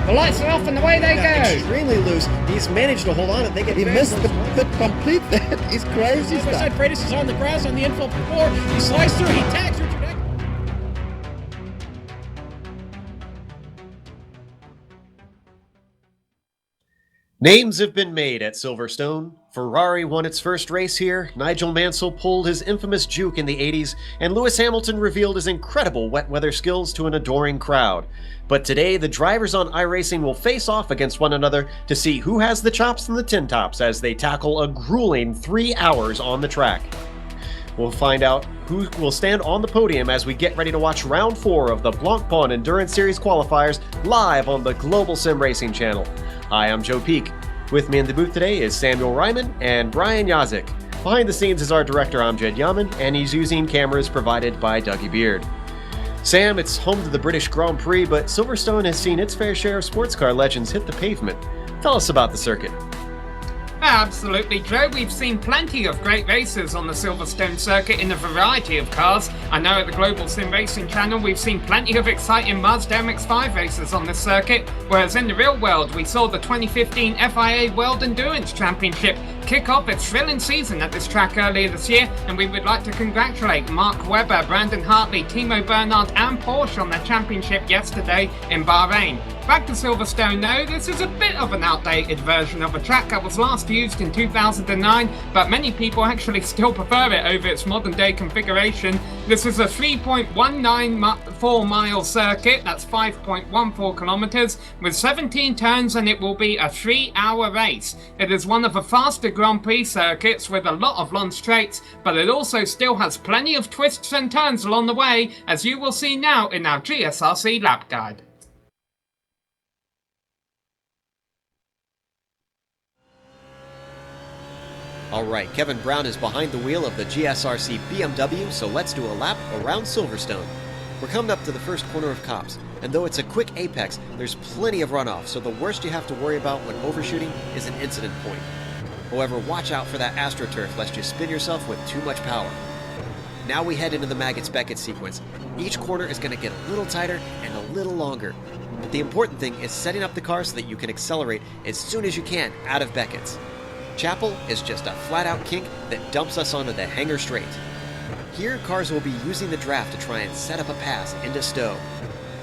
The lights are off and away they go. Extremely loose. He's managed to hold on. I think He missed the complete that. He's crazy stuff. Side Freitas is on the grass on the infield floor. He slides through. He tags Richard Eck. Names have been made at Silverstone. Ferrari won its first race here, Nigel Mansell pulled his infamous juke in the 80s, and Lewis Hamilton revealed his incredible wet weather skills to an adoring crowd. But today, the drivers on iRacing will face off against one another to see who has the chops and the tin tops as they tackle a grueling 3 hours on the track. We'll find out who will stand on the podium as we get ready to watch round 4 of the Blancpain Endurance Series qualifiers live on the Global Sim Racing channel. Hi, I'm Joe Peak. With me in the booth today is Samuel Ryman and Brian Yazik. Behind the scenes is our director Amjad Yaman, and he's using cameras provided by Dougie Beard. Sam, it's home to the British Grand Prix, but Silverstone has seen its fair share of sports car legends hit the pavement. Tell us about the circuit. Absolutely, Joe. We've seen plenty of great races on the Silverstone circuit in a variety of cars. I know at the Global Sim Racing channel we've seen plenty of exciting Mazda MX-5 races on this circuit, whereas in the real world we saw the 2015 FIA World Endurance Championship kick off its thrilling season at this track earlier this year, and we would like to congratulate Mark Webber, Brandon Hartley, Timo Bernard and Porsche on their championship yesterday in Bahrain. Back to Silverstone though, this is a bit of an outdated version of a track that was last used in 2009, but many people actually still prefer it over its modern day configuration. This is a 3.194 mile circuit, that's 5.14 kilometers, with 17 turns, and it will be a 3-hour race. It is one of the faster Grand Prix circuits with a lot of long straights, but it also still has plenty of twists and turns along the way, as you will see now in our GSRC lap guide. Alright, Kevin Brown is behind the wheel of the GSRC BMW, so let's do a lap around Silverstone. We're coming up to the first corner of Copse, and though it's a quick apex, there's plenty of runoff, so the worst you have to worry about when overshooting is an incident point. However, watch out for that AstroTurf lest you spin yourself with too much power. Now we head into the Maggots-Beckett sequence. Each corner is going to get a little tighter and a little longer, but the important thing is setting up the car so that you can accelerate as soon as you can out of Beckett's. Chapel is just a flat-out kink that dumps us onto the Hangar Straight. Here, cars will be using the draft to try and set up a pass into Stowe.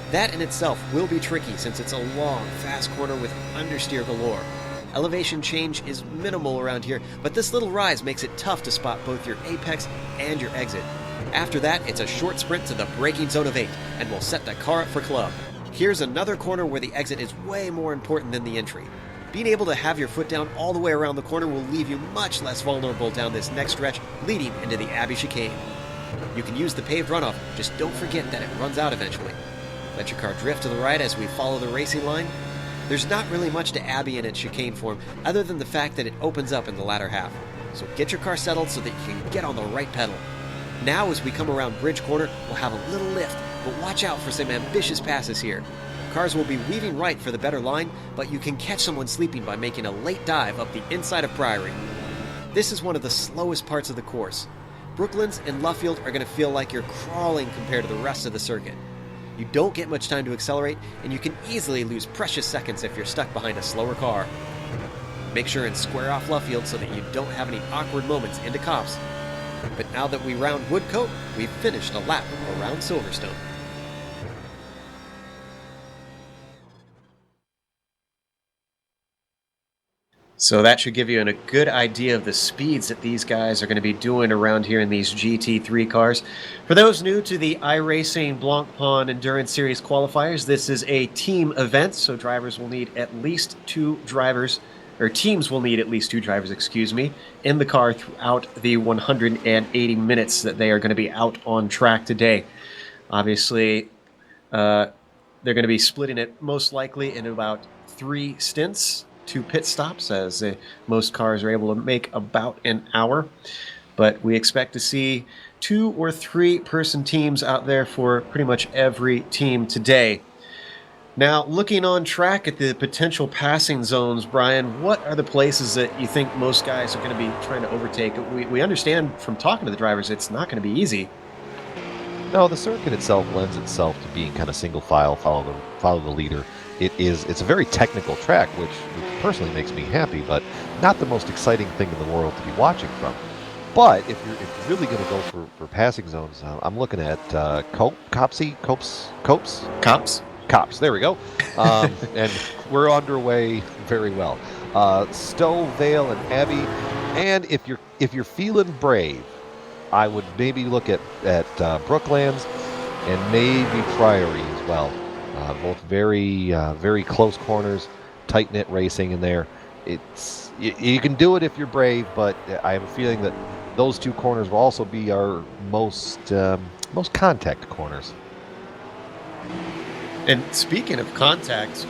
That in itself will be tricky since it's a long, fast corner with understeer galore. Elevation change is minimal around here, but this little rise makes it tough to spot both your apex and your exit. After that, it's a short sprint to the braking zone of 8, and we'll set the car up for club. Here's another corner where the exit is way more important than the entry. Being able to have your foot down all the way around the corner will leave you much less vulnerable down this next stretch leading into the Abbey chicane. You can use the paved runoff, just don't forget that it runs out eventually. Let your car drift to the right as we follow the racing line. There's not really much to Abbey in its chicane form other than the fact that it opens up in the latter half. So get your car settled so that you can get on the right pedal. Now as we come around Bridge Corner, we'll have a little lift, but watch out for some ambitious passes here. Cars will be weaving right for the better line, but you can catch someone sleeping by making a late dive up the inside of Priory. This is one of the slowest parts of the course. Brooklands and Luffield are going to feel like you're crawling compared to the rest of the circuit. You don't get much time to accelerate, and you can easily lose precious seconds if you're stuck behind a slower car. Make sure and square off Luffield so that you don't have any awkward moments into Copse. But now that we round Woodcote, we've finished a lap around Silverstone. So that should give you a good idea of the speeds that these guys are going to be doing around here in these GT3 cars. For those new to the iRacing Blancpain Endurance Series qualifiers, this is a team event, so drivers will need at least 2 drivers, or teams will need at least 2 drivers, excuse me, in the car throughout the 180 minutes that they are going to be out on track today. Obviously, they're going to be splitting it most likely in about 3 stints. 2 pit stops, as most cars are able to make about an hour. But we expect to see 2 or 3 person teams out there for pretty much every team today. Now, looking on track at the potential passing zones, Brian, what are the places that you think most guys are going to be trying to overtake? We understand from talking to the drivers it's not going to be easy. No, the circuit itself lends itself to being kind of single file, follow the leader. It's a very technical track, which personally makes me happy, but not the most exciting thing in the world to be watching from. But if you're really going to go for passing zones, I'm looking at Cops. There we go. And we're underway very well. Stowe, Vale, and Abbey. And if you're feeling brave, I would maybe look at Brooklands and maybe Priory as well. Both very close corners, tight knit racing in there. You can do it if you're brave, but I have a feeling that those two corners will also be our most contact corners. And speaking of contact,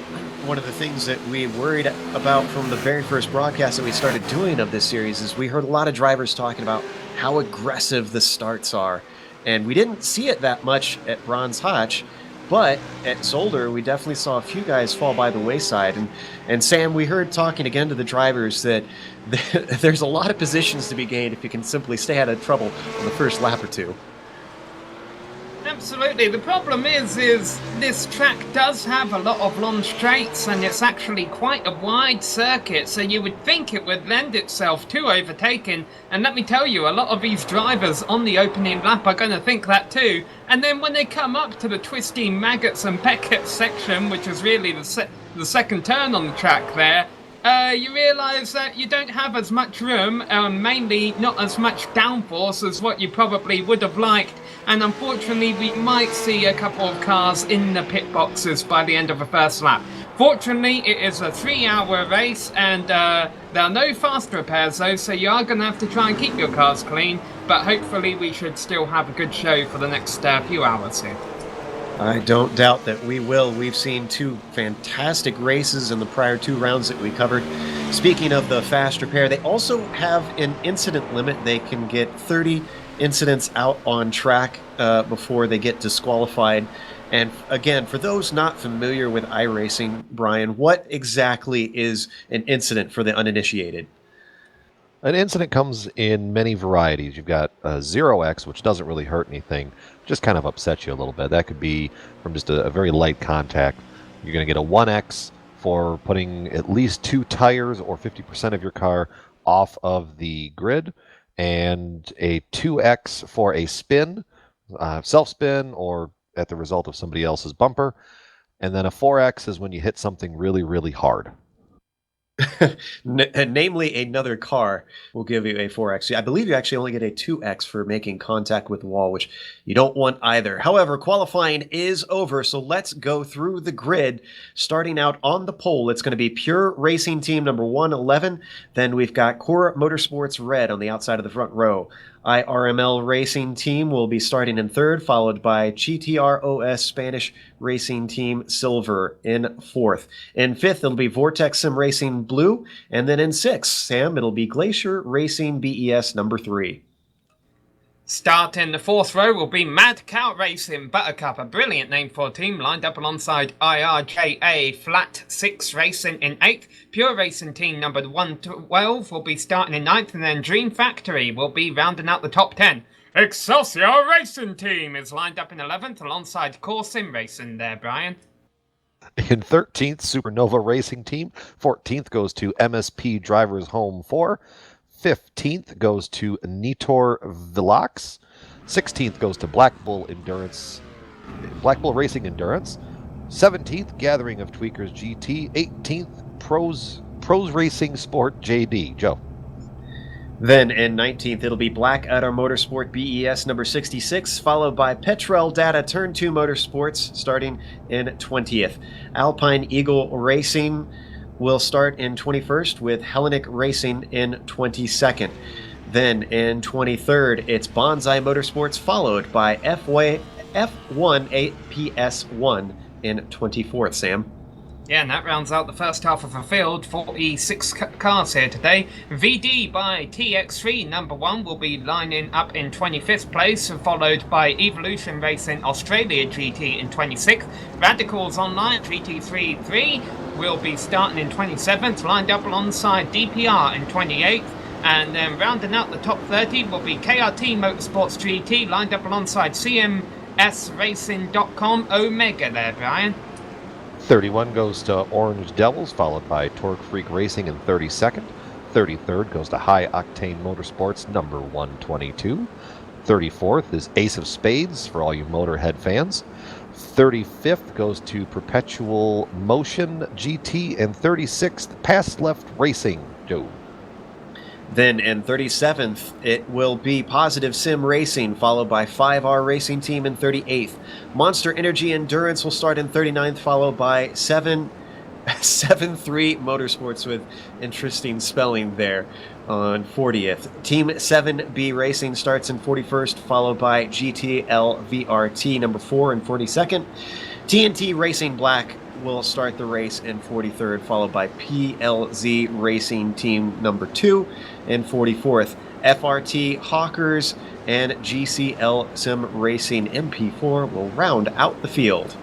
one of the things that we worried about from the very first broadcast that we started doing of this series is we heard a lot of drivers talking about how aggressive the starts are. And we didn't see it that much at Bronze Hotch, but at Zolder, we definitely saw a few guys fall by the wayside. And Sam, we heard talking again to the drivers that there's a lot of positions to be gained if you can simply stay out of trouble on the first lap or two. Absolutely. The problem is this track does have a lot of long straights, and it's actually quite a wide circuit, so you would think it would lend itself to overtaking. And let me tell you, a lot of these drivers on the opening lap are going to think that too. And then when they come up to the twisty Maggots and Beckett section, which is really the second turn on the track there, you realise that you don't have as much room, mainly not as much downforce as what you probably would have liked, and unfortunately we might see a couple of cars in the pit boxes by the end of the first lap. Fortunately, it is a 3-hour race, and there are no fast repairs though, so you are going to have to try and keep your cars clean, but hopefully we should still have a good show for the next few hours here. I don't doubt that we will. We've seen two fantastic races in the prior 2 rounds that we covered. Speaking of the fast repair, they also have an incident limit. They can get 30 incidents out on track before they get disqualified. And again, for those not familiar with iRacing, Brian, what exactly is an incident for the uninitiated? An incident comes in many varieties. You've got 0x, which doesn't really hurt anything, just kind of upsets you a little bit. That could be from just a very light contact. You're going to get a 1x for putting at least 2 tires or 50% of your car off of the grid, and a 2x for a spin, self-spin, or at the result of somebody else's bumper. And then a 4x is when you hit something really, really hard. Namely, another car will give you a 4x. I believe you actually only get a 2x for making contact with the wall, which you don't want either. However, qualifying is over, so let's go through the grid. Starting out on the pole, it's going to be Pure Racing Team number 111. Then we've got Core Motorsports Red on the outside of the front row. IRML Racing Team will be starting in 3rd, followed by GTROS Spanish Racing Team Silver in 4th. In 5th, it'll be Vortex Sim Racing Blue. And then in 6th, Sam, it'll be Glacier Racing BES number 3. Starting the 4th row will be Mad Cow Racing Buttercup, a brilliant name for a team, lined up alongside IRJA Flat 6 Racing in 8th. Pure Racing Team number 112 will be starting in 9th, and then Dream Factory will be rounding out the top 10. Excelsior Racing Team is lined up in 11th alongside Core Sim Racing there, Brian. In 13th, Supernova Racing Team. 14th goes to MSP Drivers Home 4. 15th goes to Nitor Vilax. 16th goes to Black Bull Racing Endurance. 17th, Gathering of Tweakers GT. 18th, Pros Racing Sport JD. Joe. Then in 19th, it'll be Blackadder Motorsport BES number 66, followed by Petrel Data Turn 2 Motorsports starting in 20th. Alpine Eagle Racing will start in 21st with Hellenic Racing in 22nd. Then in 23rd, it's Bonsai Motorsports, followed by F1 APS1 in 24th, Sam. Yeah, and that rounds out the first half of the field. 46 cars here today. VD by TX3 number 1 will be lining up in 25th place, followed by Evolution Racing Australia GT in 26th. Radicals Online GT3 will be starting in 27th, lined up alongside DPR in 28th. And then rounding out the top 30 will be KRT Motorsports GT, lined up alongside CM SRacing.com Omega there, Brian. 31 goes to Orange Devils, followed by Torque Freak Racing in 32nd. 33rd goes to High Octane Motorsports, number 122. 34th is Ace of Spades for all you Motorhead fans. 35th goes to Perpetual Motion GT, and 36th, Pass Left Racing, Joe. Then in 37th, it will be Positive Sim Racing, followed by 5R Racing Team in 38th. Monster Energy Endurance will start in 39th, followed by 7-3 Motorsports, with interesting spelling there, on 40th. Team 7B Racing starts in 41st, followed by GTL VRT number 4 in 42nd. TNT Racing Black will start the race in 43rd, followed by PLZ Racing Team number 2 in 44th. FRT Hawkers and GCL Sim Racing MP4 will round out the field.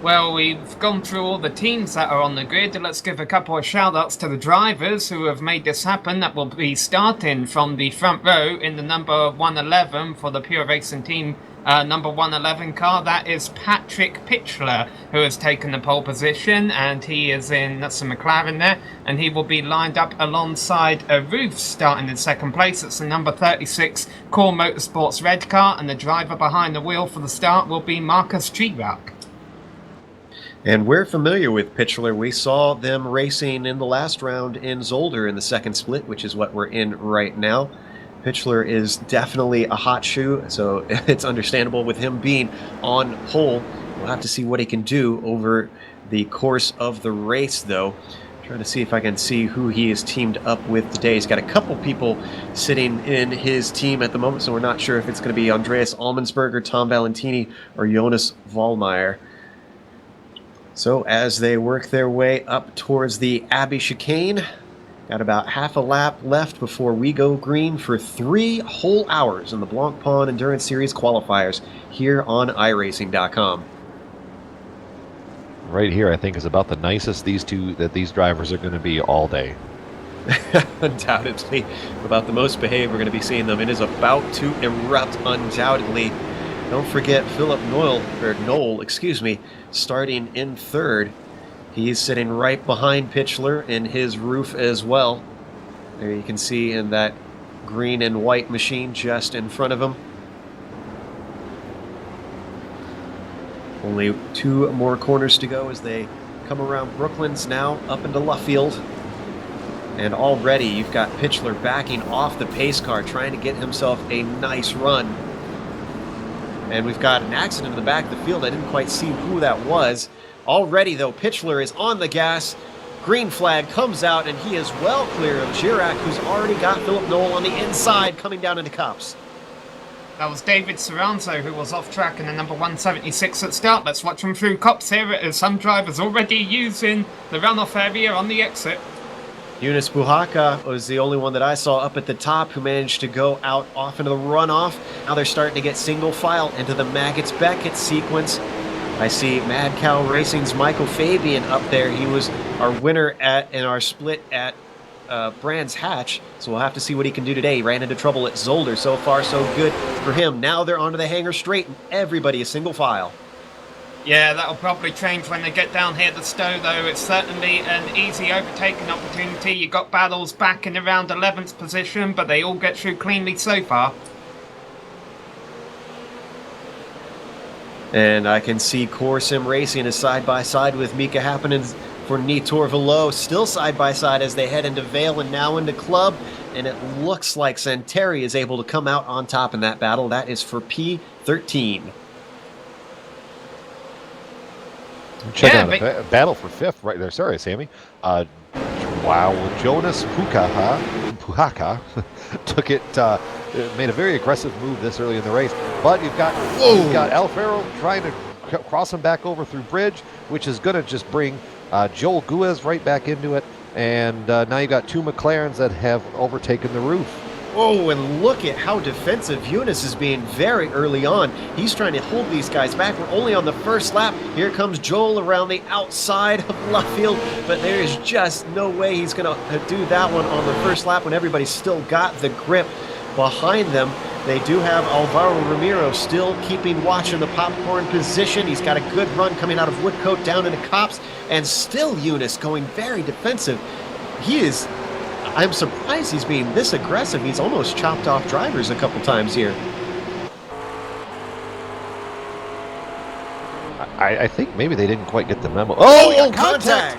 Well, we've gone through all the teams that are on the grid. Let's give a couple of shout-outs to the drivers who have made this happen. That will be starting from the front row in the number 111 for the Pure Racing Team number 111 car. That is Patrick Pitchler, who has taken the pole position, and he is in, that's a McLaren there, and he will be lined up alongside Ruth starting in second place. It's the number 36 Core Motorsports red car, and the driver behind the wheel for the start will be Marcus Treerock. And we're familiar with Pitchler. We saw them racing in the last round in Zolder in the second split, which is what we're in right now. Pitchler is definitely a hot shoe, so it's understandable with him being on pole. We'll have to see what he can do over the course of the race, though. Trying to see if I can see who he is teamed up with today. He's got a couple people sitting in his team at the moment, so we're not sure if it's going to be Andreas Almensberger, Tom Valentini, or Jonas Vollmeyer. So as they work their way up towards the Abbey Chicane, got about half a lap left before we go green for 3 whole hours in the Blancpain Endurance Series qualifiers here on iRacing.com. Right here, I think, is about the nicest these drivers are going to be all day. Undoubtedly, about the most behaved we're going to be seeing them. It is about to erupt, undoubtedly. Don't forget Philip Noel, starting in third. He's sitting right behind Pitchler in his roof as well. There you can see in that green and white machine just in front of him. Only 2 more corners to go as they come around Brooklands now up into Luffield. And already you've got Pitchler backing off the pace car, trying to get himself a nice run. And we've got an accident in the back of the field. I didn't quite see who that was. Already, though, Pitchler is on the gas. Green flag comes out, and he is well clear of Girac, who's already got Philip Noel on the inside coming down into cups. That was David Saranzo, who was off track in the number 176 at start. Let's watch him through cups here, as some drivers already using the runoff area on the exit. Yunus Buhaka was the only one that I saw up at the top who managed to go out off into the runoff. Now they're starting to get single file into the Maggots-Beckett sequence. I see Mad Cow Racing's Michael Fabian up there. He was our winner in our split at Brands Hatch, so we'll have to see what he can do today. He ran into trouble at Zolder. So far, so good for him. Now they're onto the hangar straight, and everybody is single file. Yeah, that'll probably change when they get down here to Stowe, though. It's certainly an easy overtaking opportunity. You got battles back in around 11th position, but they all get through cleanly so far. And I can see Core Sim Racing is side-by-side with Mika Happinen for Nitor Velo, still side-by-side as they head into Vale and now into Club. And it looks like Santeri is able to come out on top in that battle. That is for P13. Check out a battle for 5th right there. Sorry, Sammy. Wow, Jonas Puhaka took it, made a very aggressive move this early in the race. But you've got Alfaro trying to cross him back over through bridge, which is going to just bring Joel Guez right back into it. And now you've got 2 McLarens that have overtaken the roof. Oh, and look at how defensive Eunice is being very early on. He's trying to hold these guys back. We're only on the first lap. Here comes Joel around the outside of Luffield, but there is just no way he's going to do that one on the first lap when everybody's still got the grip behind them. They do have Alvaro Ramiro still keeping watch in the popcorn position. He's got a good run coming out of Woodcote down into Copse, and still Eunice going very defensive. I'm surprised he's being this aggressive. He's almost chopped off drivers a couple times here. I think maybe they didn't quite get the memo. Oh, contact!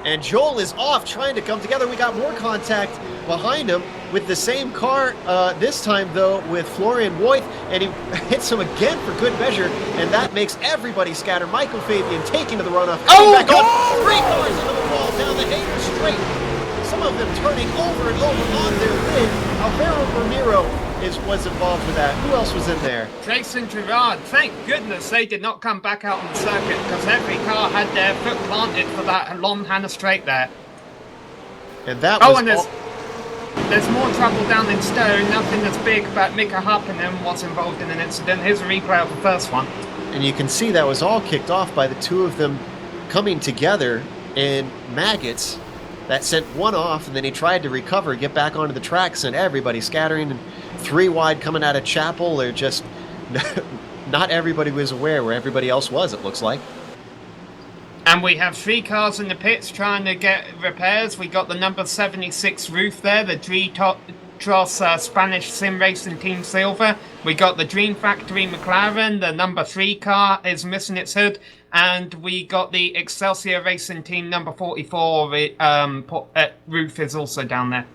And Joel is off trying to come together. We got more contact behind him with the same car, this time though with Florian Voigt, and he hits him again for good measure, and that makes everybody scatter. Michael Fabian taking to the runoff, coming back on. 3 cars into the wall down the Hager Straight. Some of them turning over and over on their lid. Alvaro Ramiro was involved with that. Who else was in there? Jason Girard. Thank goodness they did not come back out on the circuit, because every car had their foot planted for that long Hannah Straight there. And that was and there's more trouble down in Stowe. Nothing as big, but Mika Hakkinen was involved in an incident. Here's a replay of the first one. And you can see that was all kicked off by the two of them coming together in maggots that sent one off, and then he tried to recover, get back onto the tracks, and everybody scattering, and 3 wide coming out of Chapel. They're just not everybody was aware where everybody else was, it looks like. And we have 3 cars in the pits trying to get repairs. We got the number 76 roof there, the Tros Spanish Sim Racing Team Silver. We got the Dream Factory McLaren, the number 3 car is missing its hood. And we got the Excelsior Racing Team number 44 roof is also down there.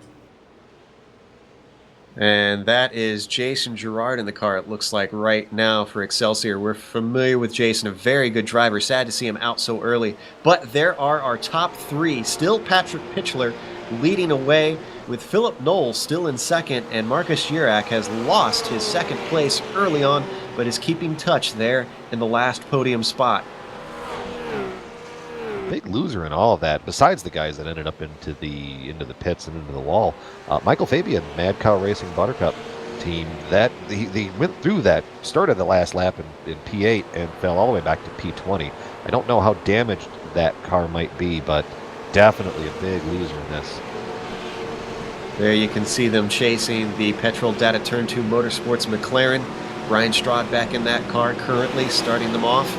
And that is Jason Girard in the car, it looks like, right now for Excelsior. We're familiar with Jason, a very good driver. Sad to see him out so early. But there are our top 3. Still Patrick Pitchler leading away, with Philip Knowles still in second, and Marcus Girac has lost his second place early on, but is keeping touch there in the last podium spot. Big loser in all of that, besides the guys that ended up into the pits and into the wall. Michael Fabian, Mad Cow Racing Buttercup team, that he went through that, started the last lap in P8 and fell all the way back to P20. I don't know how damaged that car might be, but definitely a big loser in this. There you can see them chasing the Petrol Data Turn 2 Motorsports McLaren. Brian Stroud back in that car currently, starting them off.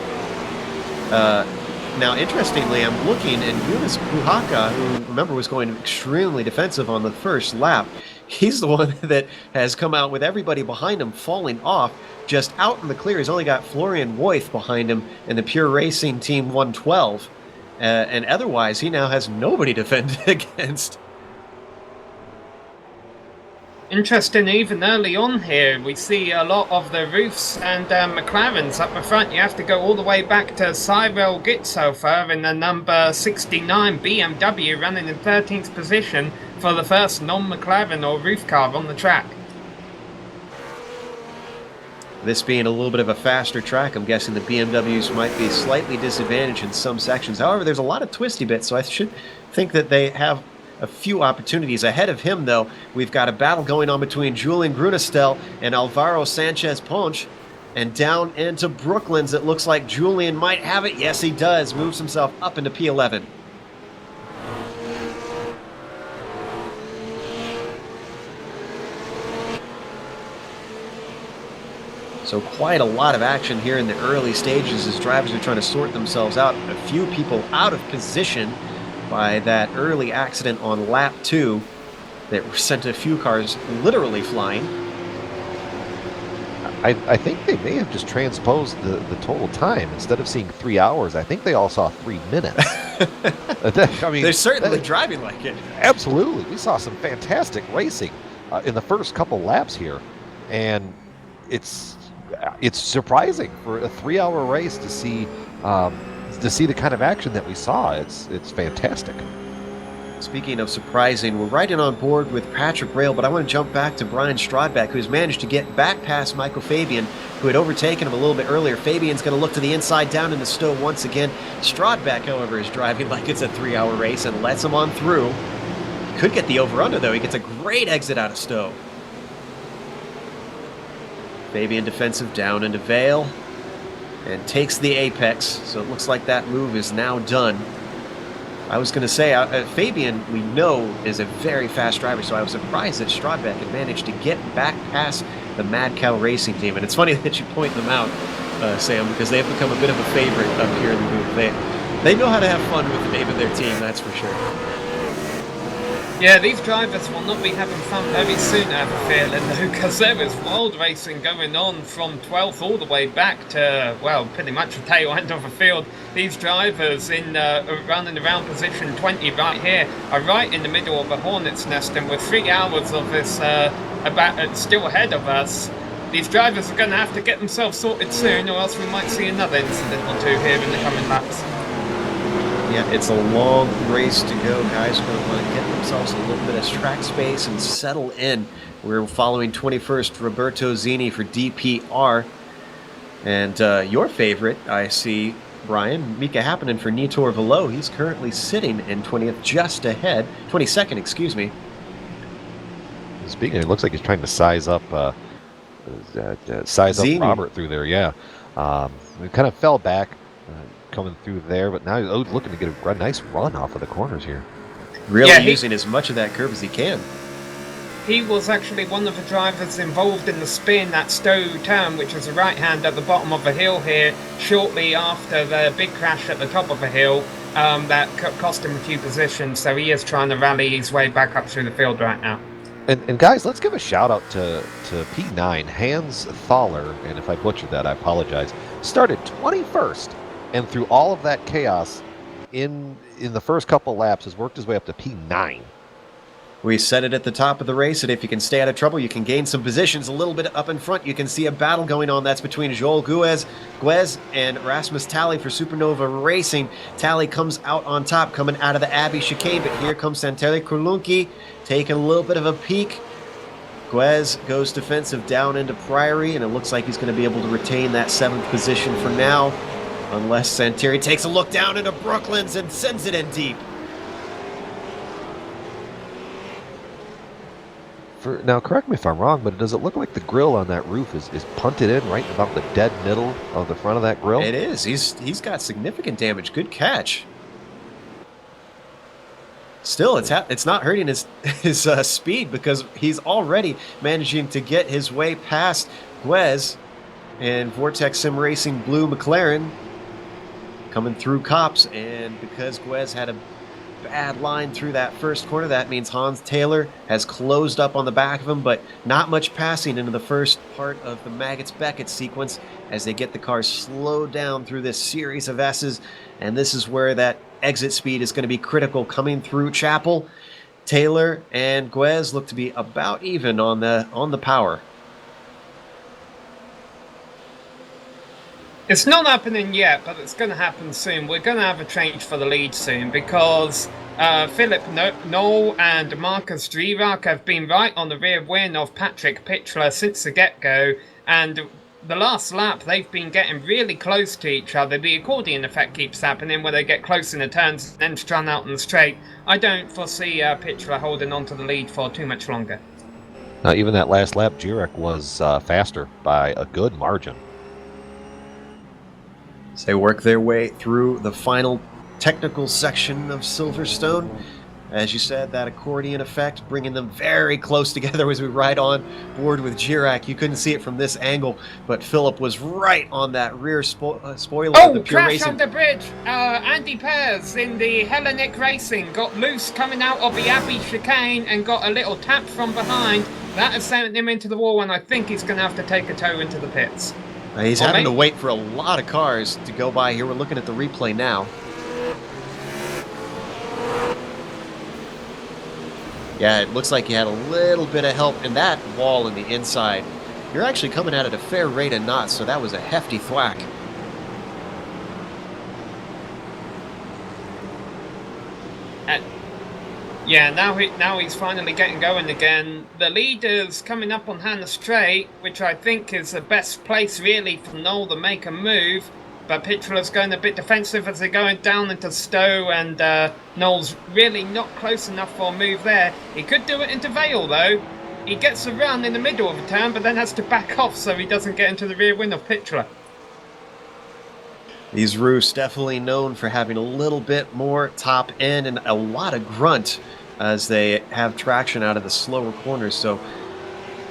Now, interestingly, I'm looking, and Yunus Puhaka, who, remember, was going extremely defensive on the first lap, he's the one that has come out with everybody behind him falling off. Just out in the clear, he's only got Florian Voigt behind him in the Pure Racing Team 112. And otherwise, he now has nobody to defend against. Interesting, even early on here, we see a lot of the roofs and McLarens up the front. You have to go all the way back to Cyril Gitsofer in the number 69 BMW, running in 13th position for the first non-McLaren or roof car on the track. This being a little bit of a faster track, I'm guessing the BMWs might be slightly disadvantaged in some sections. However, there's a lot of twisty bits, so I should think that they have a few opportunities. Ahead of him, though, we've got a battle going on between Julian Grunestel and Alvaro Sanchez Ponch. And down into Brooklands, it looks like Julian might have it. Yes, he does. Moves himself up into P11. So quite a lot of action here in the early stages as drivers are trying to sort themselves out. A few people out of position by that early accident on lap 2 that sent a few cars literally flying. I think they may have just transposed the total time. Instead of seeing 3 hours, I think they all saw 3 minutes. I mean, they're certainly driving like it. Absolutely. We saw some fantastic racing in the first couple laps here, and it's surprising for a 3-hour race to see the kind of action that we saw. It's fantastic. Speaking of surprising, we're right in on board with Patrick Rail, but I want to jump back to Brian Strodbeck, who's managed to get back past Michael Fabian, who had overtaken him a little bit earlier. Fabian's going to look to the inside, down into Stowe once again. Strodbeck, however, is driving like it's a 3-hour race and lets him on through. Could get the over-under, though. He gets a great exit out of Stowe. Fabian defensive down into Vale and takes the apex, so it looks like that move is now done. I was going to say, Fabian, we know, is a very fast driver, so I was surprised that Strodbeck had managed to get back past the Mad Cow Racing team. And it's funny that you point them out, Sam, because they've become a bit of a favorite up here in the booth. They know how to have fun with the name of their team, that's for sure. Yeah, these drivers will not be having fun very soon, I have a feeling, though, because there is wild racing going on from 12th all the way back to, well, pretty much the tail end of the field. These drivers in running around position 20 right here are right in the middle of the Hornet's Nest, and with 3 hours of this still ahead of us, these drivers are going to have to get themselves sorted soon, or else we might see another incident or two here in the coming laps. Yeah, it's a long race to go. Guys are going to want to get themselves a little bit of track space and settle in. We're following 21st Roberto Zini for DPR. And your favorite, I see, Brian, Mika Happinen for Nitor Velo. He's currently sitting in 20th, just ahead. 22nd, excuse me. Speaking, it looks like he's trying to size up Zini. Robert through there. Yeah, we kind of fell back. Coming through there, but now he's looking to get a nice run off of the corners here. Really using as much of that curve as he can. He was actually one of the drivers involved in the spin at Stowe turn, which is a right hand at the bottom of the hill here, shortly after the big crash at the top of the hill that cost him a few positions, so he is trying to rally his way back up through the field right now. And guys, let's give a shout out to P9, Hans Thaler, and if I butchered that, I apologize, started 21st. And through all of that chaos in the first couple laps has worked his way up to P9. We said it at the top of the race, that if you can stay out of trouble, you can gain some positions a little bit up in front. You can see a battle going on. That's between Joel Guez and Rasmus Talley for Supernova Racing. Talley comes out on top, coming out of the Abbey chicane, but here comes Santeri Kurlunki, taking a little bit of a peek. Guez goes defensive down into Priory, and it looks like he's going to be able to retain that 7th position for now. Unless Santeri takes a look down into Brooklands and sends it in deep. Now, correct me if I'm wrong, but does it look like the grill on that roof is punted in right about the dead middle of the front of that grill? It is. He's got significant damage. Good catch. Still, it's not hurting his speed, because he's already managing to get his way past Guez and Vortex Sim Racing Blue McLaren. Coming through Cops, and because Guez had a bad line through that first corner, that means Hans Taylor has closed up on the back of him, but not much passing into the first part of the Maggots-Beckett sequence as they get the car slowed down through this series of S's, and this is where that exit speed is going to be critical coming through Chapel. Taylor and Guez look to be about even on the power. It's not happening yet, but it's going to happen soon. We're going to have a change for the lead soon, because Philip Knoll and Marcus Drirach have been right on the rear wing of Patrick Pitchler since the get-go, and the last lap they've been getting really close to each other. The accordion effect keeps happening where they get close in the turns and then strun out in the straight. I don't foresee Pitchler holding on to the lead for too much longer. Now, even that last lap, Drirach was faster by a good margin. As they work their way through the final technical section of Silverstone. As you said, that accordion effect bringing them very close together as we ride on board with Dirac. You couldn't see it from this angle, but Philip was right on that rear spoiler of the Pure crash Racing. on the bridge! Andy Pears in the Hellenic Racing got loose coming out of the Abbey chicane and got a little tap from behind. That has sent him into the wall, and I think he's going to have to take a tow into the pits. He's having to wait for a lot of cars to go by here. We're looking at the replay now. Yeah, it looks like you had a little bit of help in that wall in the inside. You're actually coming at it a fair rate of knots, so that was a hefty thwack. Yeah, now he's finally getting going again. The leader's coming up on Hannah Straight, which I think is the best place really for Knoll to make a move. But Pitchler's going a bit defensive as they're going down into Stowe, and Knoll's really not close enough for a move there. He could do it into Vale though. He gets a run in the middle of the turn, but then has to back off so he doesn't get into the rear wing of Pitchler. These roofs definitely known for having a little bit more top end and a lot of grunt as they have traction out of the slower corners. So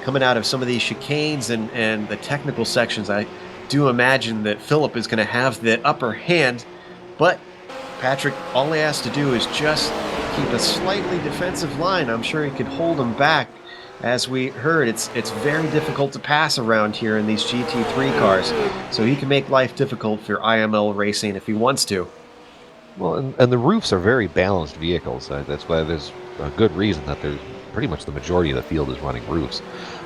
coming out of some of these chicanes and the technical sections, I do imagine that Philip is going to have the upper hand. But Patrick, all he has to do is just keep a slightly defensive line. I'm sure he could hold him back. As we heard, it's very difficult to pass around here in these GT3 cars, so he can make life difficult for IML Racing if he wants to. Well, and the roofs are very balanced vehicles. That's why there's a good reason that there's pretty much the majority of the field is running roofs.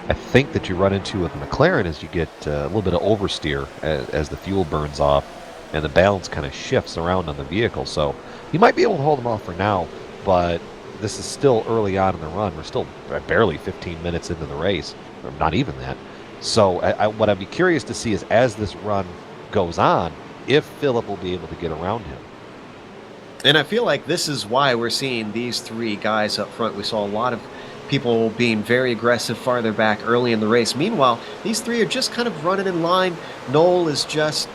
I think that you run into with the McLaren is you get a little bit of oversteer as the fuel burns off, and the balance kind of shifts around on the vehicle. So you might be able to hold them off for now, but this is still early on in the run. We're still barely 15 minutes into the race, or not even that. So what I'd be curious to see is as this run goes on, if Philip will be able to get around him. And I feel like this is why we're seeing these three guys up front. We saw a lot of people being very aggressive farther back early in the race. Meanwhile, these three are just kind of running in line. Noel is just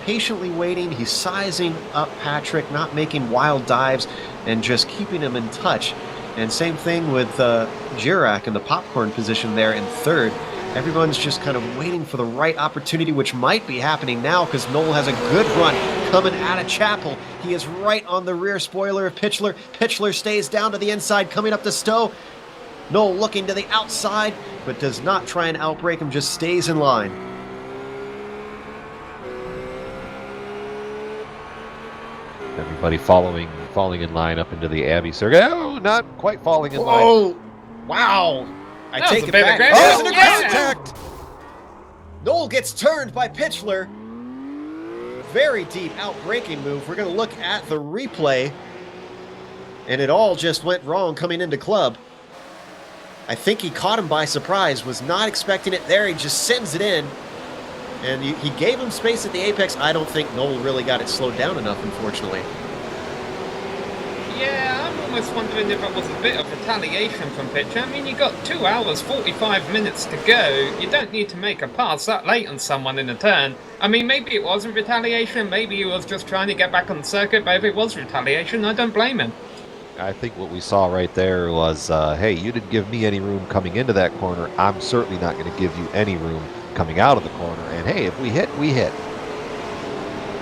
patiently waiting. He's sizing up Patrick, not making wild dives, and just keeping him in touch. And same thing with Girac in the popcorn position there in third. Everyone's just kind of waiting for the right opportunity, which might be happening now because Noel has a good run coming out of Chapel. He is right on the rear spoiler of Pitchler. Pitchler stays down to the inside, coming up to Stowe. Noel looking to the outside, but does not try and outbrake him, just stays in line. Everybody falling in line up into the Abbey circuit. Oh, not quite falling in line. Oh, wow. I That take was it a bit back. aggressive. There's an Yeah. contact. Noel gets turned by Pitchler. Very deep outbraking move. We're going to look at the replay. And it all just went wrong coming into club. I think he caught him by surprise. Was not expecting it there. He just sends it in. And he gave him space at the apex. I don't think Noel really got it slowed down enough, unfortunately. Yeah, I'm almost wondering if it was a bit of retaliation from Pitcher. I mean, you got 2 hours, 45 minutes to go. You don't need to make a pass that late on someone in a turn. I mean, maybe it wasn't retaliation. Maybe he was just trying to get back on the circuit. But if it was retaliation, I don't blame him. I think what we saw right there was, hey, you didn't give me any room coming into that corner. I'm certainly not going to give you any room coming out of the corner. And hey, if we hit, we hit.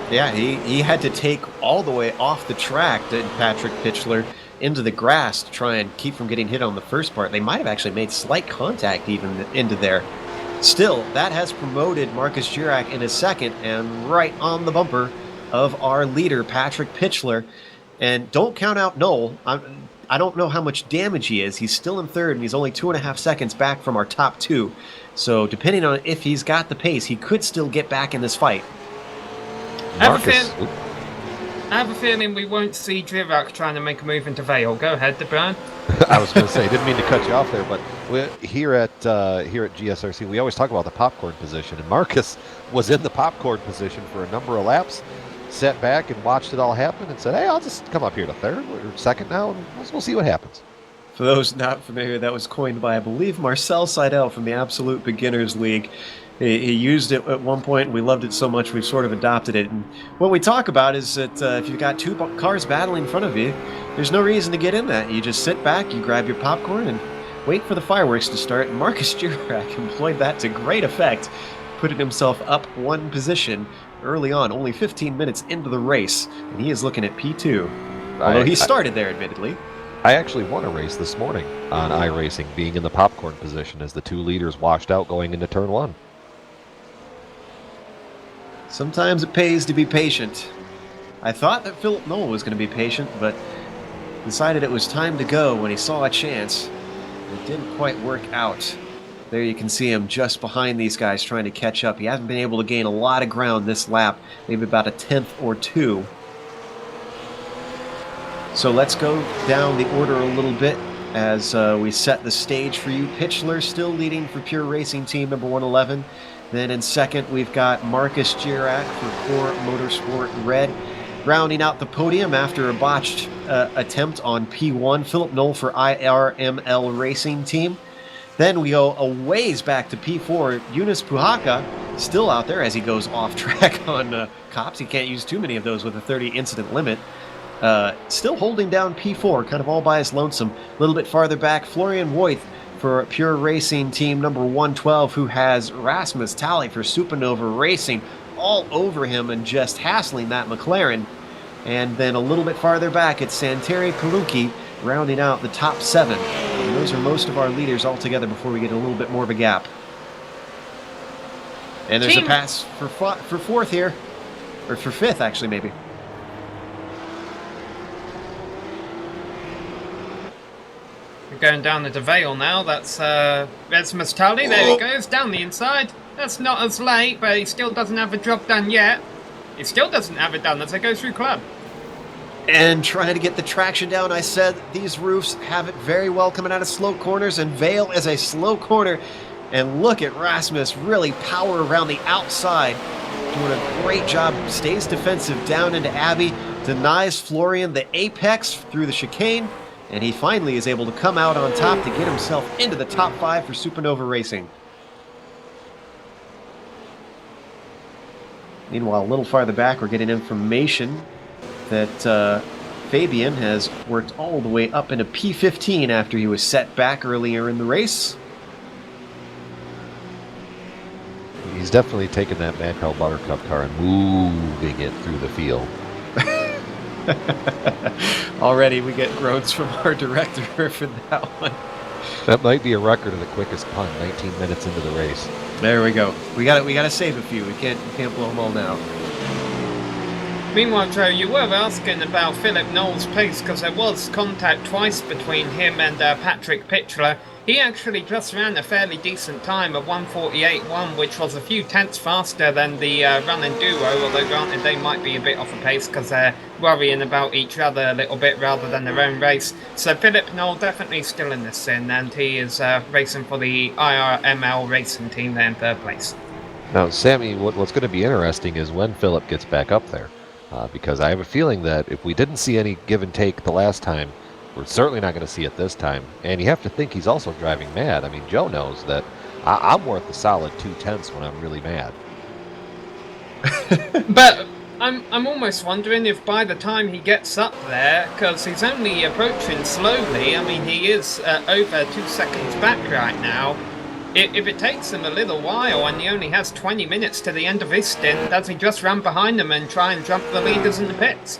Yeah, he had to take all the way off the track, did Patrick Pitchler, into the grass to try and keep from getting hit on the first part. They might have actually made slight contact even into there. Still, that has promoted Marcus Girac in his second and right on the bumper of our leader, Patrick Pitchler. And don't count out Noel. I don't know how much damage he is. He's still in third, and he's only 2.5 seconds back from our top two. So depending on if he's got the pace, he could still get back in this fight. I have a feeling we won't see Girac trying to make a move into Vale. Go ahead, Brian. I was going to say, didn't mean to cut you off there, but here at GSRC, we always talk about the popcorn position, and Marcus was in the popcorn position for a number of laps, sat back and watched it all happen, and said, hey, I'll just come up here to third or second now, and we'll see what happens. For those not familiar, that was coined by, I believe, Marcel Seidel from the Absolute Beginners League. He used it at one point, and we loved it so much we've sort of adopted it. And what we talk about is that if you've got two cars battling in front of you, there's no reason to get in that. You just sit back, you grab your popcorn, and wait for the fireworks to start. And Marcus Girac employed that to great effect, putting himself up one position early on, only 15 minutes into the race, and he is looking at P2. Although he started there, admittedly. I actually won a race this morning on iRacing, being in the popcorn position as the two leaders washed out going into turn one. Sometimes it pays to be patient. I thought that Philip Noel was going to be patient, but decided it was time to go when he saw a chance. It didn't quite work out. There you can see him just behind these guys trying to catch up. He hasn't been able to gain a lot of ground this lap, maybe about a tenth or two. So let's go down the order a little bit as we set the stage for you. Pitchler still leading for Pure Racing Team number 111. Then in second, we've got Marcus Girac for Core Motorsport Red. Rounding out the podium after a botched attempt on P1, Philip Noel for IRML Racing Team. Then we go a ways back to P4, Yunus Puhaka still out there as he goes off track on Cops. He can't use too many of those with a 30 incident limit. Still holding down P4, kind of all by his lonesome. A little bit farther back, Florian Voigt for Pure Racing team number 112, who has Rasmus Tally for Supernova Racing all over him and just hassling that McLaren. And then a little bit farther back, it's Santeri Palucci rounding out the top 7. And those are most of our leaders all together before we get a little bit more of a gap. And there's a pass for 4th here, or for 5th actually maybe. We're going down the Vale now. That's Rasmus Tally. There he goes, down the inside. That's not as late, but he still doesn't have a job done yet. He still doesn't have it done as they go through club. And trying to get the traction down, I said these roofs have it very well coming out of slow corners, and Vale is a slow corner. And look at Rasmus really power around the outside, doing a great job, stays defensive down into Abbey, denies Florian the apex through the chicane, and he finally is able to come out on top to get himself into the top 5 for Supernova Racing. Meanwhile, a little farther back, we're getting information that Fabian has worked all the way up into P15 after he was set back earlier in the race. He's definitely taken that Mankel Buttercup car and moving it through the field. Already we get groans from our director for that one. That might be a record of the quickest pun, 19 minutes into the race. There we go. We got to save a few. We can't blow them all now. Meanwhile, Joe, you were asking about Philip Knowles' pace because there was contact twice between him and Patrick Pitchler. He actually just ran a fairly decent time of 1:48.1, which was a few tenths faster than the running duo, although granted they might be a bit off a pace because they're worrying about each other a little bit rather than their own race. So Philip Knowles definitely still in this scene, and he is racing for the IRML racing team there in 3rd place. Now, Sammy, what's going to be interesting is when Philip gets back up there. Because I have a feeling that if we didn't see any give and take the last time, we're certainly not going to see it this time. And you have to think he's also driving mad. I mean, Joe knows that I'm worth a solid 2/10 when I'm really mad. But I'm almost wondering if by the time he gets up there, because he's only approaching slowly, I mean, he is over 2 seconds back right now. If it takes him a little while and he only has 20 minutes to the end of his stint, does he just run behind them and try and jump the leaders in the pits?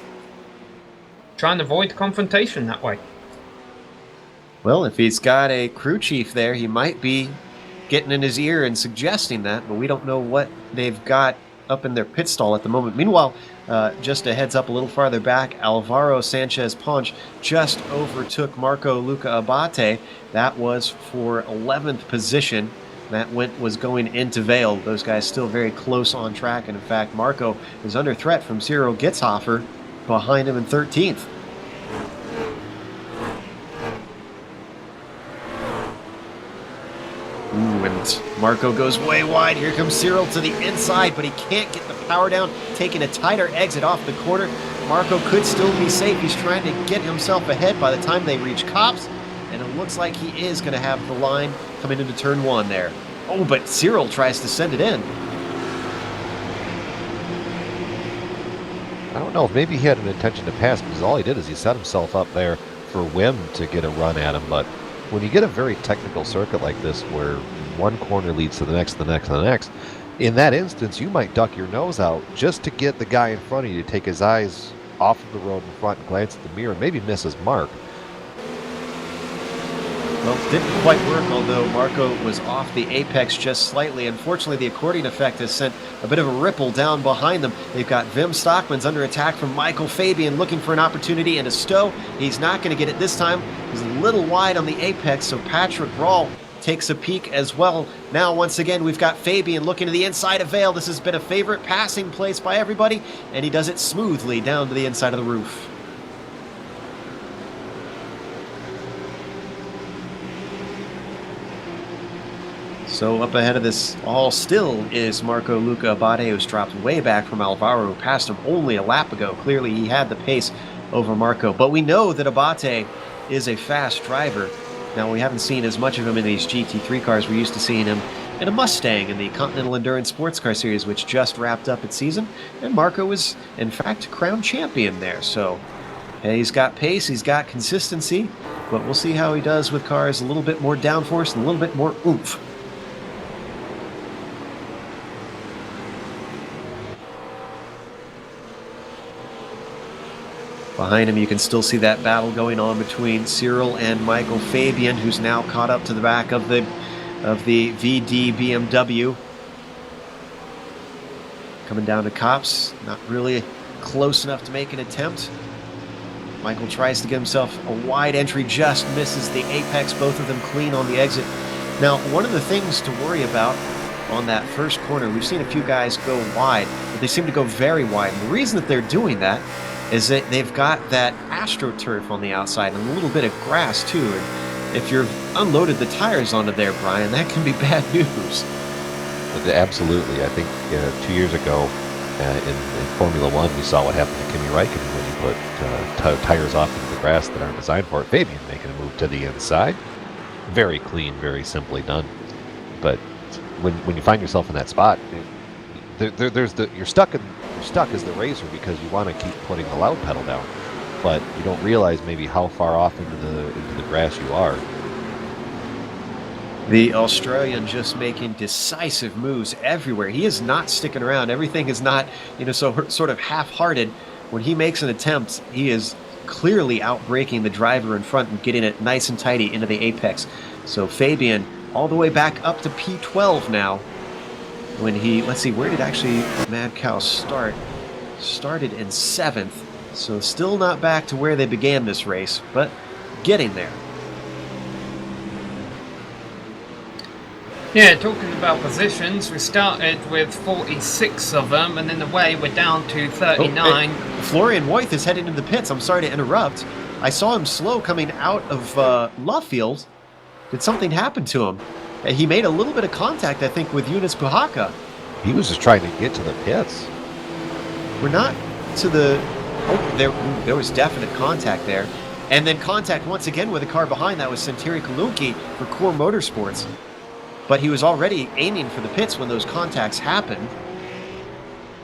Try and avoid confrontation that way. Well, if he's got a crew chief there, he might be getting in his ear and suggesting that, but we don't know what they've got up in their pit stall at the moment. Meanwhile, just a heads up a little farther back, Alvaro Sanchez Ponch just overtook Marco Luca Abate. That was for 11th position. That was going into Vale. Those guys still very close on track, and in fact, Marco is under threat from Cyril Gitzhofer behind him in 13th. Ooh, and Marco goes way wide. Here comes Cyril to the inside, but he can't get the power down, taking a tighter exit off the corner. Marco could still be safe. He's trying to get himself ahead by the time they reach Cops, and it looks like he is going to have the line coming into turn 1 there. Oh, but Cyril tries to send it in. I don't know, maybe he had an intention to pass, because all he did is he set himself up there for Wim to get a run at him. But when you get a very technical circuit like this where one corner leads to the next, the next, the next, in that instance, you might duck your nose out just to get the guy in front of you to take his eyes off of the road in front and glance at the mirror and maybe miss his mark. Well, it didn't quite work, although Marco was off the apex just slightly. Unfortunately, the accordion effect has sent a bit of a ripple down behind them. They've got Wim Stockman's under attack from Michael Fabian, looking for an opportunity and a stow. He's not going to get it this time. He's a little wide on the apex, so Patrick Rawl takes a peek as well. Now, once again, we've got Fabian looking to the inside of Vale. This has been a favorite passing place by everybody, and he does it smoothly down to the inside of the roof. So up ahead of this all still is Marco Luca Abate, who's dropped way back from Alvaro, who passed him only a lap ago. Clearly he had the pace over Marco. But we know that Abate is a fast driver. Now, we haven't seen as much of him in these GT3 cars. We're used to seeing him and a Mustang in the Continental Endurance Sports Car Series, which just wrapped up its season. And Marco was, in fact, crowned champion there. So he's got pace, he's got consistency, but we'll see how he does with cars a little bit more downforce and a little bit more oomph. Behind him, you can still see that battle going on between Cyril and Michael Fabian, who's now caught up to the back of the VD BMW. Coming down to Copse, not really close enough to make an attempt. Michael tries to get himself a wide entry, just misses the apex, both of them clean on the exit. Now, one of the things to worry about on that first corner, we've seen a few guys go wide, but they seem to go very wide. And the reason that they're doing that is that they've got that AstroTurf on the outside and a little bit of grass too. And if you've unloaded the tires onto there, Brian, that can be bad news. Absolutely. I think 2 years ago in Formula One, we saw what happened to Kimi Räikkönen when he put tires off into the grass that aren't designed for it. Fabian making a move to the inside. Very clean, very simply done. But when you find yourself in that spot, you're stuck as the racer because you want to keep putting the loud pedal down, but you don't realize maybe how far off into the grass you are. The Australian just making decisive moves everywhere. He is not sticking around. Everything is not, so sort of half-hearted. When he makes an attempt, he is clearly outbraking the driver in front and getting it nice and tidy into the apex. So Fabian all the way back up to P12 now. When he, let's see, where did actually Mad Cow start? Started in 7th, so still not back to where they began this race, but getting there. Yeah, talking about positions, we started with 46 of them, and then away we're down to 39. Florian Voith is heading into the pits. I'm sorry to interrupt. I saw him slow coming out of Luffield. Did something happen to him? He made a little bit of contact, I think, with Yunus Puhaka. He was just trying to get to the pits. We're not to the... Oh, there was definite contact there. And then contact once again with a car behind. That was Santeri Kulunki for Core Motorsports. But he was already aiming for the pits when those contacts happened.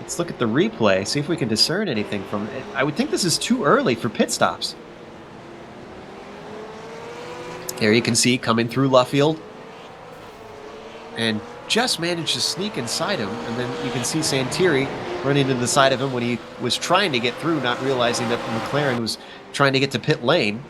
Let's look at the replay, see if we can discern anything from it. I would think this is too early for pit stops. There you can see coming through Luffield. And just managed to sneak inside him. And then you can see Santeri running to the side of him when he was trying to get through, not realizing that McLaren was trying to get to pit lane.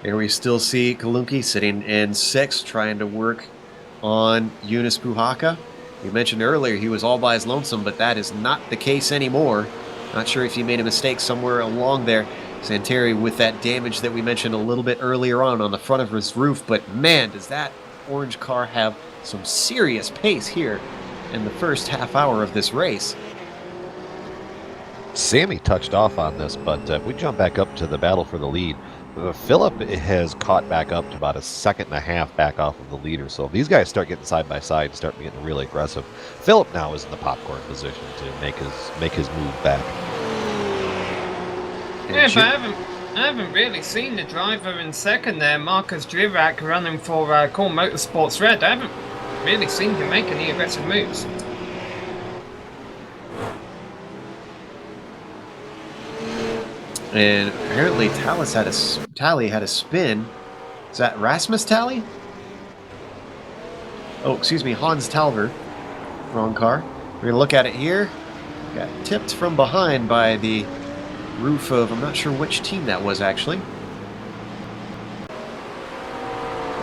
Here we still see Kulunki sitting in 6th, trying to work on Yunus Puhaka. You mentioned earlier he was all by his lonesome, but that is not the case anymore. Not sure if he made a mistake somewhere along there. Santeri with that damage that we mentioned a little bit earlier on the front of his roof, but man, does that orange car have some serious pace here in the first half hour of this race. Sammy touched off on this, but if we jump back up to the battle for the lead, Philip has caught back up to about a 1.5 seconds back off of the leader. So if these guys start getting side by side and start getting really aggressive, Philip now is in the popcorn position to make his move back. Yeah, but I haven't really seen the driver in second there, Marcus Dirac, running for Core Motorsports Red. I haven't really seen him make any aggressive moves. And apparently Tally had a spin. Is that Rasmus Tally? Oh, excuse me, Hans Talver. Wrong car. We're going to look at it here. Got tipped from behind by the roof of, I'm not sure which team that was actually.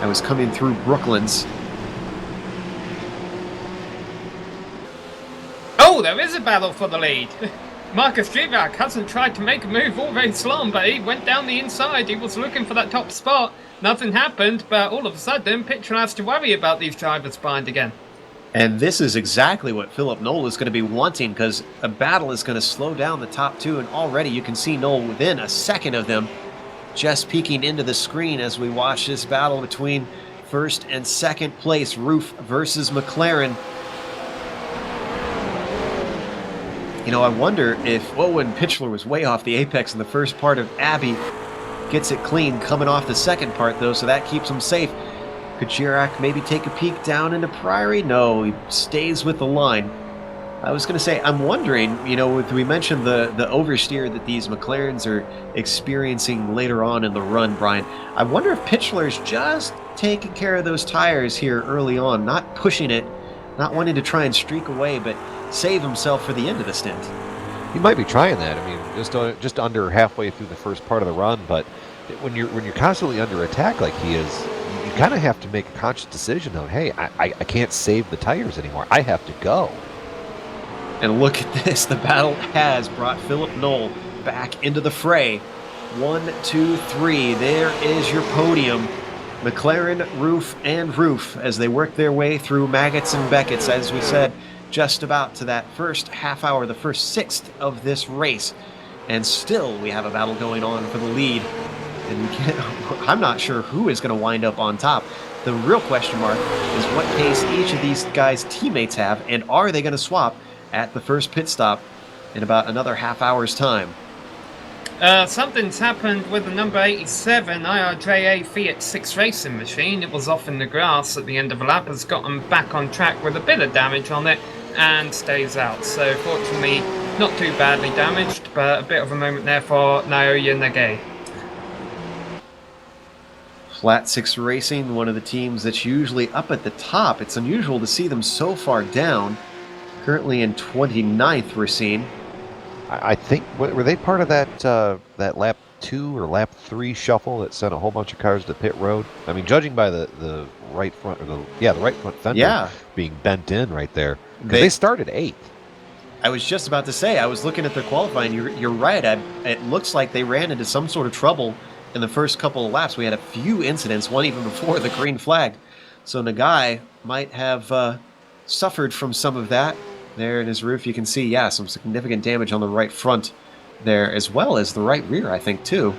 I was coming through Brooklands. Oh, there is a battle for the lead. Marcus Dirac hasn't tried to make a move all race long, but he went down the inside. He was looking for that top spot. Nothing happened, but all of a sudden, Pitchell has to worry about these drivers behind again. And this is exactly what Philip Knoll is going to be wanting, because a battle is going to slow down the top two, and already you can see Knoll within a second of them, just peeking into the screen as we watch this battle between first and second place, Roof versus McLaren. You know, I wonder if, when Pitchler was way off the apex in the first part of Abbey, gets it clean coming off the second part, though, so that keeps him safe. Could Chirac maybe take a peek down into Priory? No, he stays with the line. I was going to say, I'm wondering, we mentioned the oversteer that these McLarens are experiencing later on in the run, Brian. I wonder if Pitchler's just taking care of those tires here early on, not pushing it, not wanting to try and streak away, but save himself for the end of the stint. He might be trying that. I mean, just under halfway through the first part of the run, but when you're constantly under attack like he is, you kind of have to make a conscious decision of, hey, I can't save the tires anymore. I have to go. And look at this. The battle has brought Philip Knoll back into the fray. 1, 2, 3. There is your podium. McLaren, Roof, and Roof as they work their way through Maggots and Beckett's, as we said, just about to that first half hour, the first sixth of this race. And still we have a battle going on for the lead. And I'm not sure who is going to wind up on top. The real question mark is what pace each of these guys' teammates have, and are they going to swap at the first pit stop in about another half hour's time. Something's happened with the number 87 IRJA Fiat 6 racing machine. It was off in the grass at the end of a lap, has gotten back on track with a bit of damage on it and stays out. So fortunately not too badly damaged, but a bit of a moment there for Naoya Nage. Flat 6 Racing, one of the teams that's usually up at the top. It's unusual to see them so far down. Currently in 29th, we're seeing. I think, were they part of that lap 2 or lap 3 shuffle that sent a whole bunch of cars to pit road? I mean, judging by the right front, or the right front fender being bent in right there. They started 8th. I was just about to say, I was looking at their qualifying. You're right. It looks like they ran into some sort of trouble in the first couple of laps. We had a few incidents, one even before the green flag. So Nagai might have suffered from some of that. There in his roof, you can see, some significant damage on the right front there, as well as the right rear, I think, too.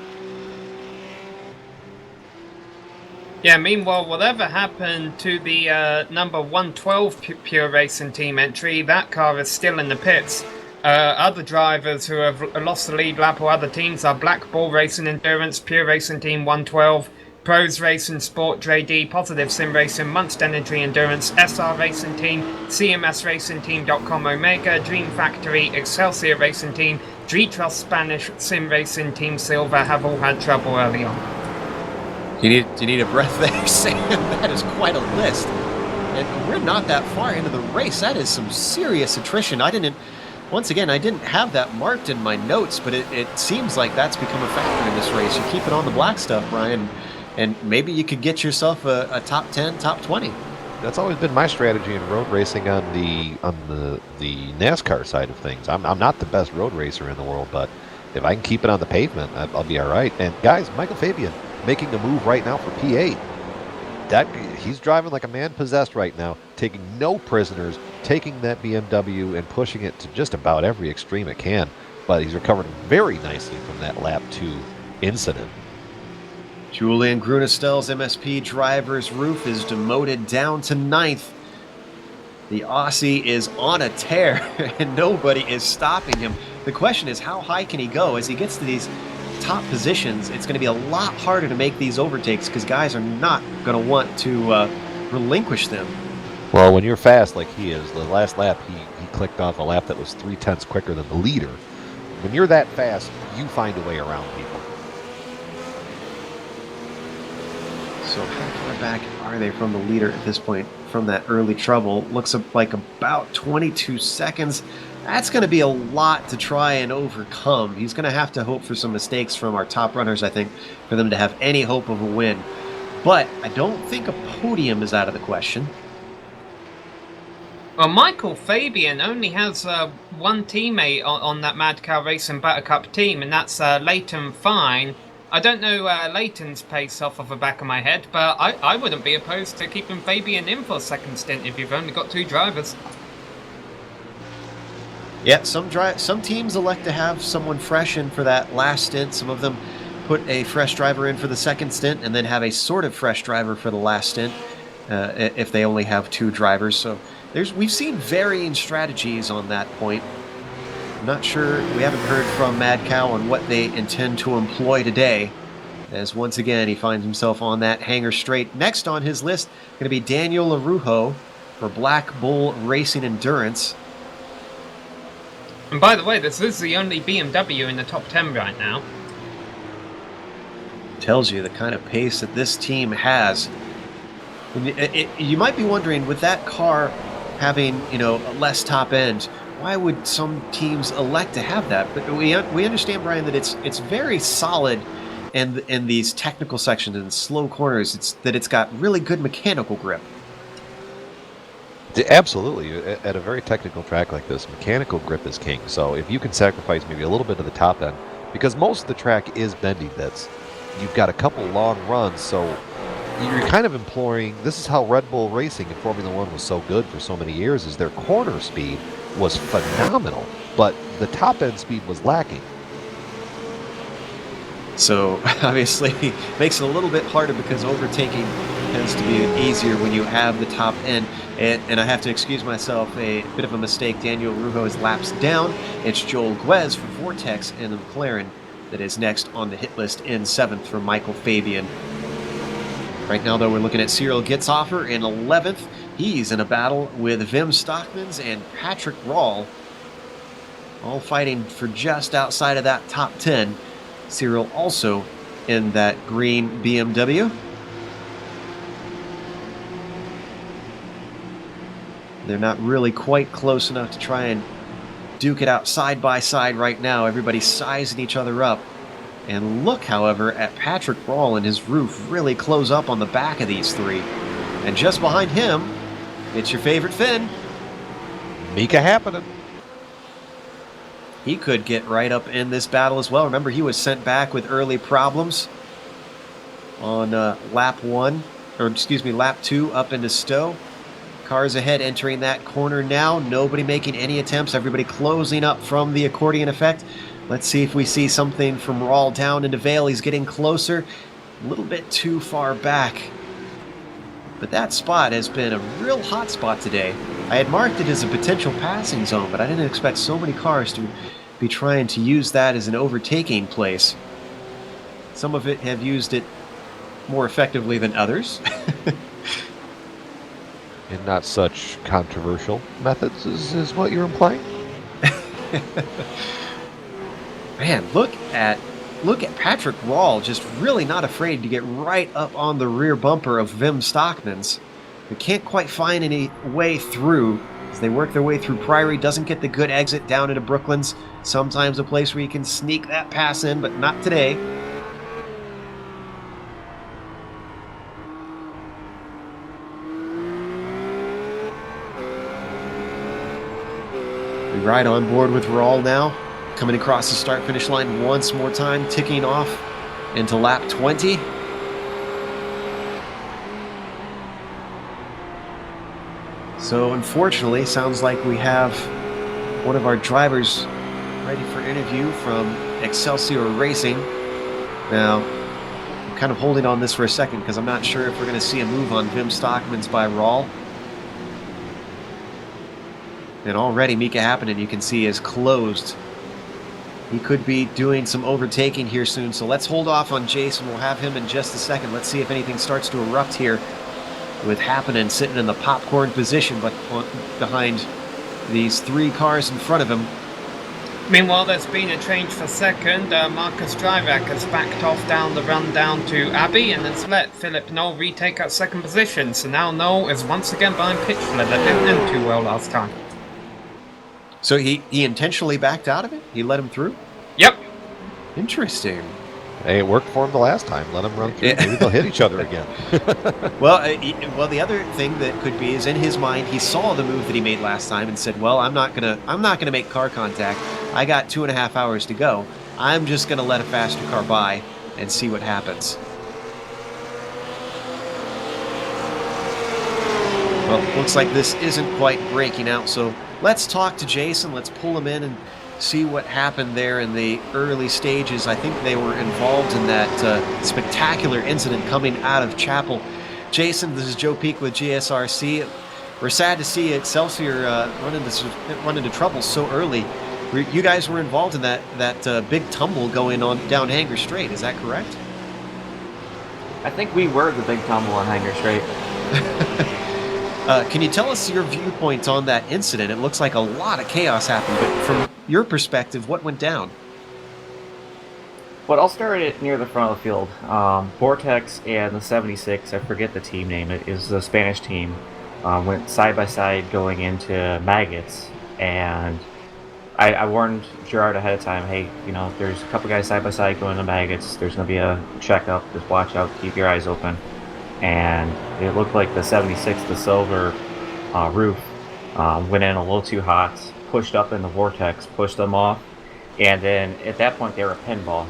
Yeah, meanwhile, whatever happened to the number 112 Pure Racing team entry, that car is still in the pits. Other drivers who have lost the lead lap or other teams are Black Ball Racing Endurance, Pure Racing Team 112, Pros Racing Sport, JD, Positive Sim Racing, Munster Energy Endurance, SR Racing Team, CMS Racing Team.com Omega, Dream Factory, Excelsior Racing Team, G-Trust Spanish Sim Racing Team Silver have all had trouble early on. Do you need a breath there, Sam? That is quite a list. And we're not that far into the race. That is some serious attrition. I didn't have that marked in my notes, but it seems like that's become a factor in this race. You keep it on the black stuff, Brian, and maybe you could get yourself a top 10, top 20. That's always been my strategy in road racing on the NASCAR side of things. I'm not the best road racer in the world, but if I can keep it on the pavement, I'll be all right. And guys, Michael Fabian making a move right now for P8. He's driving like a man possessed right now, taking no prisoners, taking that BMW and pushing it to just about every extreme it can. But he's recovering very nicely from that lap 2 incident. Julian Grunestell's MSP driver's roof is demoted down to 9th. The Aussie is on a tear, and nobody is stopping him. The question is, how high can he go? As he gets to these top positions, it's going to be a lot harder to make these overtakes because guys are not going to want to relinquish them. Well, when you're fast like he is, the last lap he clicked off a lap that was 0.3 quicker than the leader. When you're that fast, you find a way around people. So how far back are they from the leader at this point from that early trouble? Looks like about 22 seconds. That's going to be a lot to try and overcome. He's going to have to hope for some mistakes from our top runners, I think, for them to have any hope of a win. But I don't think a podium is out of the question. Well, Michael Fabian only has one teammate on that Mad Cow Racing Buttercup team, and that's Leighton Fine. I don't know Leighton's pace off of the back of my head, but I wouldn't be opposed to keeping Fabian in for a second stint if you've only got 2 drivers. Yeah, some teams elect to have someone fresh in for that last stint. Some of them put a fresh driver in for the second stint and then have a sort of fresh driver for the last stint if they only have 2 drivers. So we've seen varying strategies on that point. I'm not sure, we haven't heard from Mad Cow on what they intend to employ today. as once again he finds himself on that hangar straight. Next on his list, going to be Daniel Arujo for Black Bull Racing Endurance. And by the way, this is the only BMW in the top 10 right now. Tells you the kind of pace that this team has. You might be wondering, with that car having, less top end, why would some teams elect to have that? But we understand, Brian, that it's very solid in these technical sections and slow corners. It's got really good mechanical grip. Absolutely. At a very technical track like this, mechanical grip is king. So if you can sacrifice maybe a little bit of the top end, because most of the track is bendy bits, you've got a couple long runs, so you're kind of imploring. This is how Red Bull Racing in Formula One was so good for so many years, is their corner speed was phenomenal, but the top end speed was lacking. So obviously makes it a little bit harder because overtaking tends to be easier when you have the top end. And I have to excuse myself, a bit of a mistake. Daniel Arujo is laps down. It's Joel Guez for Vortex and the McLaren that is next on the hit list in 7th for Michael Fabian. Right now, though, we're looking at Cyril Gitzhofer in 11th. He's in a battle with Wim Stockmans and Patrick Rahl, all fighting for just outside of that top 10. Cyril also in that green BMW. They're not really quite close enough to try and duke it out side by side right now. Everybody's sizing each other up. And look, however, at Patrick Rahl and his roof really close up on the back of these three. And just behind him, it's your favorite Finn. Mika Hakkinen. He could get right up in this battle as well. Remember, he was sent back with early problems on lap 2 up into Stowe. Cars ahead entering that corner now. Nobody making any attempts. Everybody closing up from the accordion effect. Let's see if we see something from Rahl down into Vale. He's getting closer. A little bit too far back. But that spot has been a real hot spot today. I had marked it as a potential passing zone, but I didn't expect so many cars to be trying to use that as an overtaking place. Some of it have used it more effectively than others. In not such controversial methods is what you're implying? Man, look at Patrick Rahl, just really not afraid to get right up on the rear bumper of Wim Stockmans. They can't quite find any way through as they work their way through Priory. Doesn't get the good exit down into Brooklands. Sometimes a place where you can sneak that pass in, but not today. We ride on board with Rahl now. Coming across the start-finish line once more time, ticking off into lap 20. So unfortunately, sounds like we have one of our drivers ready for interview from Excelsior Racing. Now, I'm kind of holding on this for a second because I'm not sure if we're going to see a move on Wim Stockmans by Rahl. And already Mika Hakkinen, you can see, is closed. He could be doing some overtaking here soon, so let's hold off on Jason. We'll have him in just a second. Let's see if anything starts to erupt here with Hakkinen sitting in the popcorn position but behind these three cars in front of him. Meanwhile, there's been a change for second. Marcus Drivak has backed off down the run down to Abbey and has let Philip Knoll retake that second position. So now Knoll is once again behind Pitchler. That didn't end too well last time. So he intentionally backed out of it? He let him through? Yep. Interesting. Hey, it worked for him the last time. Let them run through. Maybe they'll hit each other again. Well, the other thing that could be is in his mind he saw the move that he made last time and said, "Well, I'm not gonna make car contact. I got 2.5 hours to go. I'm just gonna let a faster car by and see what happens." Well, looks like this isn't quite breaking out. So let's talk to Jason. Let's pull him in and see what happened there in the early stages. I think they were involved in that spectacular incident coming out of Chapel. Jason, this is Joe Peak with GSRC. We're sad to see Excelsior run into trouble so early. You guys were involved in that big tumble going on down Hanger Straight. Is that correct? I think we were the big tumble on Hanger Straight. Can you tell us your viewpoint on that incident? It looks like a lot of chaos happened, but from your perspective, what went down? Well, I'll start it near the front of the field. Vortex and the 76, I forget the team name, it is the Spanish team, went side by side going into Maggots, and I warned Gerard ahead of time, hey, you know, there's a couple guys side by side going to Maggots, there's going to be a checkup, just watch out, keep your eyes open. And it looked like the 76, the silver roof, went in a little too hot, pushed up in the Vortex, pushed them off, and then at that point they were a pinball.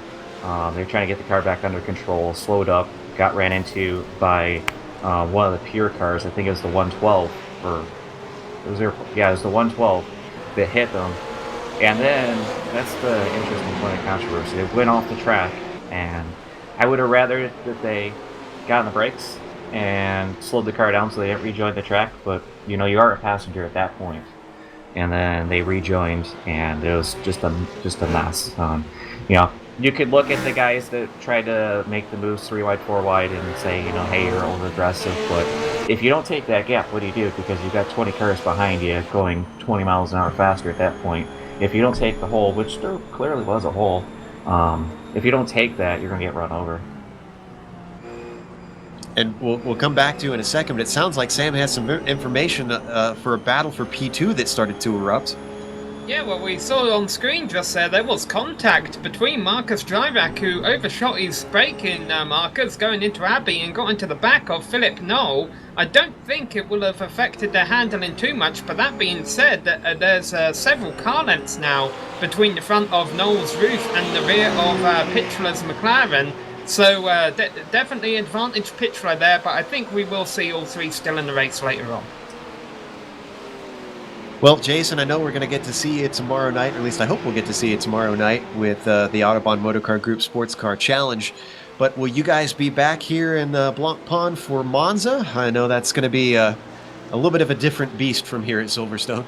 They were trying to get the car back under control, slowed up, got ran into by one of the pure cars, I think it was the 112, or it was the 112 that hit them. And then, that's the interesting point of controversy, they went off the track, and I would have rather that they got on the brakes and slowed the car down so they didn't rejoin the track, but you know, you are a passenger at that point. And then they rejoined, and it was just a mess. You know, you could look at the guys that tried to make the moves 3 wide, 4 wide, and say, you know, hey, you're over aggressive. But if you don't take that gap, what do you do? Because you've got 20 cars behind you going 20 miles an hour faster at that point. If you don't take the hole, which there clearly was a hole, if you don't take that, you're going to get run over. And we'll come back to you in a second, but it sounds like Sam has some information for a battle for P2 that started to erupt. Yeah, well, we saw on screen just there was contact between Marcus Dryvac, who overshot his braking markers going into Abbey and got into the back of Philip Knoll. I don't think it will have affected their handling too much, but that being said, there's several car lengths now between the front of Knoll's roof and the rear of Pitchler's McLaren. So definitely advantage Pitchler there, but I think we will see all three still in the race later on. Well, Jason, I know we're going to get to see you tomorrow night, or at least I hope we'll get to see you tomorrow night with the Autobahn Motorcar Group Sports Car Challenge. But will you guys be back here in Blancpain for Monza? I know that's going to be a little bit of a different beast from here at Silverstone.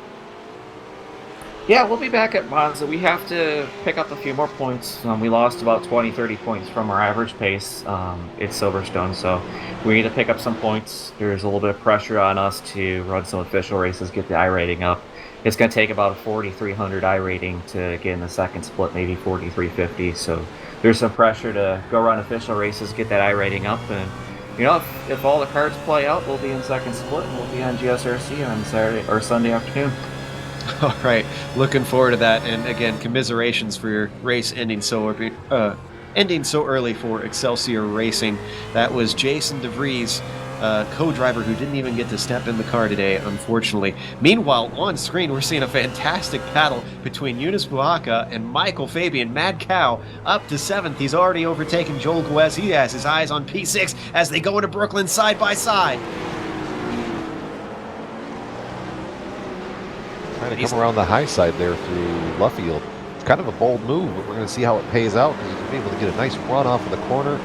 Yeah, we'll be back at Monza. We have to pick up a few more points. We lost about 20, 30 points from our average pace at Silverstone, so we need to pick up some points. There's a little bit of pressure on us to run some official races, get the iRating up. It's going to take about a 4,300 iRating to get in the second split, maybe 4,350, so there's some pressure to go run official races, get that iRating up, and you know, if all the cards play out, we'll be in second split, and we'll be on GSRC on Saturday or Sunday afternoon. All right, looking forward to that. And again, commiserations for your race ending so early for Excelsior Racing. That was Jason DeVries, co-driver who didn't even get to step in the car today, unfortunately. Meanwhile, on screen, we're seeing a fantastic battle between Yunus Buhaka and Michael Fabian. Mad Cow up to 7th. He's already overtaken Joel Guez. He has his eyes on P6 as they go into Brooklyn side by side. Trying to come around the high side there through Luffield. It's kind of a bold move, but we're going to see how it pays out. He's going to be able to get a nice run off of the corner,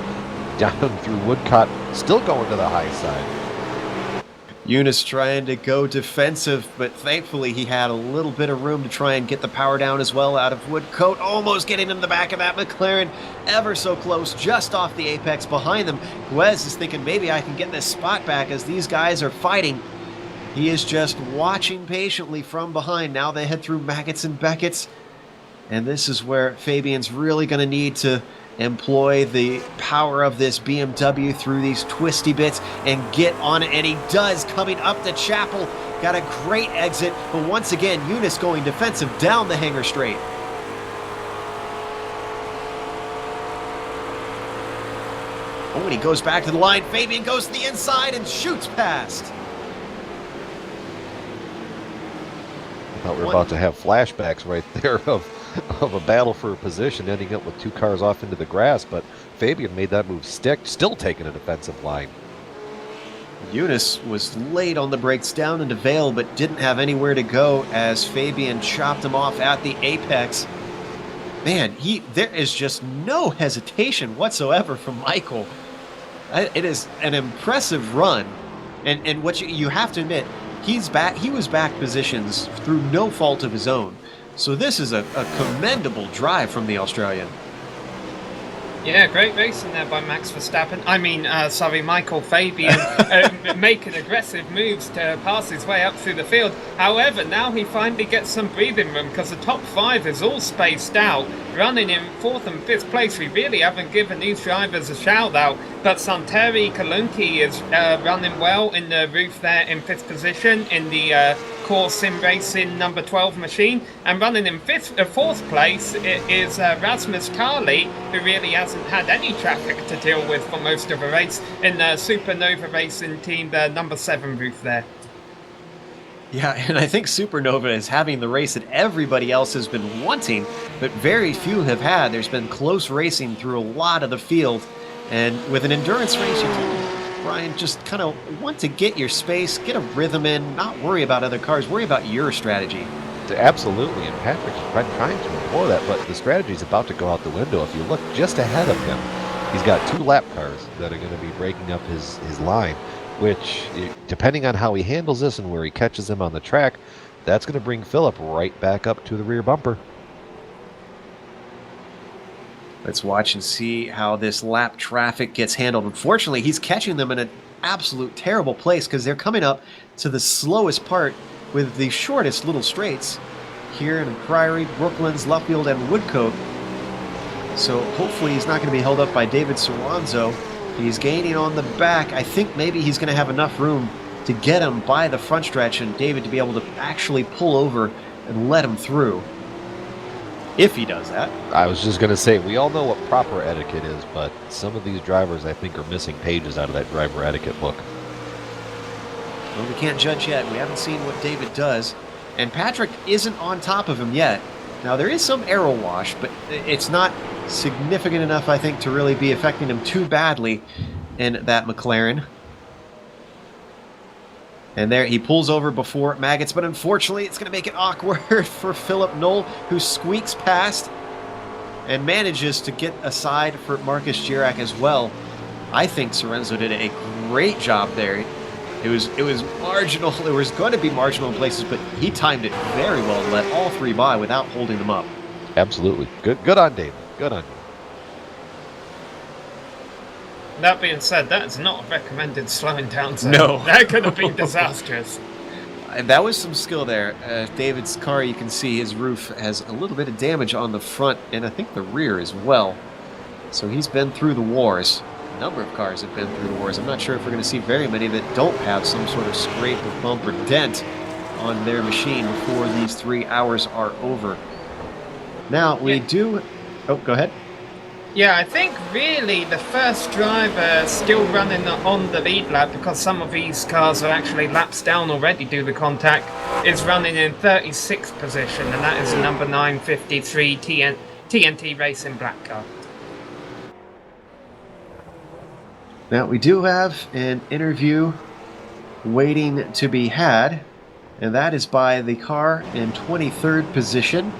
down through Woodcott, still going to the high side. Yunus trying to go defensive, but thankfully he had a little bit of room to try and get the power down as well out of Woodcote, almost getting in the back of that McLaren, ever so close, just off the apex behind them. Guez is thinking maybe I can get this spot back as these guys are fighting. He is just watching patiently from behind. Now they head through Maggots and Beckett's. And this is where Fabian's really going to need to employ the power of this BMW through these twisty bits and get on it. And he does, coming up the chapel. Got a great exit. But once again, Yunus going defensive down the Hanger Straight. Oh, and he goes back to the line. Fabian goes to the inside and shoots past. I thought we were about to have flashbacks right there of a battle for a position, ending up with 2 cars off into the grass, but Fabian made that move stick, still taking a defensive line. Yunus was late on the brakes down into Vale, but didn't have anywhere to go as Fabian chopped him off at the apex. Man, there is just no hesitation whatsoever from Michael. It is an impressive run, and what you have to admit, he was back positions through no fault of his own. So this is a commendable drive from the Australian. Yeah, great racing there by Max Verstappen. Michael Fabian, making aggressive moves to pass his way up through the field. However, now he finally gets some breathing room because the top 5 is all spaced out. Running in 4th and 5th place, we really haven't given these drivers a shout out. But Santeri Kalunki is running well in the roof there in 5th position in the Core Sim Racing number 12 machine, and running in 4th place is Rasmus Tarley, who really hasn't had any traffic to deal with for most of the race in the Supernova Racing team, the number 7 roof there. Yeah, and I think Supernova is having the race that everybody else has been wanting, but very few have had. There's been close racing through a lot of the field, and with an endurance race, you can, Brian, just kind of want to get your space, get a rhythm in, not worry about other cars, worry about your strategy. Absolutely, and Patrick's been trying to employ that, but the strategy is about to go out the window. If you look just ahead of him, he's got 2 lap cars that are going to be breaking up his line, which, depending on how he handles this and where he catches them on the track, that's going to bring Philip right back up to the rear bumper. Let's watch and see how this lap traffic gets handled. Unfortunately, he's catching them in an absolute terrible place because they're coming up to the slowest part with the shortest little straights here in Priory, Brooklands, Luffield, and Woodcote. So hopefully he's not going to be held up by David Soranzo. He's gaining on the back. I think maybe he's going to have enough room to get him by the front stretch and David to be able to actually pull over and let him through. If he does that. I was just going to say, we all know what proper etiquette is, but some of these drivers, I think, are missing pages out of that driver etiquette book. Well, we can't judge yet. We haven't seen what David does. And Patrick isn't on top of him yet. Now, there is some aero wash, but it's not significant enough, I think, to really be affecting him too badly in that McLaren. And there, he pulls over before Maggots, but unfortunately, it's going to make it awkward for Philip Knoll, who squeaks past and manages to get aside for Marcus Girac as well. I think Sorenzo did a great job there. It was marginal. It was going to be marginal in places, but he timed it very well to let all 3 by without holding them up. Absolutely. Good on David. Good on you. That being said, that is not a recommended slowing down zone. No. That could have been disastrous. That was some skill there. David's car, you can see his roof has a little bit of damage on the front and I think the rear as well. So he's been through the wars. A number of cars have been through the wars. I'm not sure if we're going to see very many that don't have some sort of scrape or bump or dent on their machine before these 3 hours are over. Now, we do... Oh, go ahead. Yeah, I think really the first driver still running on the lead lap, because some of these cars are actually laps down already due to contact, is running in 36th position, and that is the number 953 TNT Racing black car. Now, we do have an interview waiting to be had, and that is by the car in 23rd position.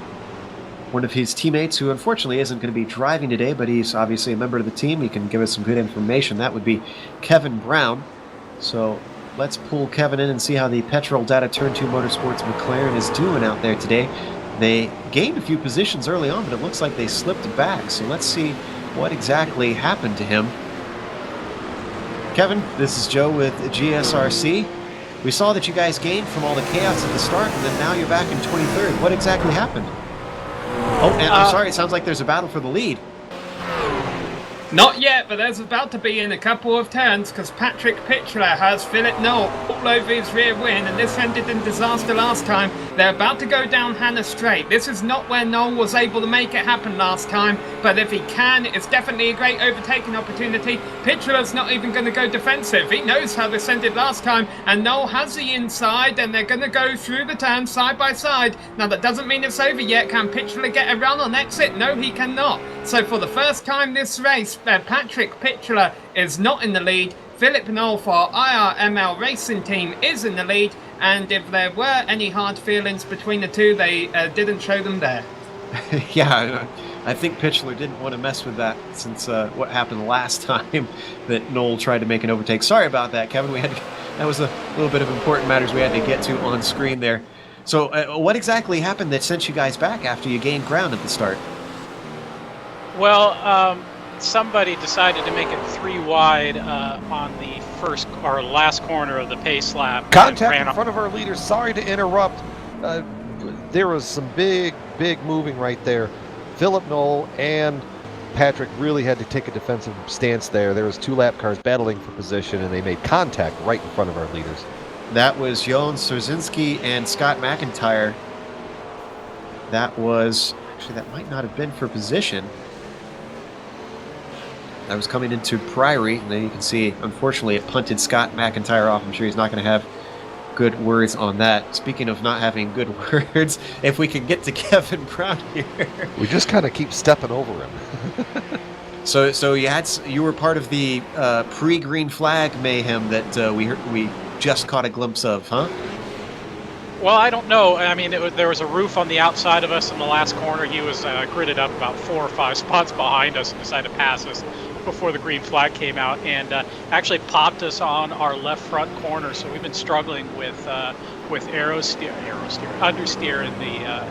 One of his teammates who unfortunately isn't going to be driving today, but he's obviously a member of the team. He can give us some good information. That would be Kevin Brown. So let's pull Kevin in and see how the Petrol Data Turn 2 Motorsports McLaren is doing out there today. They gained a few positions early on, but it looks like they slipped back. So let's see what exactly happened to him. Kevin, this is Joe with GSRC. We saw that you guys gained from all the chaos at the start, and then now you're back in 23rd. What exactly happened? Oh, and I'm sorry, it sounds like there's a battle for the lead. Not yet, but there's about to be in a couple of turns, because Patrick Pitchler has Philip Knoll all over his rear wing, and this ended in disaster last time. They're about to go down Hannah Straight. This is not where Knoll was able to make it happen last time, but if he can, it's definitely a great overtaking opportunity. Pitchler's not even going to go defensive. He knows how this ended last time, and Knoll has the inside, and they're going to go through the turn side by side. Now, that doesn't mean it's over yet. Can Pitchler get a run on exit? No, he cannot. So for the first time this race, Patrick Pitchler is not in the lead. Philip Knoll for IRML Racing Team is in the lead, and if there were any hard feelings between the two, they didn't show them there. Yeah, I think Pitchler didn't want to mess with that since what happened last time that Knoll tried to make an overtake. Sorry about that, Kevin. That was a little bit of important matters we had to get to on screen there. So what exactly happened that sent you guys back after you gained ground at the start? Well, somebody decided to make it 3 wide on the first or last corner of the pace lap. Contact in front of our leaders. Sorry to interrupt. There was some big moving right there. Philip Knoll and Patrick really had to take a defensive stance there. There was 2 lap cars battling for position, and they made contact right in front of our leaders. That was Johan Szerzynski and Scott McIntyre. That was, actually, that might not have been for position. That was coming into Priory, and then you can see, unfortunately, it punted Scott McIntyre off. I'm sure he's not going to have good words on that. Speaking of not having good words, if we can get to Kevin Brown here. We just kind of keep stepping over him. So you were part of the pre-green flag mayhem that we just caught a glimpse of, huh? Well, I don't know. I mean, there was a roof on the outside of us in the last corner. He was gridded up about 4 or 5 spots behind us and decided to pass us before the green flag came out, and actually popped us on our left front corner. So we've been struggling with understeer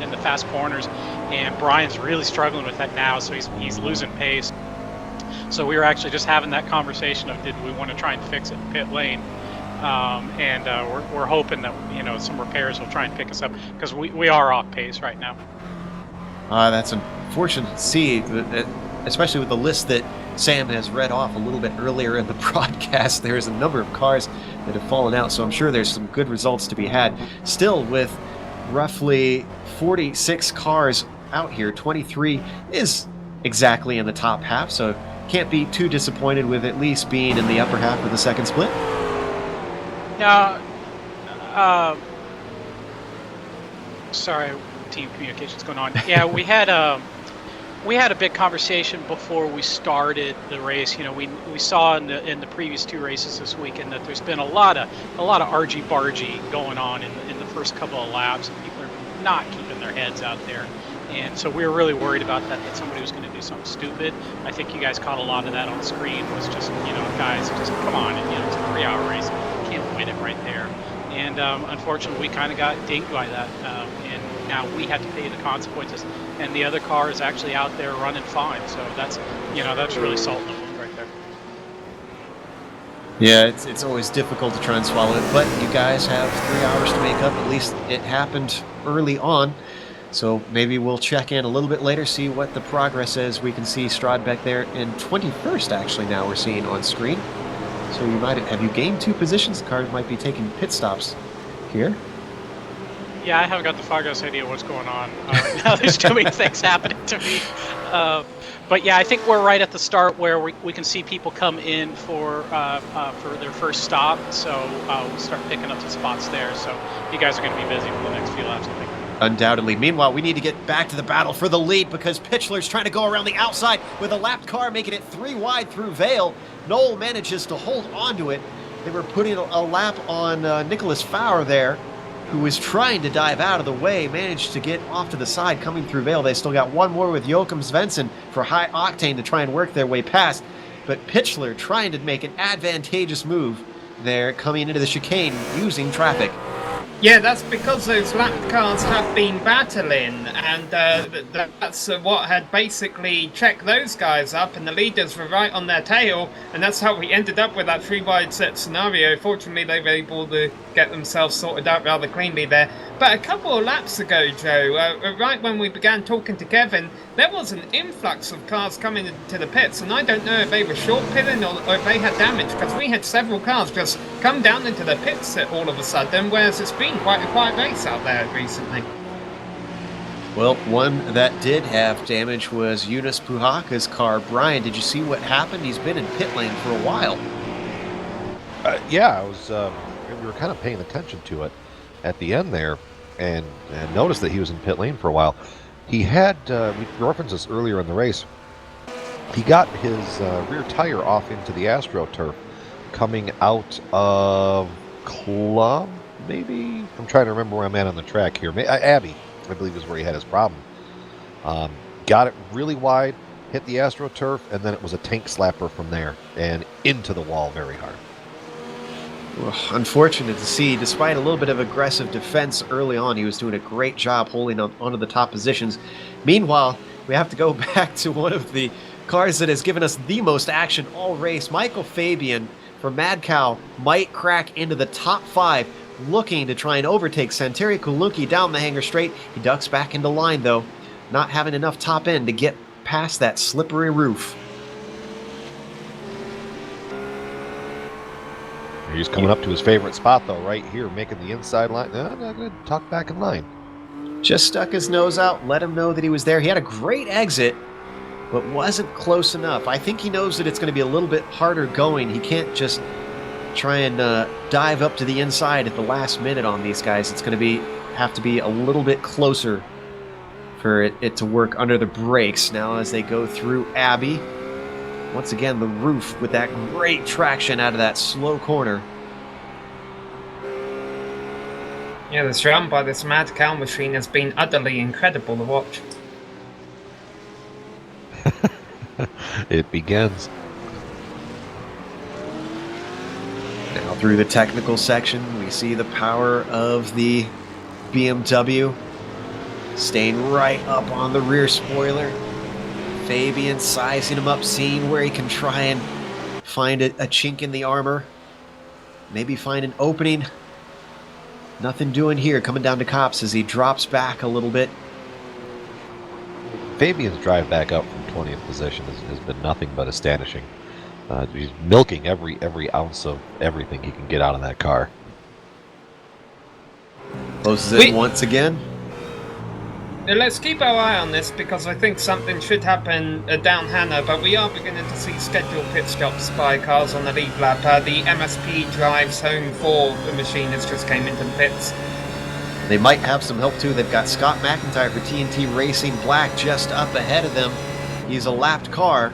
in the fast corners, and Brian's really struggling with that now. So he's losing pace. So we were actually just having that conversation of, did we want to try and fix it in pit lane? And we're hoping that some repairs will try and pick us up, because we are off pace right now. That's unfortunate to see, especially with the list that Sam has read off a little bit earlier in the broadcast. There's a number of cars that have fallen out, so I'm sure there's some good results to be had. Still, with roughly 46 cars out here, 23 is exactly in the top half, so can't be too disappointed with at least being in the upper half of the second split. Sorry, team communication's going on. Yeah, we had a big conversation before we started the race. We saw in the previous 2 races this weekend that there's been a lot of argy-bargy going on in the first couple of laps, and people are not keeping their heads out there. And so we were really worried about that somebody was going to do something stupid. I think you guys caught a lot of that on screen. Was just, guys, just come on, and it's a 3-hour race. You can't win it right there. And unfortunately, we kind of got dinged by that, and now we had to pay the consequences. And the other car is actually out there running fine. So that's really salt in the wound right there. Yeah, it's always difficult to try and swallow it, but you guys have 3 hours to make up. At least it happened early on. So maybe we'll check in a little bit later, see what the progress is. We can see Stradbeck there in 21st, actually, now we're seeing on screen. So you might have you gained 2 positions? The car might be taking pit stops here. Yeah, I haven't got the foggiest idea what's going on right now. There's too many things happening to me. But yeah, I think we're right at the start where we can see people come in for their first stop. So we'll start picking up some spots there. So you guys are going to be busy for the next few laps, I think. Undoubtedly. Meanwhile, we need to get back to the battle for the lead, because Pitchler's trying to go around the outside with a lapped car, making it 3 wide through Vale. Knoll manages to hold onto it. They were putting a lap on Nicholas Fowler there, who was trying to dive out of the way, managed to get off to the side coming through Vale. They still got one more with Joachim Svensson for high octane to try and work their way past. But Pitchler trying to make an advantageous move there coming into the chicane using traffic. Yeah, that's because those lap cars have been battling, and that's what had basically checked those guys up, and the leaders were right on their tail, and that's how we ended up with that 3-wide set scenario. Fortunately, they were able to get themselves sorted out rather cleanly there. But a couple of laps ago, Joe, right when we began talking to Kevin, there was an influx of cars coming into the pits, and I don't know if they were short pitting or if they had damage, because we had several cars just come down into the pits all of a sudden, whereas it's been quite a quiet race out there recently. Well, one that did have damage was Yunus Puhaka's car. Brian, did you see what happened? He's been in pit lane for a while. Yeah, I was. We were kind of paying attention to it at the end there, and noticed that he was in pit lane for a while. He had, we referenced this earlier in the race, he got his rear tire off into the AstroTurf coming out of Club, maybe? I'm trying to remember where I'm at on the track here. Abbey, I believe, is where he had his problem. Got it really wide, hit the AstroTurf, and then it was a tank slapper from there and into the wall very hard. Well, unfortunate to see. Despite a little bit of aggressive defense early on, he was doing a great job holding onto the top positions. Meanwhile, we have to go back to one of the cars that has given us the most action all race. Michael Fabian from Mad Cow might crack into the top 5, looking to try and overtake Santeri Kulunki down the hangar straight. He ducks back into line, though, not having enough top end to get past that slippery roof. He's coming up to his favorite spot, though, right here, making the inside line. No, not good. Tuck back in line. Just stuck his nose out, let him know that he was there. He had a great exit, but wasn't close enough. I think he knows that it's going to be a little bit harder going. He can't just try and dive up to the inside at the last minute on these guys. It's going to have to be a little bit closer for it to work under the brakes. Now as they go through Abbey, once again the roof with that great traction out of that slow corner. Yeah, this run by this Mad Cow machine has been utterly incredible to watch. It begins. Now through the technical section, we see the power of the BMW staying right up on the rear spoiler. Fabian sizing him up, seeing where he can try and find a chink in the armor. Maybe find an opening. Nothing doing here, coming down to Cops as he drops back a little bit. Fabian's drive back up from 20th position has been nothing but astonishing. He's milking every ounce of everything he can get out of that car. Closes it once again. Now let's keep our eye on this because I think something should happen down Hannah, but we are beginning to see scheduled pit stops by cars on the lead lap. The MSP drives home 4 the machine has just came into the pits. They might have some help too. They've got Scott McIntyre for TNT Racing Black just up ahead of them. He's a lapped car.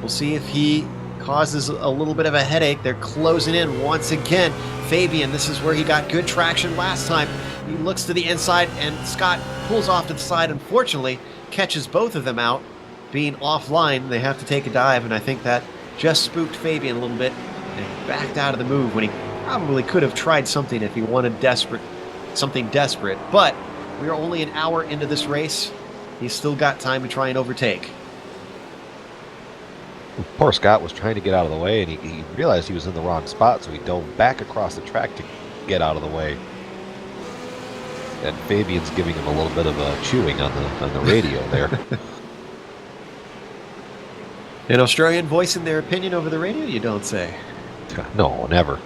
We'll see if he causes a little bit of a headache. They're closing in once again. Fabian, this is where he got good traction last time. He looks to the inside, and Scott pulls off to the side. Unfortunately, catches both of them out. Being offline, they have to take a dive, and I think that just spooked Fabian a little bit. And he backed out of the move when he probably could have tried something if he wanted something desperate. But we are only an hour into this race. He's still got time to try and overtake. Poor Scott was trying to get out of the way, and he realized he was in the wrong spot, so he dove back across the track to get out of the way. And Fabian's giving him a little bit of a chewing on the radio there. An Australian voicing their opinion over the radio, you don't say? No, never.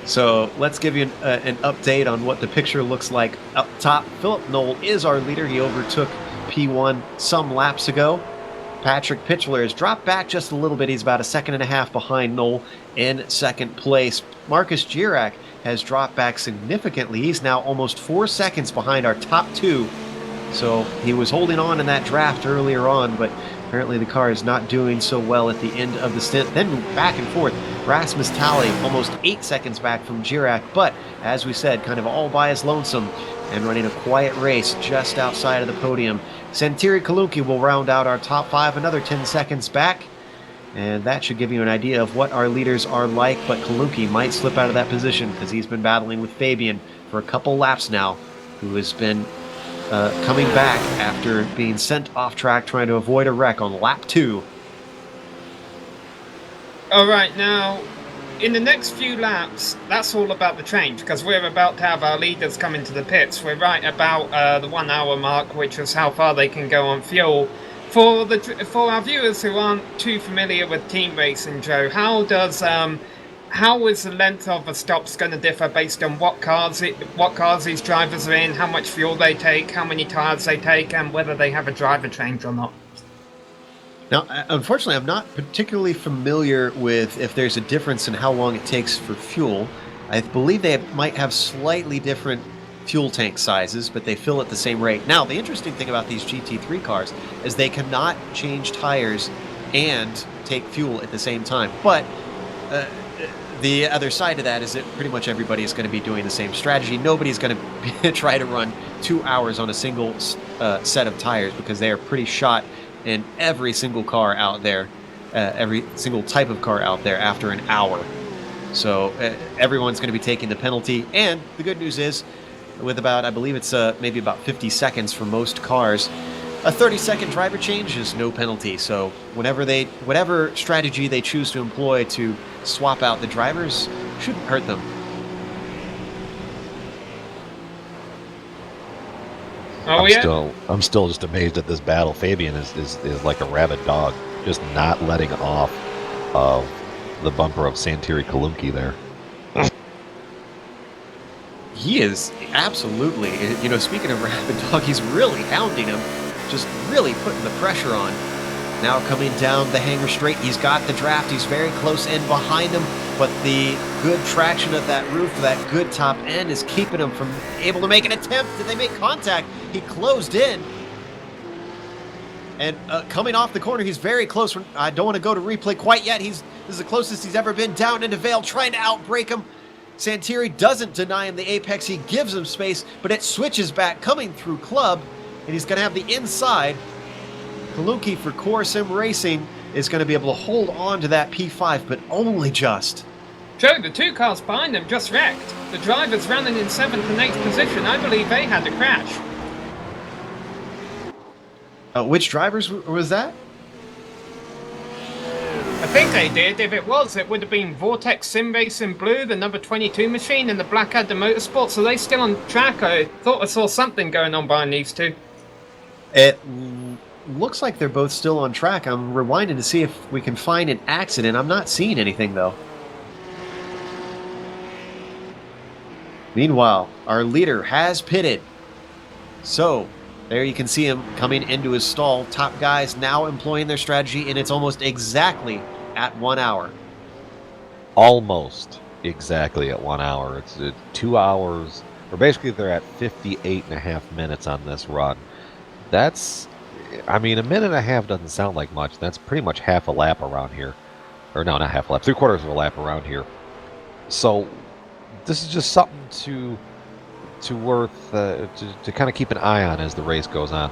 So let's give you an update on what the picture looks like up top. Philip Knoll is our leader. He overtook P1 some laps ago. Patrick Pitchler has dropped back just a little bit. He's about a second and a half behind Knoll in second place. Marcus Girac has dropped back significantly. He's now almost 4 seconds behind our top 2. So he was holding on in that draft earlier on, but apparently the car is not doing so well at the end of the stint. Then back and forth, Rasmus Talley almost 8 seconds back from Girac, but as we said, kind of all by his lonesome and running a quiet race just outside of the podium. Santeri Kulunki will round out our top 5, another 10 seconds back. And that should give you an idea of what our leaders are like, but Kulunki might slip out of that position because he's been battling with Fabian for a couple laps now, who has been coming back after being sent off track trying to avoid a wreck on lap 2. Alright, now, in the next few laps, that's all about the change, because we're about to have our leaders come into the pits. We're right about the 1 hour mark, which is how far they can go on fuel. For our viewers who aren't too familiar with team racing, Joe, how is the length of the stops going to differ based on what cars these drivers are in, how much fuel they take, how many tires they take, and whether they have a driver change or not? Now, unfortunately, I'm not particularly familiar with if there's a difference in how long it takes for fuel. I believe they might have slightly different fuel tank sizes, but they fill at the same rate. Now, the interesting thing about these GT3 cars is they cannot change tires and take fuel at the same time. But the other side of that is that pretty much everybody is going to be doing the same strategy. Nobody's going to try to run 2 hours on a single set of tires because they are pretty shot in every single car out there, every single type of car out there after an hour. So everyone's going to be taking the penalty. And the good news is, with about, I believe it's maybe about 50 seconds for most cars, A 30-second driver change is no penalty, so whatever strategy they choose to employ to swap out the drivers shouldn't hurt them. Oh, yeah? I'm still just amazed at this battle. Fabian is like a rabid dog, just not letting off of the bumper of Santeri Kalunki there. He is absolutely, speaking of rabid dog, he's really hounding him, just really putting the pressure on. Now coming down the hanger straight, he's got the draft, he's very close in behind him, but the good traction of that roof, that good top end is keeping him from able to make an attempt. Did they make contact? He closed in. And coming off the corner, he's very close. I don't want to go to replay quite yet. This is the closest he's ever been down into Vale, trying to outbrake him. Santeri doesn't deny him the apex. He gives him space, but it switches back, coming through Club, and he's going to have the inside. Kalunki for Core Sim Racing is going to be able to hold on to that P5, but only just. Joe, the two cars behind them just wrecked. The drivers running in 7th and 8th position, I believe they had to crash. Which drivers was that? I think they did. If it was, it would have been Vortex Sim Racing Blue, the number 22 machine, and the Blackadder Motorsport. So they still on track. I thought I saw something going on behind these two. It looks like they're both still on track. I'm rewinding to see if we can find an accident. I'm not seeing anything, though. Meanwhile, our leader has pitted. So, there you can see him coming into his stall. Top guys now employing their strategy, and it's almost exactly at 1 hour. Almost exactly at 1 hour. It's 2 hours, or basically they're at 58.5 minutes on this run. That's, a minute and a half doesn't sound like much. That's pretty much half a lap around here. Or no, not half a lap, 3/4 of a lap around here. So, this is just something to kind of keep an eye on as the race goes on.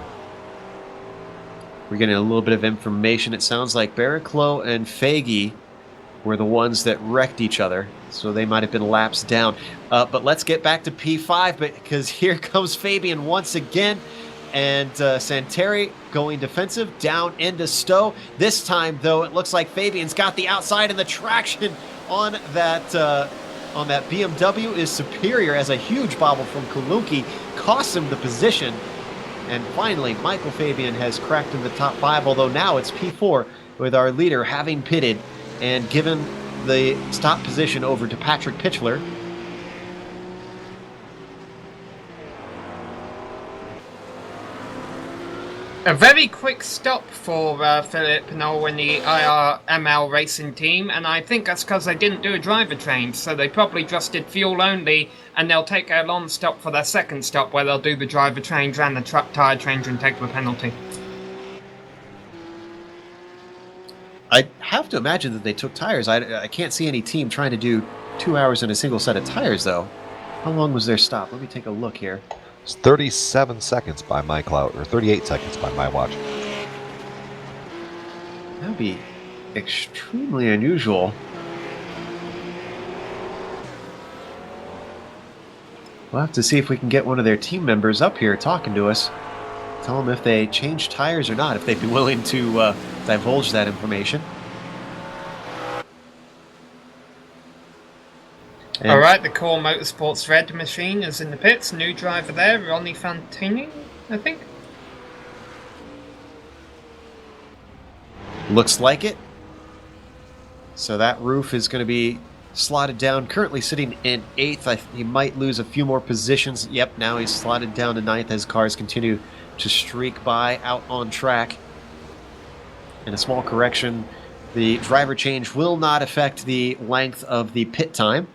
We're getting a little bit of information. It sounds like Barriclow and Faggy were the ones that wrecked each other, so they might have been laps down. But let's get back to P5, because here comes Fabian once again, and Santeri going defensive down into Stowe. This time, though, it looks like Fabian's got the outside, and the traction on that BMW is superior, as a huge bobble from Kalunki costs him the position. And finally, Michael Fabian has cracked in the top 5, although now it's P4 with our leader having pitted and given the stop position over to Patrick Pitchler. A very quick stop for Philip Noel and the IRML racing team, and I think that's because they didn't do a driver change, so they probably just did fuel only, and they'll take a long stop for their second stop, where they'll do the driver change and the truck tyre change and take the penalty. I have to imagine that they took tires. I can't see any team trying to do 2 hours in a single set of tires, though. How long was their stop? Let me take a look here. It's 37 seconds by my cloud, or 38 seconds by my watch. That would be extremely unusual. We'll have to see if we can get one of their team members up here talking to us. Tell them if they changed tires or not, if they'd be willing to divulge that information. All right, the Core Motorsports Red machine is in the pits. New driver there, Ronnie Fantini, I think. Looks like it. So that roof is going to be slotted down. Currently sitting in 8th. He might lose a few more positions. Yep, now he's slotted down to 9th as cars continue to streak by out on track. And a small correction, the driver change will not affect the length of the pit time,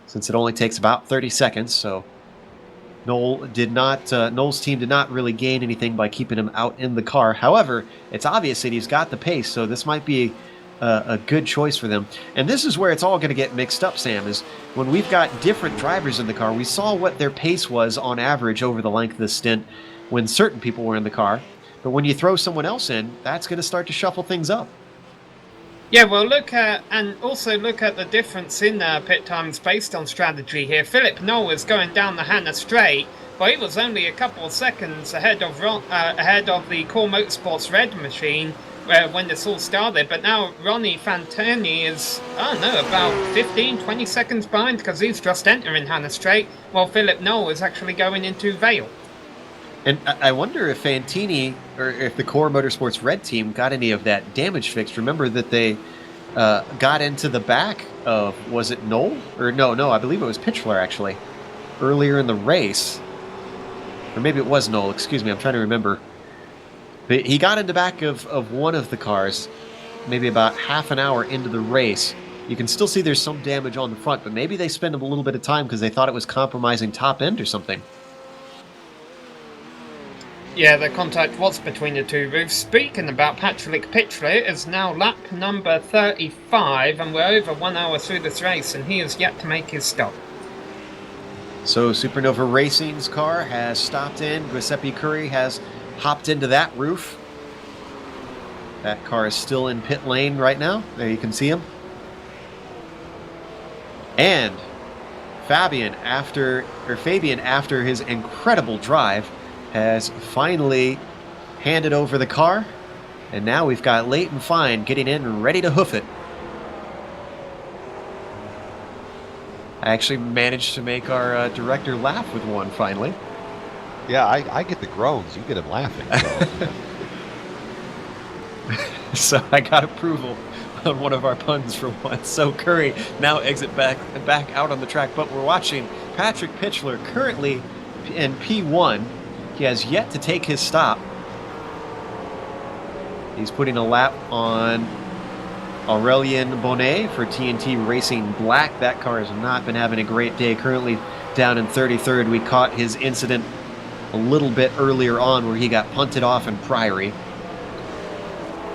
since it only takes about 30 seconds, so Noel's team did not really gain anything by keeping him out in the car. However, it's obvious that he's got the pace, so this might be a good choice for them. And this is where it's all going to get mixed up, Sam, is when we've got different drivers in the car. We saw what their pace was on average over the length of the stint when certain people were in the car. But when you throw someone else in, that's going to start to shuffle things up. Yeah, well, look at the difference in pit times based on strategy here. Philip Noel is going down the Hannah straight, Well, he was only a couple of seconds ahead of the Core Motorsports Red machine when this all started, but now Ronnie Fantoni is, I don't know, about 15, 20 seconds behind because he's just entering Hannah Straight, while Philip Knoll is actually going into Vale. And I wonder if Fantini, or if the Core Motorsports Red team, got any of that damage fixed. Remember that they got into the back of, was it Knoll? Or no, I believe it was Pitchler, actually, earlier in the race. Or maybe it was Knoll, excuse me, I'm trying to remember. But he got in the back of one of the cars, maybe about half an hour into the race. You can still see there's some damage on the front, but maybe they spent a little bit of time because they thought it was compromising top end or something. Yeah, the contact was between the two roofs. Speaking about Patrick Pitchler, it is now lap number 35, and we're over 1 hour through this race, and he has yet to make his stop. So Supernova Racing's car has stopped in. Giuseppe Curry has hopped into that roof. That car is still in pit lane right now. There you can see him. And Fabian, after his incredible drive, has finally handed over the car, and now we've got Leighton Fine getting in and ready to hoof it. I actually managed to make our director laugh with one finally. Yeah, I get the groans. You get him laughing. So I got approval on one of our puns for once. So Curry now exit back out on the track, but we're watching Patrick Pitchler currently in P1. He has yet to take his stop. He's putting a lap on Aurelien Bonnet for TNT Racing Black. That car has not been having a great day. Currently down in 33rd. We caught his incident a little bit earlier on where he got punted off in Priory.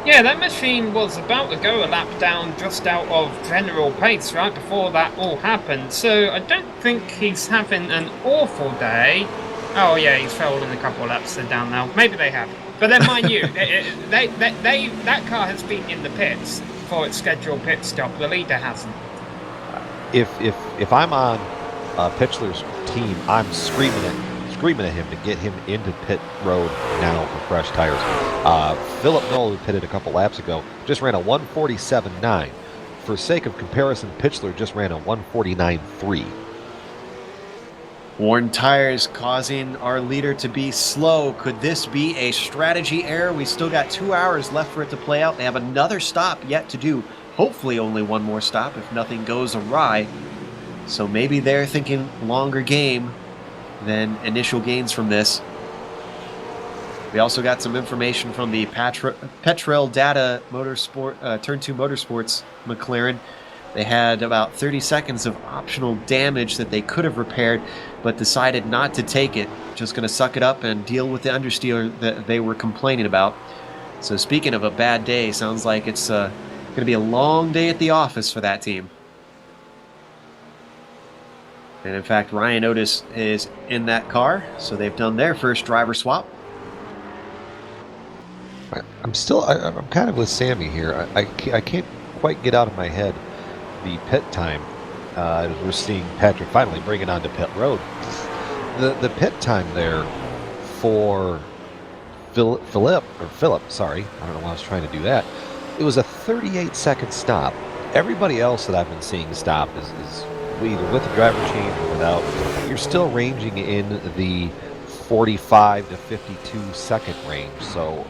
Yeah, that machine was about to go a lap down just out of general pace right before that all happened, so I don't think he's having an awful day. Oh yeah, he's failed in a couple of laps, they're down now. Maybe they have. But then mind you, that car has been in the pits for its scheduled pit stop. The leader hasn't. If I'm on Pitchler's team, I'm screaming at him to get him into pit road now for fresh tires. Philip Knoll, who pitted a couple laps ago, just ran a 147.9. For sake of comparison, Pitchler just ran a 149.3. Worn tires causing our leader to be slow. Could this be a strategy error? We still got 2 hours left for it to play out. They have another stop yet to do. Hopefully only one more stop if nothing goes awry. So maybe they're thinking longer game than initial gains from this. We also got some information from the Petrel Data Motorsport, Turn 2 Motorsports McLaren. They had about 30 seconds of optional damage that they could have repaired, but decided not to take it. Just going to suck it up and deal with the understeer that they were complaining about. So speaking of a bad day, sounds like it's going to be a long day at the office for that team. And in fact, Ryan Otis is in that car, so they've done their first driver swap. I'm kind of with Sammy here. I can't quite get out of my head the pit time. We're seeing Patrick finally bring it onto pit road. The pit time there for Philip, sorry, I don't know why I was trying to do that. It was a 38-second stop. Everybody else that I've been seeing stop is either with the driver change or without. You're still ranging in the 45 to 52 second range. So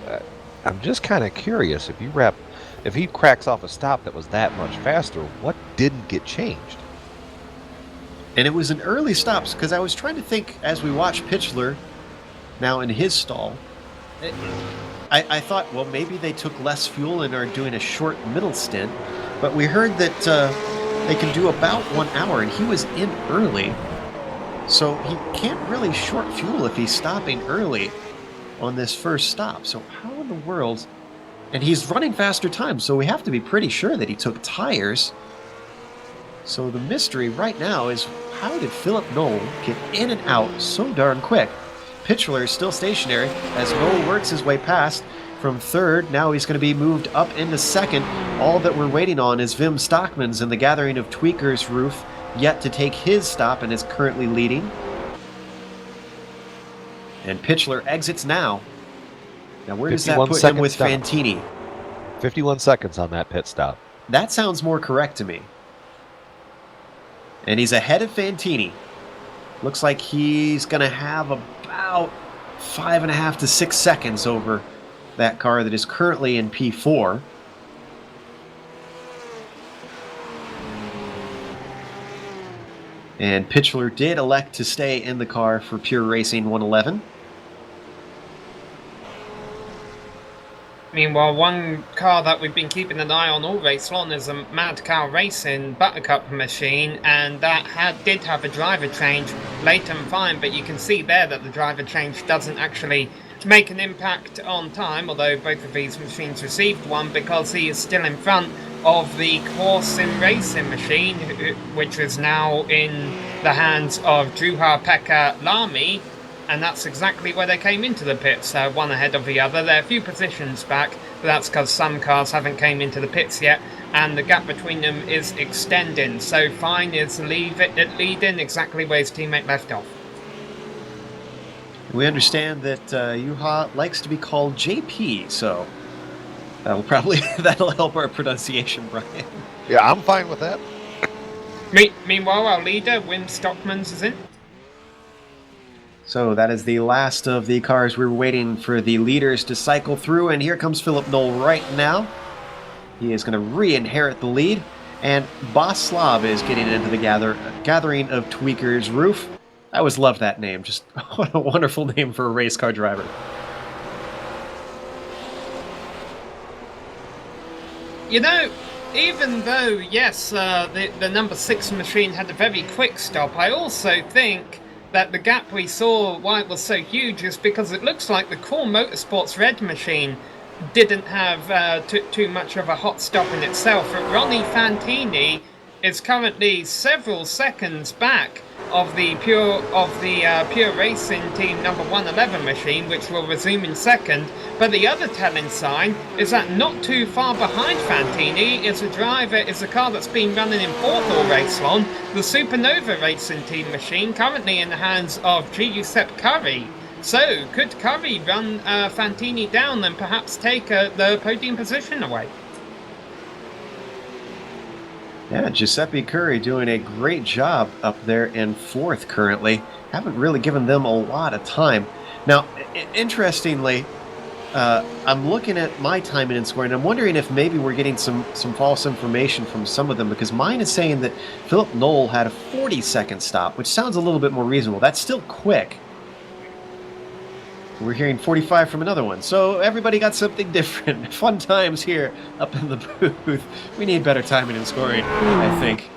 I'm just kind of curious if he cracks off a stop that was that much faster, what didn't get changed? And it was an early stop, because I was trying to think as we watched Pitchler now in his stall. I thought, well, maybe they took less fuel and are doing a short middle stint. But we heard that they can do about 1 hour, and he was in early. So he can't really short fuel if he's stopping early on this first stop. So how in the world... And he's running faster times, so we have to be pretty sure that he took tires. So the mystery right now is, how did Philip Knoll get in and out so darn quick? Pitchler is still stationary as Knoll works his way past from third. Now he's going to be moved up into second. All that we're waiting on is Wim Stockmans in the Gathering of Tweakers roof, yet to take his stop and is currently leading. And Pitchler exits now. Now, where does that 51 put him seconds with down. Fantini? 51 seconds on that pit stop. That sounds more correct to me. And he's ahead of Fantini. Looks like he's going to have about 5.5 to 6 seconds over that car that is currently in P4. And Pitchler did elect to stay in the car for Pure Racing 111. Meanwhile, one car that we've been keeping an eye on all race long is a Mad Cow Racing Buttercup machine, and that did have a driver change late and fine, but you can see there that the driver change doesn't actually make an impact on time, although both of these machines received one, because he is still in front of the Core Sim Racing machine, which is now in the hands of Juha-Pekka Lamy. And that's exactly where they came into the pits, one ahead of the other. They're a few positions back, but that's because some cars haven't came into the pits yet, and the gap between them is extending. So Fine is leading exactly where his teammate left off. We understand that Juha likes to be called JP, so that'll help our pronunciation, Brian. Yeah, I'm fine with that. Meanwhile, our leader, Wim Stockmans, is in. So that is the last of the cars. We were waiting for the leaders to cycle through, and here comes Philip Knoll right now. He is going to re-inherit the lead, and Boss Slav is getting into the gathering of Tweaker's Roof. I always loved that name. Just what a wonderful name for a race car driver. You know, even though, yes, the number 6 machine had a very quick stop, I also think that the gap we saw, why it was so huge, is because it looks like the Core Motorsports Red machine didn't have too much of a hot stop in itself. Ronnie Fantini is currently several seconds back of the Pure Racing Team number 111 machine, which will resume in second. But the other telling sign is that not too far behind Fantini is a car that's been running in fourth all race long, the Supernova Racing Team machine, currently in the hands of Giuseppe Curry. So, could Curry run Fantini down and perhaps take the podium position away? Yeah, Giuseppe Curry doing a great job up there in fourth currently. Haven't really given them a lot of time. Now, interestingly, I'm looking at my timing and scoring. I'm wondering if maybe we're getting some false information from some of them, because mine is saying that Philip Knoll had a 40-second stop, which sounds a little bit more reasonable. That's still quick. We're hearing 45 from another one. So everybody got something different. Fun times here up in the booth. We need better timing and scoring, I think.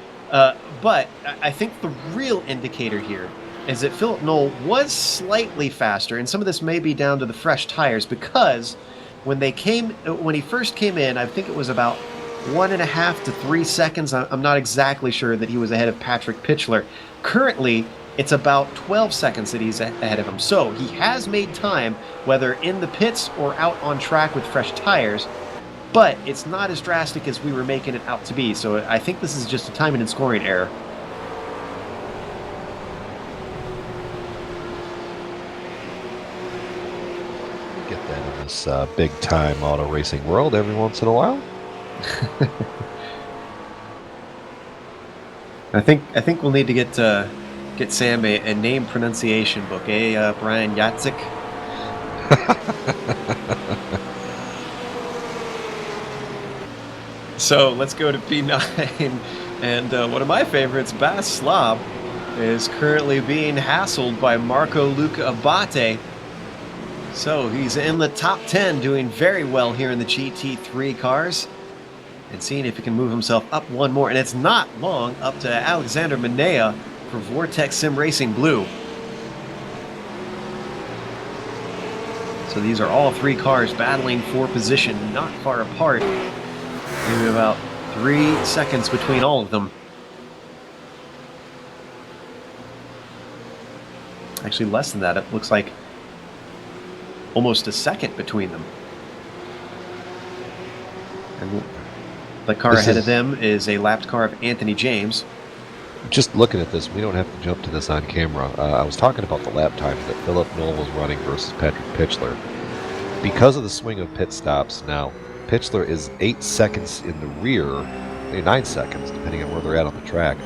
But I think the real indicator here is that Philip Knoll was slightly faster, and some of this may be down to the fresh tires, because when he first came in, I think it was about 1.5 to 3 seconds. I'm not exactly sure that he was ahead of Patrick Pitchler. Currently, it's about 12 seconds that he's ahead of him. So he has made time, whether in the pits or out on track with fresh tires, but it's not as drastic as we were making it out to be. So I think this is just a timing and scoring error. We get that in this big-time auto racing world every once in a while. I think we'll need to get Sam a name pronunciation book, Brian Yatzik? So let's go to P9, and one of my favorites, Bas Slav, is currently being hassled by Marco Luca Abate. So he's in the top 10, doing very well here in the GT3 cars, and seeing if he can move himself up one more. And it's not long up to Alexander Minea for Vortex Sim Racing Blue. So these are all three cars battling for position, not far apart. Maybe about 3 seconds between all of them. Actually, less than that. It looks like almost a second between them. And the car ahead of them is a lapped car of Anthony James. Just looking at this, we don't have to jump to this on camera. I was talking about the lap time that Philip Knoll was running versus Patrick Pitchler. Because of the swing of pit stops now, Pitchler is 8 seconds in the rear, 9 seconds, depending on where they're at on the track,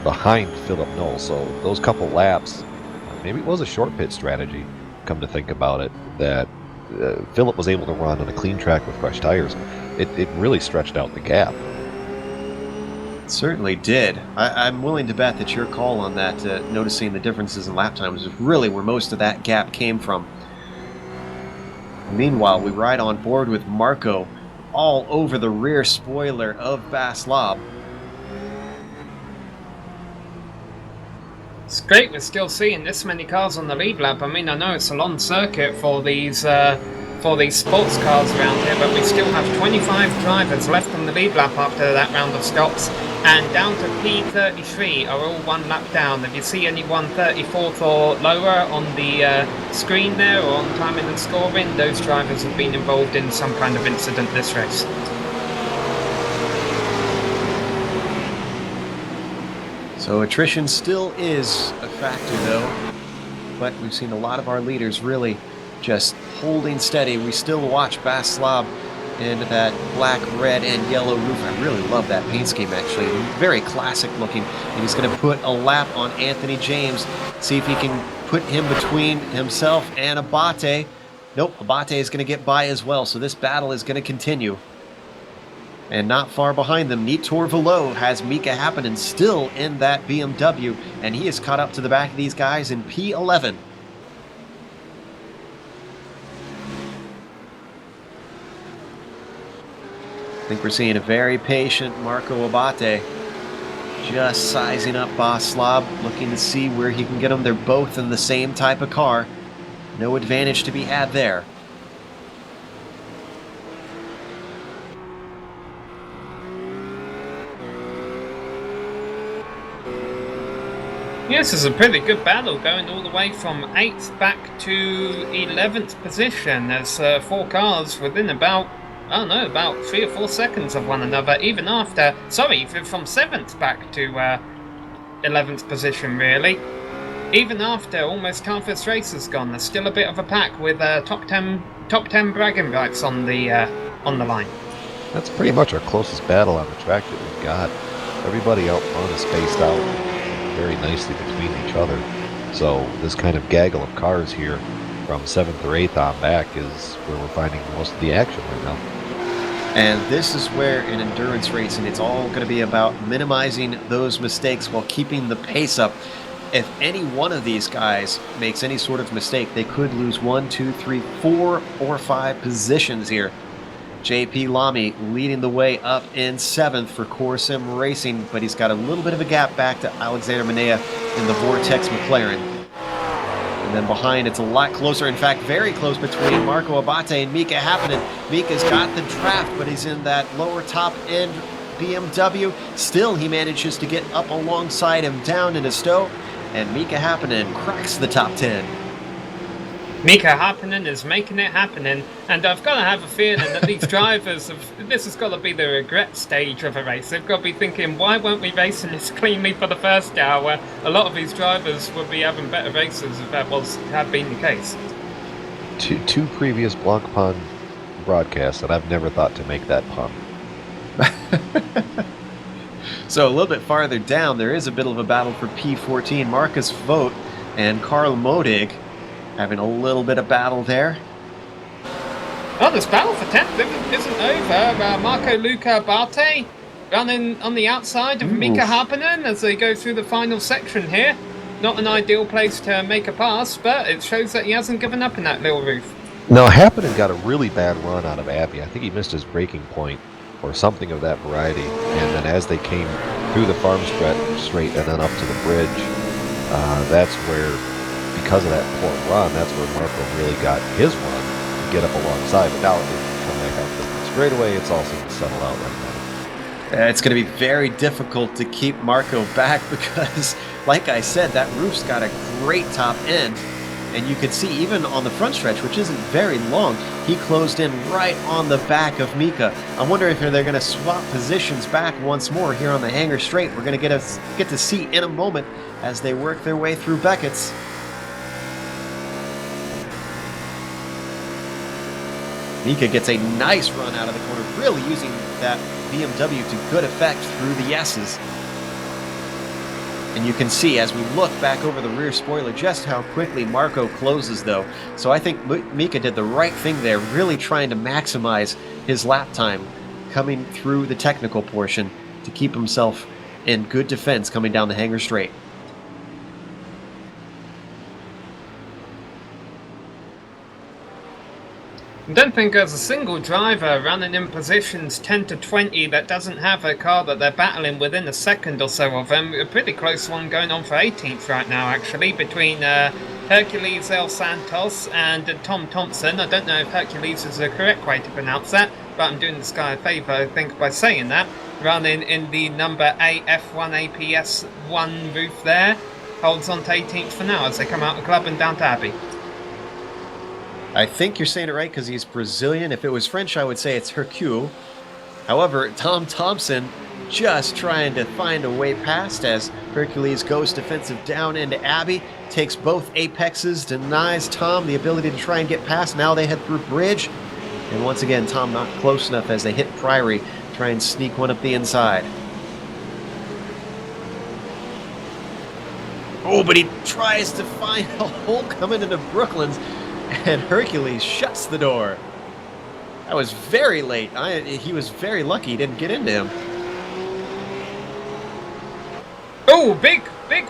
behind Philip Knoll. So those couple laps, maybe it was a short pit strategy, come to think about it, that Philip was able to run on a clean track with fresh tires. It really stretched out the gap. Certainly did. I'm willing to bet that your call on that, noticing the differences in lap times, is really where most of that gap came from. Meanwhile, we ride on board with Marco all over the rear spoiler of Baslab. It's great we're still seeing this many cars on the lead lap. I mean, I know it's a long circuit for these sports cars around here, but we still have 25 drivers left on the lead lap after that round of stops, and down to P33 are all 1 lap down. If you see anyone 34th or lower on the screen there, or on timing and scoring, those drivers have been involved in some kind of incident this race. So attrition still is a factor, though, but we've seen a lot of our leaders really just holding steady. We still watch Baslab and that black, red, and yellow roof. I really love that paint scheme, actually. Very classic looking. And he's going to put a lap on Anthony James. See if he can put him between himself and Abate. Nope, Abate is going to get by as well, so this battle is going to continue. And not far behind them, Nitor Velo has Mika Happinen still in that BMW, and he is caught up to the back of these guys in P11. I think we're seeing a very patient Marco Abate, just sizing up Baslab, looking to see where he can get them. They're both in the same type of car. No advantage to be had there. Yeah, this is a pretty good battle, going all the way from 8th back to 11th position. There's 4 cars within about 3 or 4 seconds of one another, even after, from 7th back to 11th position, really. Even after almost half this race has gone, there's still a bit of a pack with top 10 bragging rights on the line. That's pretty much our closest battle on the track that we've got. Everybody out front is spaced out very nicely between each other. So this kind of gaggle of cars here from 7th or 8th on back is where we're finding most of the action right now. And this is where in endurance racing it's all going to be about minimizing those mistakes while keeping the pace up. If any one of these guys makes any sort of mistake, they could lose 1, 2, 3, 4, or 5 positions here. JP Lamy leading the way up in 7th for Core Sim Racing, but he's got a little bit of a gap back to Alexander Manea in the Vortex McLaren. And then behind, it's a lot closer, in fact, very close between Marco Abate and Mika Happinen. Mika's got the draft, but he's in that lower top end BMW. Still, he manages to get up alongside him down in a stow, and Mika Happinen cracks the top 10. Mika Happinen is making it happening, and I've got to have a feeling that these drivers, this has got to be the regret stage of a race. They've got to be thinking, why weren't we racing this cleanly for the first hour? A lot of these drivers would be having better races if that had been the case. Two previous Blancpain broadcasts, and I've never thought to make that pun. So a little bit farther down, there is a bit of a battle for P14. Marcus Vogt and Karl Modig having a little bit of battle there. Oh, this battle for 10th isn't over. Marco Luca Abate running on the outside of Mika Happinen as they go through the final section here. Not an ideal place to make a pass, but it shows that he hasn't given up in that little roof. No, Happinen got a really bad run out of Abbey. I think he missed his braking point or something of that variety. And then as they came through the farm straight and then up to the bridge, that's where, because of that poor run, that's where Marco really got his run to get up alongside. But now they've come back out the straightaway. It's all seems to settle out right now. It's going to be very difficult to keep Marco back because, like I said, that roof's got a great top end. And you could see even on the front stretch, which isn't very long, he closed in right on the back of Mika. I wonder if they're going to swap positions back once more here on the Hangar Straight. We're going to get to see in a moment as they work their way through Beckett's. Mika gets a nice run out of the corner, really using that BMW to good effect through the S's. And you can see as we look back over the rear spoiler just how quickly Marco closes, though. So I think Mika did the right thing there, really trying to maximize his lap time coming through the technical portion to keep himself in good defense coming down the Hangar Straight. I don't think there's a single driver running in positions 10 to 20 that doesn't have a car that they're battling within a second or so of them. A pretty close one going on for 18th right now, actually, between Hercules El Santos and Tom Thompson. I don't know if Hercules is the correct way to pronounce that, but I'm doing this guy a favour, I think, by saying that. Running in the number AF1 APS1 roof there. Holds on to 18th for now as they come out of club and down to Abbey. I think you're saying it right because he's Brazilian. If it was French, I would say it's Hercule. However, Tom Thompson just trying to find a way past as Hercules goes defensive down into Abbey, takes both apexes, denies Tom the ability to try and get past. Now they head through Bridge. And once again, Tom not close enough as they hit Priory, try and sneak one up the inside. Oh, but he tries to find a hole coming into Brooklands. And Hercules shuts the door. That was very late. He was very lucky he didn't get into him. Oh, big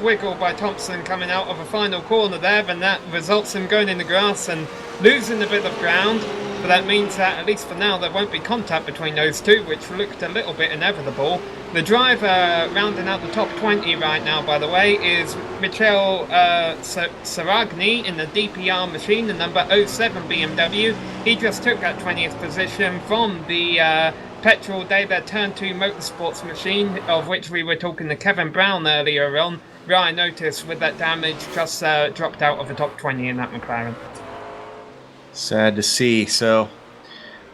wiggle by Thompson coming out of a final corner there, and that results in going in the grass and losing a bit of ground. But that means that, at least for now, there won't be contact between those two, which looked a little bit inevitable. The driver rounding out the top 20 right now, by the way, is Michel Saragni in the DPR machine, the number 07 BMW. He just took that 20th position from the Petrol David Turn 2 Motorsports machine, of which we were talking to Kevin Brown earlier on. Ryan Otis, with that damage, just dropped out of the top 20 in that McLaren. Sad to see. So,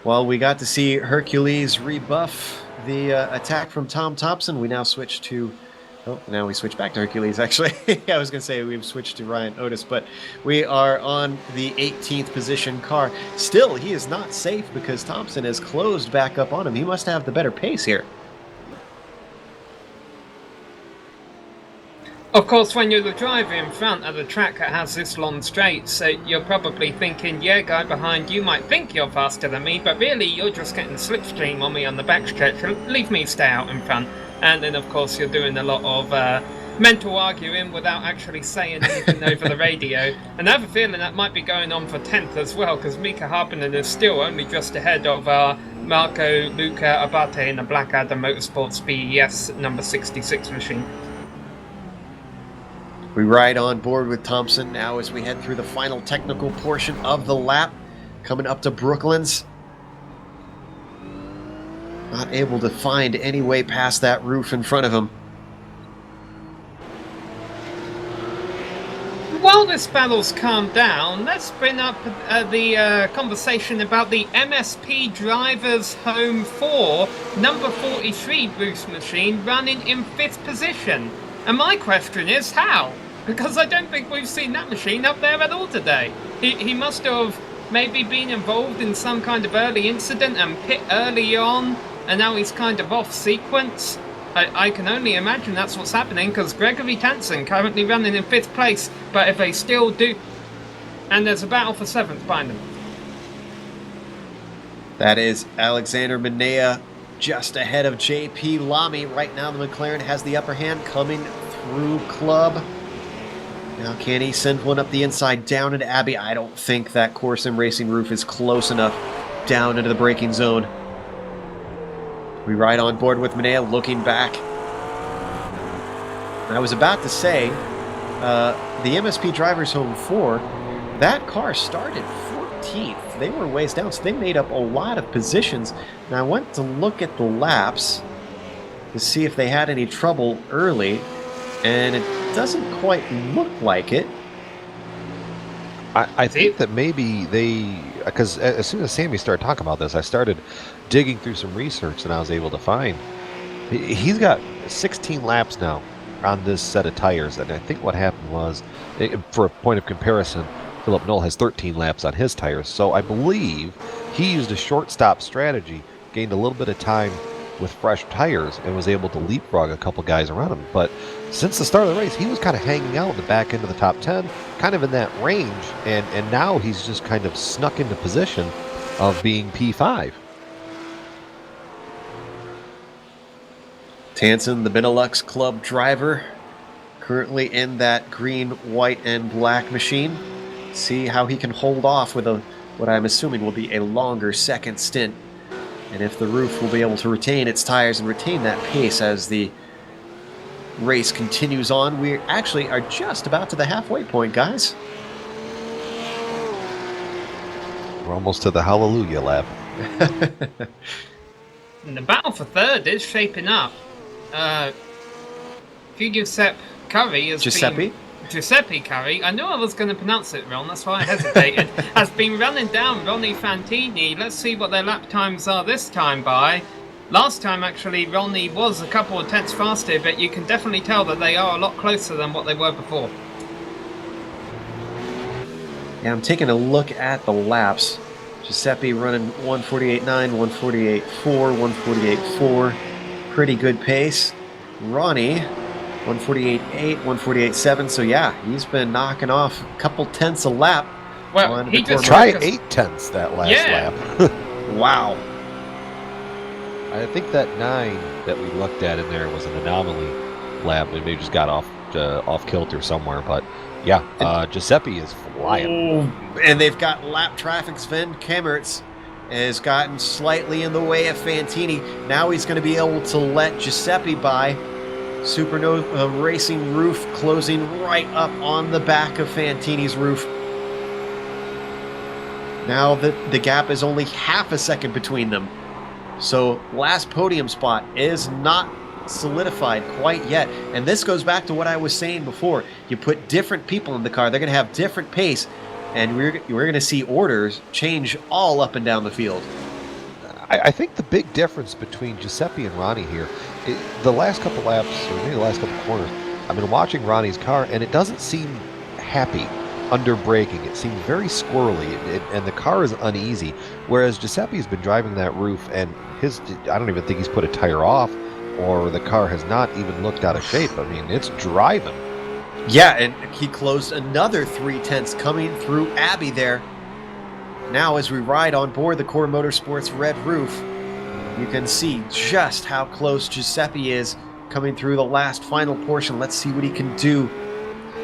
while we got to see Hercules rebuff the attack from Tom Thompson, we now switch to... Oh, now we switch back to Hercules, actually. I was going to say we've switched to Ryan Otis, but we are on the 18th position car. Still, he is not safe because Thompson has closed back up on him. He must have the better pace here. Of course, when you're the driver in front of the track that has this long straight, so you're probably thinking, yeah, guy behind you might think you're faster than me, but really you're just getting the slipstream on me on the backstretch. Leave me stay out in front. And then, of course, you're doing a lot of mental arguing without actually saying anything over the radio. And I have a feeling that might be going on for 10th as well, because Mika Harpinen is still only just ahead of Marco Luca Abate in the Blackadder Motorsports BES number 66 machine. We ride on board with Thompson now as we head through the final technical portion of the lap, coming up to Brooklands. Not able to find any way past that roof in front of him. While this battle's calmed down, let's bring up the conversation about the MSP Drivers Home 4 number 43 boost machine running in 5th position. And my question is, how? Because I don't think we've seen that machine up there at all today. He must have maybe been involved in some kind of early incident and pit early on, and now he's kind of off sequence. I can only imagine that's what's happening, because Gregory Tansen currently running in 5th place, but if they still do... And there's a battle for 7th behind them. That is Alexander Minea just ahead of JP Lamy. Right now the McLaren has the upper hand coming through club. Now can he send one up the inside down into Abbey? I don't think that Core Sim Racing roof is close enough down into the braking zone. We ride on board with Minea looking back. I was about to say, the MSP Drivers Home 4, that car started 14th. They were ways down, so they made up a lot of positions. And I went to look at the laps to see if they had any trouble early, and it doesn't quite look like it. I think that maybe because as soon as Sammy started talking about this, I started digging through some research and I was able to find he's got 16 laps now on this set of tires. And I think what happened was, for a point of comparison, Philip Knoll has 13 laps on his tires. So I believe he used a short stop strategy, gained a little bit of time with fresh tires, and was able to leapfrog a couple guys around him. But since the start of the race, he was kind of hanging out in the back end of the top 10, kind of in that range, and now he's just kind of snuck into position of being P5. Tansen, the Benelux Club driver, currently in that green, white, and black machine. See how he can hold off with what I'm assuming will be a longer second stint. And if the roof will be able to retain its tires and retain that pace as the race continues on. We actually are just about to the halfway point, guys. We're almost to the hallelujah lap. And the battle for third is shaping up. Giuseppe Curry has been... Giuseppe Curry, I knew I was going to pronounce it wrong, that's why I hesitated, has been running down Ronnie Fantini. Let's see what their lap times are this time by. Last time, actually, Ronnie was a couple of tenths faster, but you can definitely tell that they are a lot closer than what they were before. Yeah, I'm taking a look at the laps. Giuseppe running 148.9, 148.4, 148.4. Pretty good pace. Ronnie, 148.8, 148.7. So yeah, he's been knocking off a couple tenths a lap. Well, he just try 8 tenths that last lap. Wow. I think that 9 that we looked at in there was an anomaly lap. Maybe they just got off kilter somewhere, but yeah, Giuseppe is flying. And they've got lap traffic. Sven Kammertz has gotten slightly in the way of Fantini. Now he's going to be able to let Giuseppe by. Supernova Racing roof closing right up on the back of Fantini's roof. Now the gap is only half a second between them. So last podium spot is not solidified quite yet. And this goes back to what I was saying before. You put different people in the car, they're going to have different pace, and we're going to see orders change all up and down the field. I think the big difference between Giuseppe and Ronnie here, the last couple laps, or maybe the last couple corners, I've been watching Ronnie's car, and it doesn't seem happy under braking. It seems very squirrely, and the car is uneasy. Whereas Giuseppe's been driving that roof, and I don't even think he's put a tire off, or the car has not even looked out of shape. I mean, it's driving. Yeah, and he closed another 3 tenths coming through Abbey there. Now, as we ride on board the Core Motorsports red roof, you can see just how close Giuseppe is coming through the last final portion. Let's see what he can do.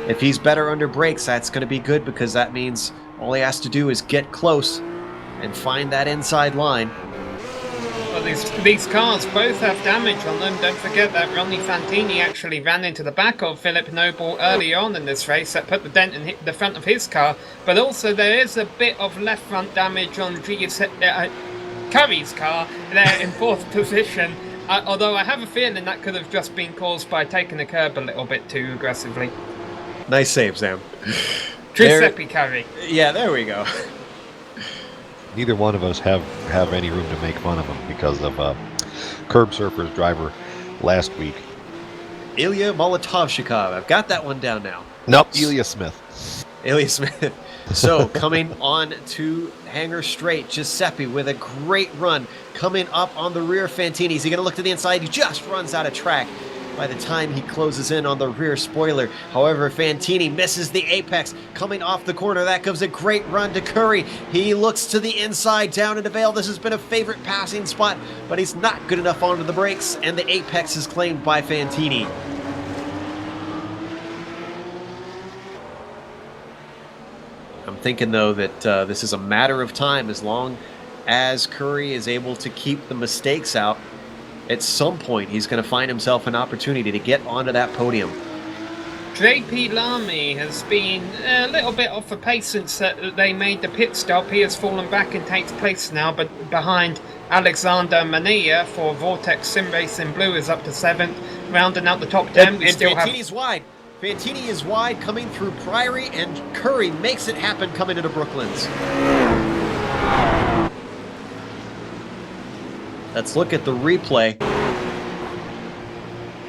If he's better under brakes, that's going to be good, because that means all he has to do is get close and find that inside line. Well, these cars both have damage on them. Don't forget that Ronnie Fantini actually ran into the back of Philip Noble early on in this race. That put the dent in the front of his car. But also there is a bit of left front damage on Curry's car there in 4th position. Although I have a feeling that could have just been caused by taking the curb a little bit too aggressively. Nice save, Sam. Giuseppe Curry. Yeah, there we go. Neither one of us have any room to make fun of him because of Curb Surfer's driver last week. Ilya Molotovshikov. I've got that one down now. Nope, Ilya Smith. Ilya Smith. So, coming on to Hangar Straight, Giuseppe with a great run. Coming up on the rear, Fantini. Is he going to look to the inside? He just runs out of track by the time he closes in on the rear spoiler. However, Fantini misses the apex. Coming off the corner, that gives a great run to Curry. He looks to the inside, down into Vale. This has been a favorite passing spot, but he's not good enough onto the brakes, and the apex is claimed by Fantini. I'm thinking, though, that this is a matter of time. As long as Curry is able to keep the mistakes out, at some point he's going to find himself an opportunity to get onto that podium. JP Lamy has been a little bit off the pace since they made the pit stop. He has fallen back and takes place now, but behind Alexander Mania for Vortex Sim Racing Blue is up to 7th. Rounding out the top 10, we still have... Fantini's wide. Fantini is wide coming through Priory, and Curry makes it happen coming into Brooklands. Let's look at the replay.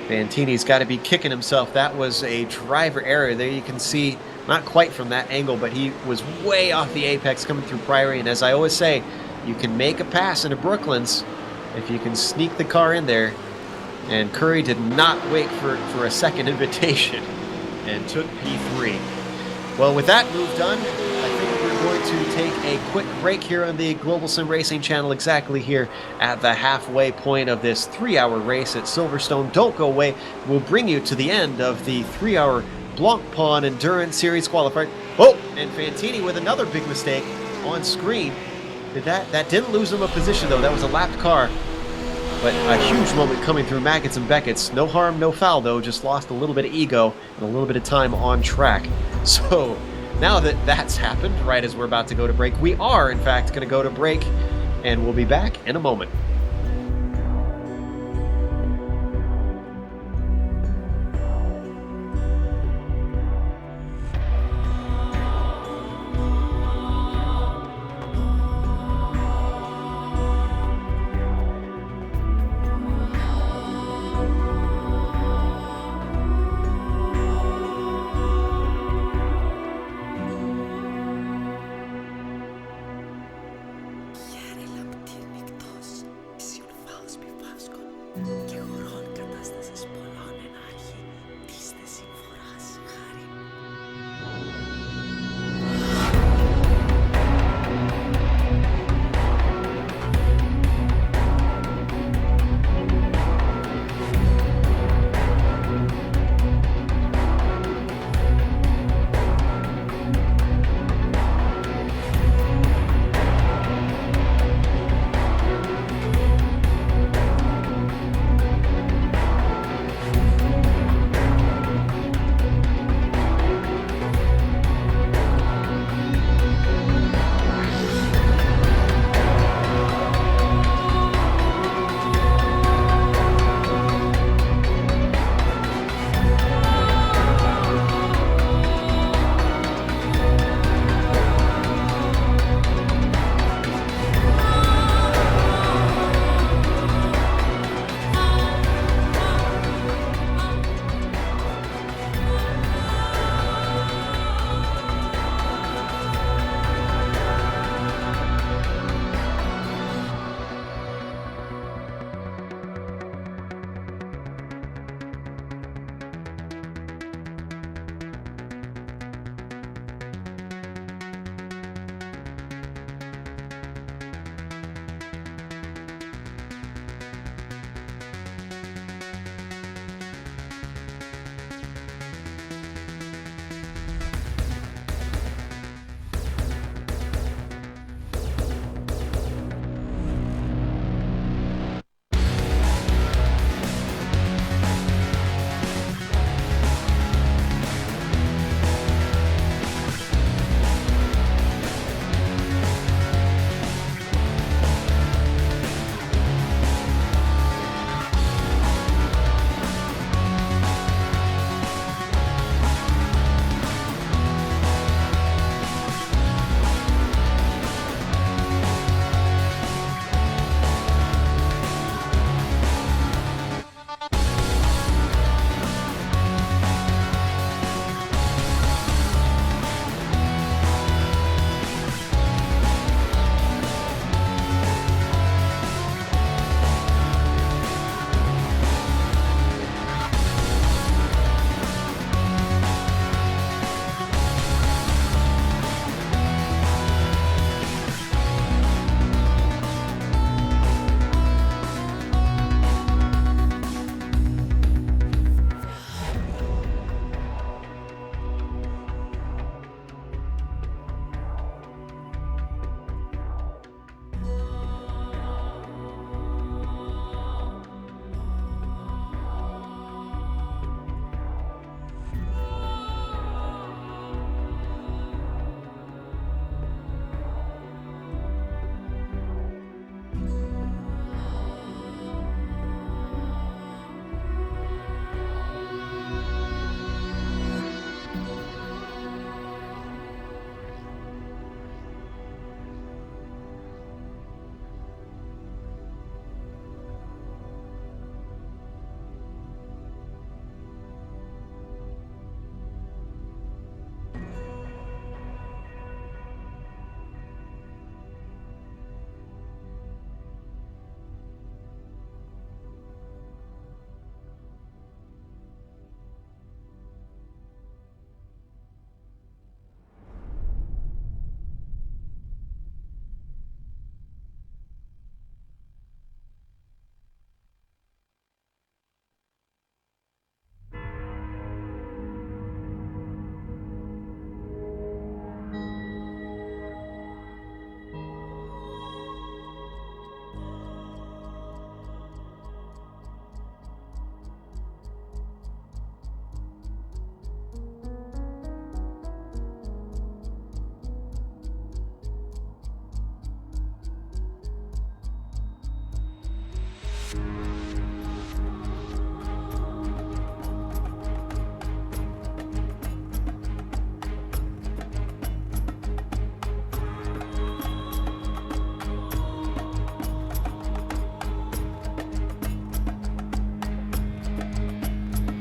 Fantini's got to be kicking himself. That was a driver error. There you can see, not quite from that angle, but he was way off the apex coming through Priory. And as I always say, you can make a pass into Brooklands if you can sneak the car in there. And Curry did not wait for a second invitation and took P3. Well, with that move done, I think we're going to take a quick break here on the Global Sim Racing channel, exactly here at the halfway point of this 3-hour race at Silverstone. Don't go away. We'll bring you to the end of the 3-hour Blancpain Endurance Series qualifier. Oh, and Fantini with another big mistake on screen. That didn't lose him a position, though. That was a lapped car. But a huge moment coming through Maggots and Beckett's. No harm, no foul, though. Just lost a little bit of ego and a little bit of time on track. So now that that's happened, right as we're about to go to break, we are, in fact, going to go to break, and we'll be back in a moment.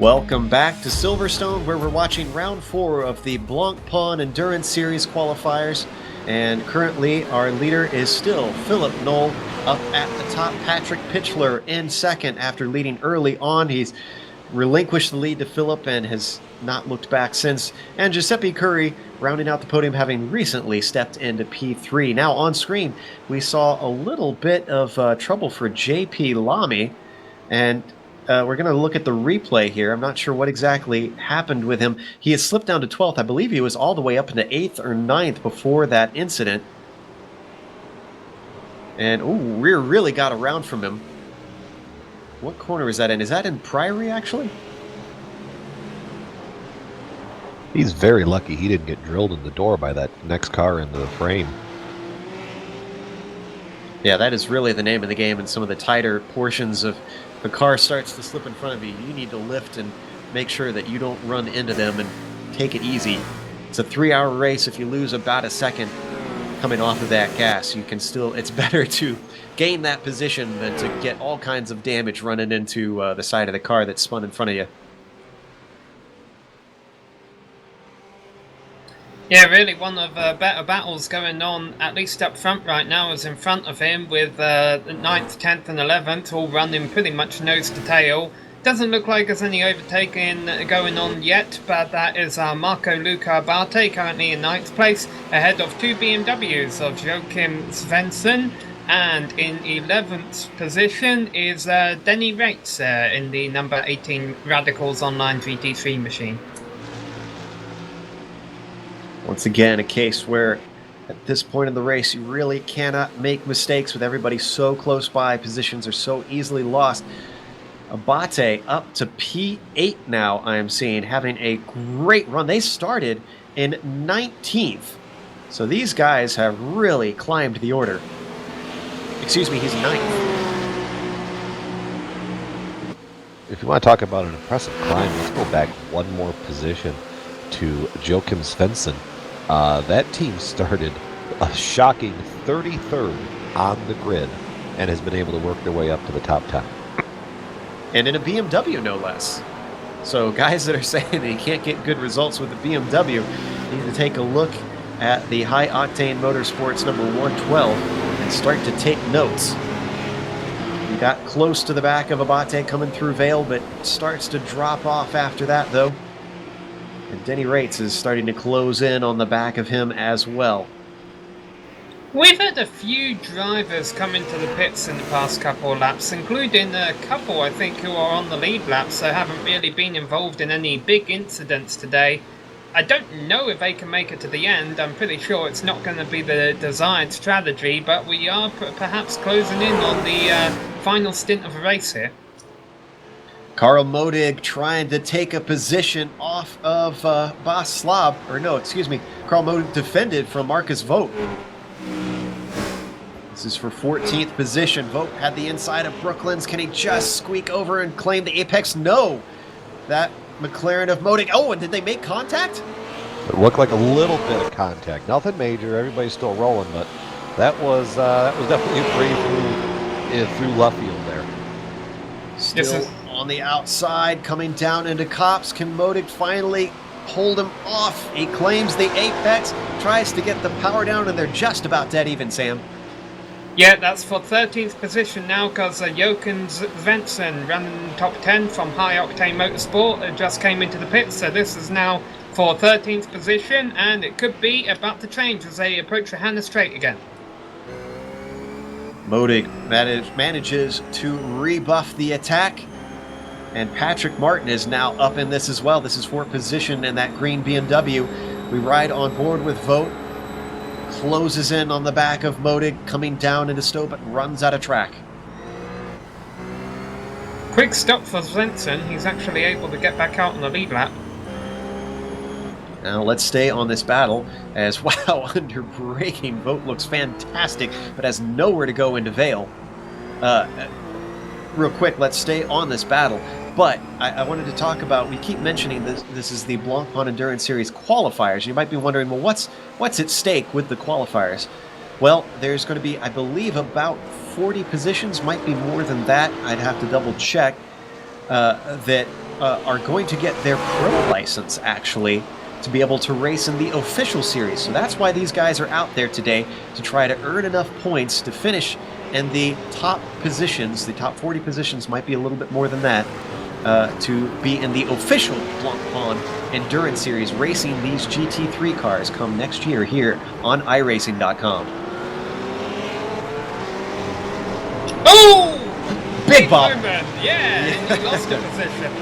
Welcome back to Silverstone, where we're watching round 4 of the Blancpain Endurance Series qualifiers. And currently, our leader is still Philip Knoll. Up at the top, Patrick Pitchler in second after leading early on. He's relinquished the lead to Philip and has not looked back since. And Giuseppe Curry rounding out the podium, having recently stepped into P3. Now on screen, we saw a little bit of trouble for JP Lamy. And we're going to look at the replay here. I'm not sure what exactly happened with him. He has slipped down to 12th. I believe he was all the way up into 8th or 9th before that incident. And, ooh, rear really got around from him. What corner is that in? Is that in Priory, actually? He's very lucky he didn't get drilled in the door by that next car in the frame. Yeah, that is really the name of the game. In some of the tighter portions of the car starts to slip in front of you, you need to lift and make sure that you don't run into them and take it easy. It's a 3-hour race. If you lose about a second coming off of that gas, you can still, it's better to gain that position than to get all kinds of damage running into the side of the car that's spun in front of you. Yeah, really one of the better battles going on, at least up front right now, is in front of him with the 9th, 10th and 11th all running pretty much nose to tail. Doesn't look like there's any overtaking going on yet, but that is Marco Luca Abate currently in 9th place, ahead of 2 BMWs of Joachim Svensson. And in 11th position is Denny Rates in the number 18 Radicals Online GT3 machine. Once again, a case where at this point in the race you really cannot make mistakes with everybody so close by. Positions are so easily lost. Abate up to P8 now, I am seeing, having a great run. They started in 19th. So these guys have really climbed the order. Excuse me, he's 9th. If you want to talk about an impressive climb, let's go back one more position to Joachim Svensson. That team started a shocking 33rd on the grid and has been able to work their way up to the top 10. And in a BMW, no less. So guys that are saying they can't get good results with the BMW need to take a look at the High Octane Motorsports number 112 and start to take notes. He got close to the back of Abate coming through Vale, but starts to drop off after that, though. And Denny Rates is starting to close in on the back of him as well. We've had a few drivers come into the pits in the past couple of laps, including a couple, I think, who are on the lead laps, so haven't really been involved in any big incidents today. I don't know if they can make it to the end. I'm pretty sure it's not going to be the desired strategy, but we are perhaps closing in on the final stint of the race here. Karl Modig trying to take a position off of Bas Slab, or no, excuse me, Karl Modig defended from Marcus Vogt. This is for 14th position. Vogt had the inside of Brooklands. Can he just squeak over and claim the apex? No. That McLaren of Modig. Oh, and did they make contact? It looked like a little bit of contact. Nothing major. Everybody's still rolling, but that was definitely a brave move through Luffield there. Still on the outside, coming down into Copse. Can Modig finally hold him off? He claims the apex, tries to get the power down, and they're just about dead even, Sam. Yeah, that's for 13th position now, because Joachim Svensson running top 10 from High Octane Motorsport just came into the pits, so this is now for 13th position, and it could be about to change as they approach the Hannah Straight again. Modig manages to rebuff the attack, and Patrick Martin is now up in this as well. This is for position in that green BMW. We ride on board with Vogt. Closes in on the back of Modig, coming down into Stowe, but runs out of track. Quick stop for Svensson. He's actually able to get back out on the lead lap. Now let's stay on this battle, as wow, under braking, Vogt looks fantastic, but has nowhere to go into Vale. Real quick, let's stay on this battle. But I wanted to talk about, we keep mentioning this is the Blancpain Endurance Series qualifiers. You might be wondering, well, what's at stake with the qualifiers? Well, there's going to be, I believe, about 40 positions, might be more than that. I'd have to double check. that are going to get their pro license, actually, to be able to race in the official series. So that's why these guys are out there today, to try to earn enough points to finish in the top positions. The top 40 positions might be a little bit more than that, to be in the official Blancpain Endurance Series, racing these GT3 cars come next year here on iRacing.com. Oh! Big bop! Moment. Yeah, and you lost the position.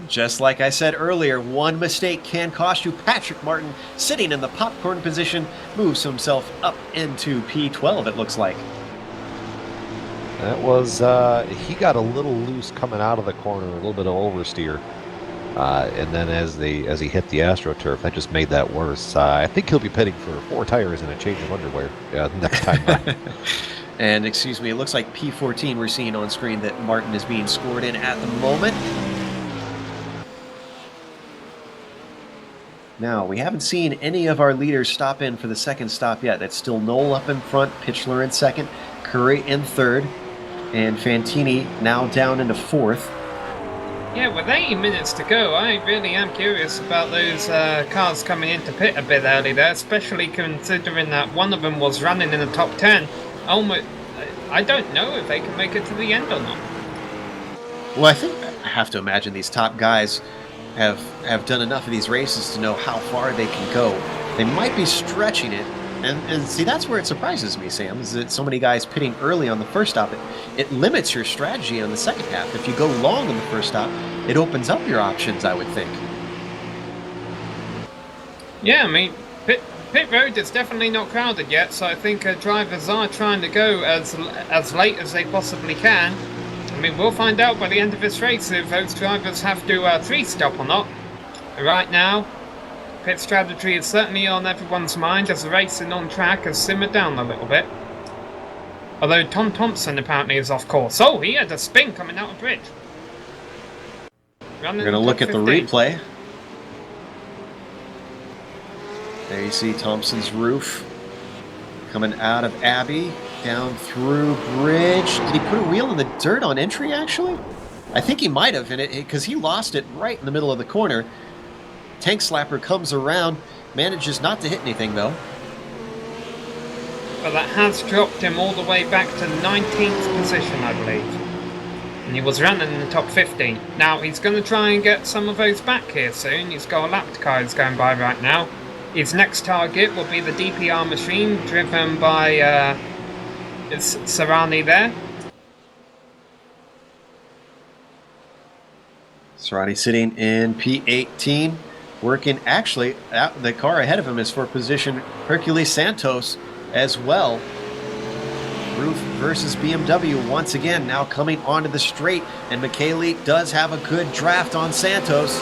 Just like I said earlier, one mistake can cost you. Patrick Martin, sitting in the popcorn position, moves himself up into P12, it looks like. That was, he got a little loose coming out of the corner, a little bit of oversteer. And then as he hit the AstroTurf, that just made that worse. I think he'll be pitting for 4 tires and a change of underwear next time by. And excuse me, it looks like P14 we're seeing on screen that Martin is being scored in at the moment. Now, we haven't seen any of our leaders stop in for the second stop yet. That's still Knoll up in front, Pitchler in second, Curry in third, and Fantini now down into fourth. Yeah, with 80 minutes to go, I really am curious about those cars coming into pit a bit early there, especially considering that one of them was running in the top 10. Almost, I don't know if they can make it to the end or not. Well, I have to imagine these top guys have done enough of these races to know how far they can go. They might be stretching it, and see, that's where it surprises me, Sam, is that so many guys pitting early on the first stop. It limits your strategy on the second half. If you go long on the first stop, it opens up your options, I would think. Yeah, I mean, pit road is definitely not crowded yet, so I think drivers are trying to go as late as they possibly can. I mean, we'll find out by the end of this race if those drivers have to 3-stop or not. Right now, pit strategy is certainly on everyone's mind as the racing on track has simmered down a little bit. Although Tom Thompson apparently is off course. Oh, he had a spin coming out of bridge. We're going to look at the replay. There you see Thompson's roof coming out of Abbey, down through bridge. Did he put a wheel in the dirt on entry, actually? I think he might have, because he lost it right in the middle of the corner. Tank Slapper comes around, manages not to hit anything, though. But that has dropped him all the way back to 19th position, I believe. And he was running in the top 15. Now, he's going to try and get some of those back here soon. He's got a lap car he's going by right now. His next target will be the DPR machine, driven by Serrani there. Serrani sitting in P18, working actually, the car ahead of him is for position Hercules Santos as well. Roof versus BMW once again, now coming onto the straight, and Michele does have a good draft on Santos.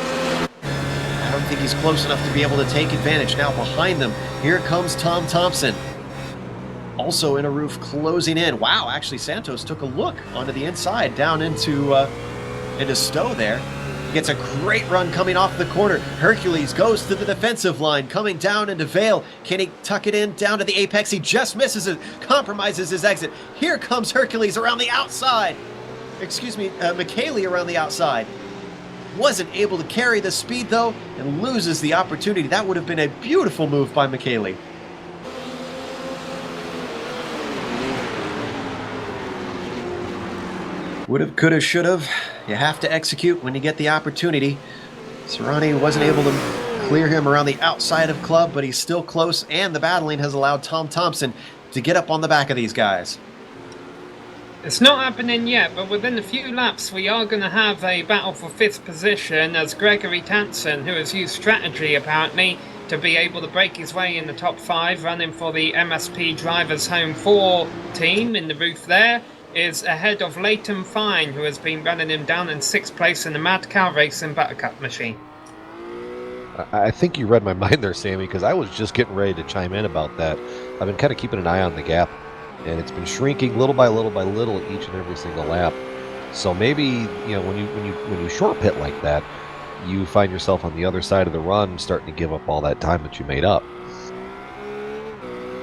I don't think he's close enough to be able to take advantage. Now behind them, here comes Tom Thompson. Also in a roof closing in. Wow, actually Santos took a look onto the inside, down into Stowe there. He gets a great run coming off the corner. Hercules goes to the defensive line, coming down into Vale. Can he tuck it in down to the apex? He just misses it, compromises his exit. Here comes Hercules around the outside. Excuse me, Michele around the outside. Wasn't able to carry the speed though, and loses the opportunity. That would have been a beautiful move by Michele. Would've, could've, should've. You have to execute when you get the opportunity. Serrani wasn't able to clear him around the outside of club, but he's still close, and the battling has allowed Tom Thompson to get up on the back of these guys. It's not happening yet, but within a few laps we are going to have a battle for 5th position as Gregory Tanson, who has used strategy apparently to be able to break his way in the top 5, running for the MSP Drivers Home 4 team in the booth there, is ahead of Leighton Fine, who has been running him down in 6th place in the Mad Cow Racing Buttercup machine. I think you read my mind there, Sammy, because I was just getting ready to chime in about that. I've been kind of keeping an eye on the gap, and it's been shrinking little by little by little each and every single lap. So maybe, when you short pit like that, you find yourself on the other side of the run starting to give up all that time that you made up.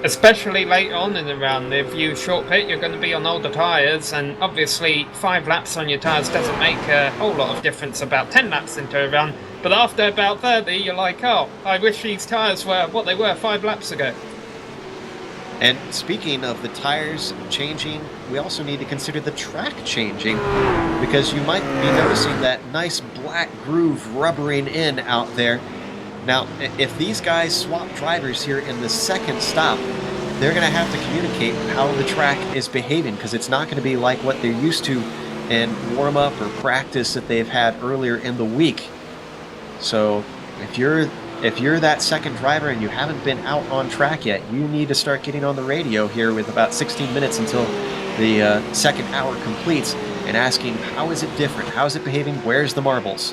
Especially late on in the run. If you short pit, you're going to be on older tyres, and obviously 5 laps on your tyres doesn't make a whole lot of difference about 10 laps into a run, but after about 30, you're like, oh, I wish these tyres were what they were 5 laps ago. And speaking of the tires changing, we also need to consider the track changing, because you might be noticing that nice black groove rubbering in out there. Now, if these guys swap drivers here in the second stop, they're going to have to communicate how the track is behaving, because it's not going to be like what they're used to in warm-up or practice that they've had earlier in the week. So if you're that second driver and you haven't been out on track yet, you need to start getting on the radio here with about 16 minutes until the second hour completes and asking, how is it different? How is it behaving? Where's the marbles?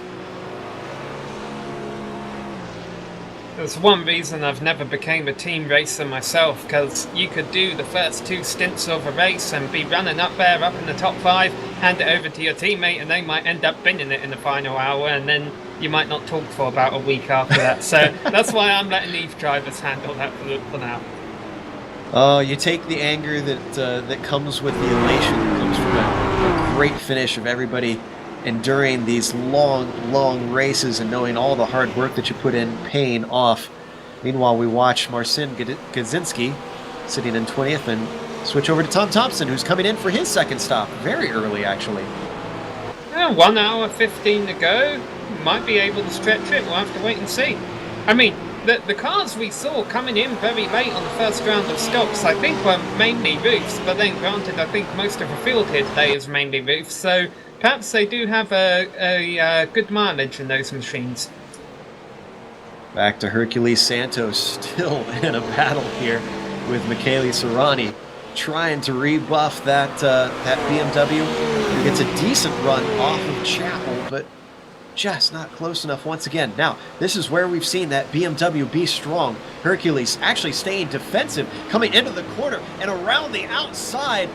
There's one reason I've never became a team racer myself, because you could do the first 2 stints of a race and be running up there, up in the top 5, hand it over to your teammate, and they might end up binning it in the final hour, and then you might not talk for about a week after that. So that's why I'm letting these drivers handle that for now. Oh, you take the anger that comes with the elation that comes from a great finish of everybody enduring these long races and knowing all the hard work that you put in paying off. Meanwhile, we watch Marcin Gadzinski sitting in 20th and switch over to Tom Thompson, who's coming in for his second stop. Very early, actually. Yeah, 1 hour 15 to go. Might be able to stretch it. We'll have to wait and see. I mean, the cars we saw coming in very late on the first round of stops, I think were mainly roofs, but then granted, I think most of the field here today is mainly roofs, so perhaps they do have a good mileage in those machines. Back to Hercules Santos, still in a battle here with Michele Serrani, trying to rebuff that BMW, who gets a decent run off of Chapel, but just not close enough once again. Now, this is where we've seen that BMW be strong. Hercules actually staying defensive, coming into the corner and around the outside.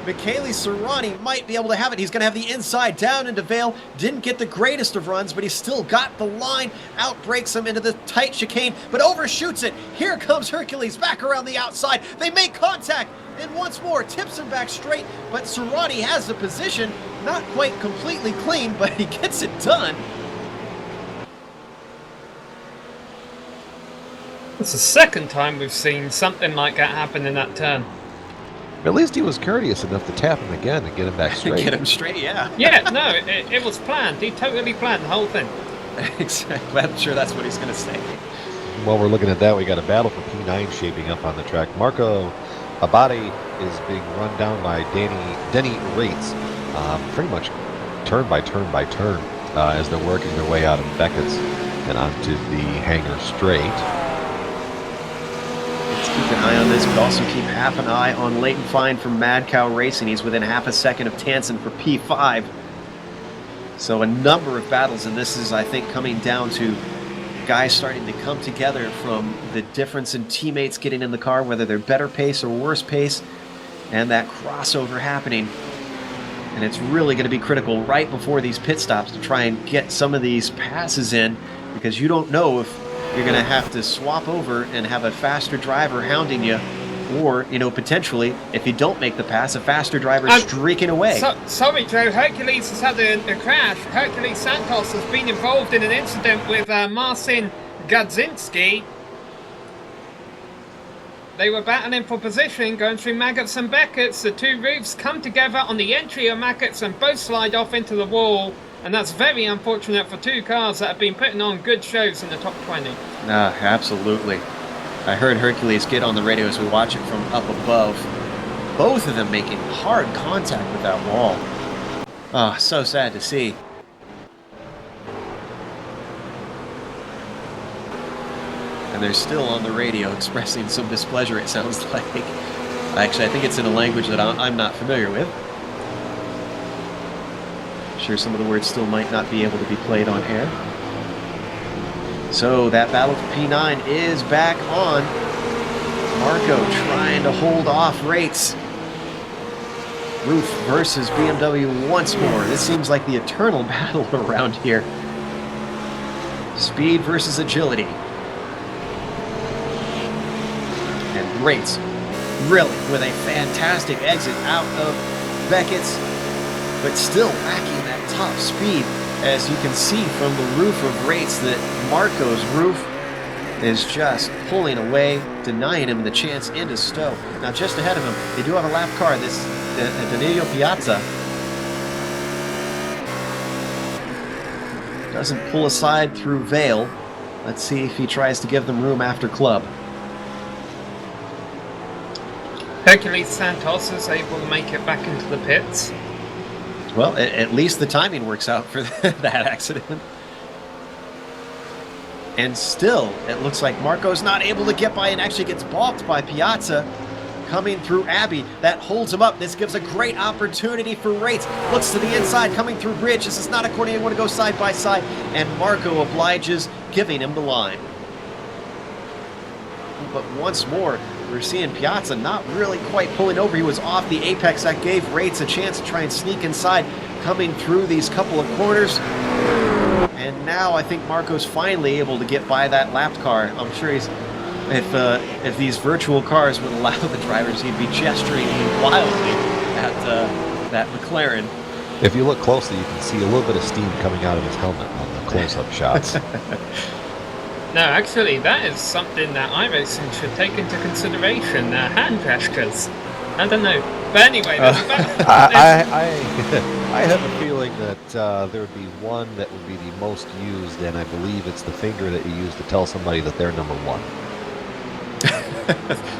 Michele Serrani might be able to have it. He's going to have the inside down into Vale. Didn't get the greatest of runs, but he still got the line. Outbreaks him into the tight chicane, but overshoots it. Here comes Hercules back around the outside. They make contact, and once more tips him back straight, but Serrani has the position. Not quite completely clean, but he gets it done. It's the second time we've seen something like that happen in that turn. At least he was courteous enough to tap him again and get him back straight. Get him straight, yeah. Yeah, no, it was planned. He totally planned the whole thing. Exactly. I'm sure that's what he's going to say. While we're looking at that, we got a battle for P9 shaping up on the track. Marco Abate is being run down by Denny Rates, pretty much turn by turn as they're working their way out of Beckett's and onto the hangar straight. Let's keep an eye on this, but also keep half an eye on Leighton Fine from Mad Cow Racing. He's within half a second of Tansen for P5. So a number of battles, and this is, I think, coming down to guys starting to come together from the difference in teammates getting in the car, whether they're better pace or worse pace, and that crossover happening. And it's really going to be critical right before these pit stops to try and get some of these passes in, because you don't know if you're going to have to swap over and have a faster driver hounding you, or, you know, potentially, if you don't make the pass, a faster driver streaking away. Sorry, Joe. Hercules has had a crash. Hercules Santos has been involved in an incident with Marcin Gadzinski. They were battling for position, going through Maggots and Beckett's. The two roofs come together on the entry of Maggots and both slide off into the wall. And that's very unfortunate for two cars that have been putting on good shows in the top 20. Absolutely. I heard Hercules get on the radio as we watch it from up above. Both of them making hard contact with that wall. Oh, so sad to see. And they're still on the radio expressing some displeasure, it sounds like. Actually, I think it's in a language that I'm not familiar with. I'm sure some of the words still might not be able to be played on air. So that battle for P9 is back on. Marco trying to hold off Rates. Roof versus BMW once more. This seems like the eternal battle around here. Speed versus agility. And Rates, really, with a fantastic exit out of Beckett's, but still lacking that top speed. As you can see from the roof of Rates, that Marco's roof is just pulling away, denying him the chance into Stowe. Now just ahead of him, they do have a lap car, this Danilo Piazza. Doesn't pull aside through Vale. Let's see if he tries to give them room after Club. Hercules Santos is able to make it back into the pits. Well, at least the timing works out for that accident. And still, it looks like Marco's not able to get by and actually gets balked by Piazza coming through Abbey. That holds him up. This gives a great opportunity for Rates. Looks to the inside, coming through Bridge. This is not a corner you want to go side by side. And Marco obliges, giving him the line. But once more, we're seeing Piazza not really quite pulling over. He was off the apex. That gave Rates a chance to try and sneak inside, coming through these couple of corners. And now I think Marco's finally able to get by that lapped car. I'm sure he's, if these virtual cars would allow the drivers, he'd be gesturing wildly at that McLaren. If you look closely, you can see a little bit of steam coming out of his helmet on the close-up shots. No, actually, that is something that iRacing should take into consideration. Hand gestures. I don't know. But anyway, I have a feeling that there would be one that would be the most used, and I believe it's the finger that you use to tell somebody that they're number one.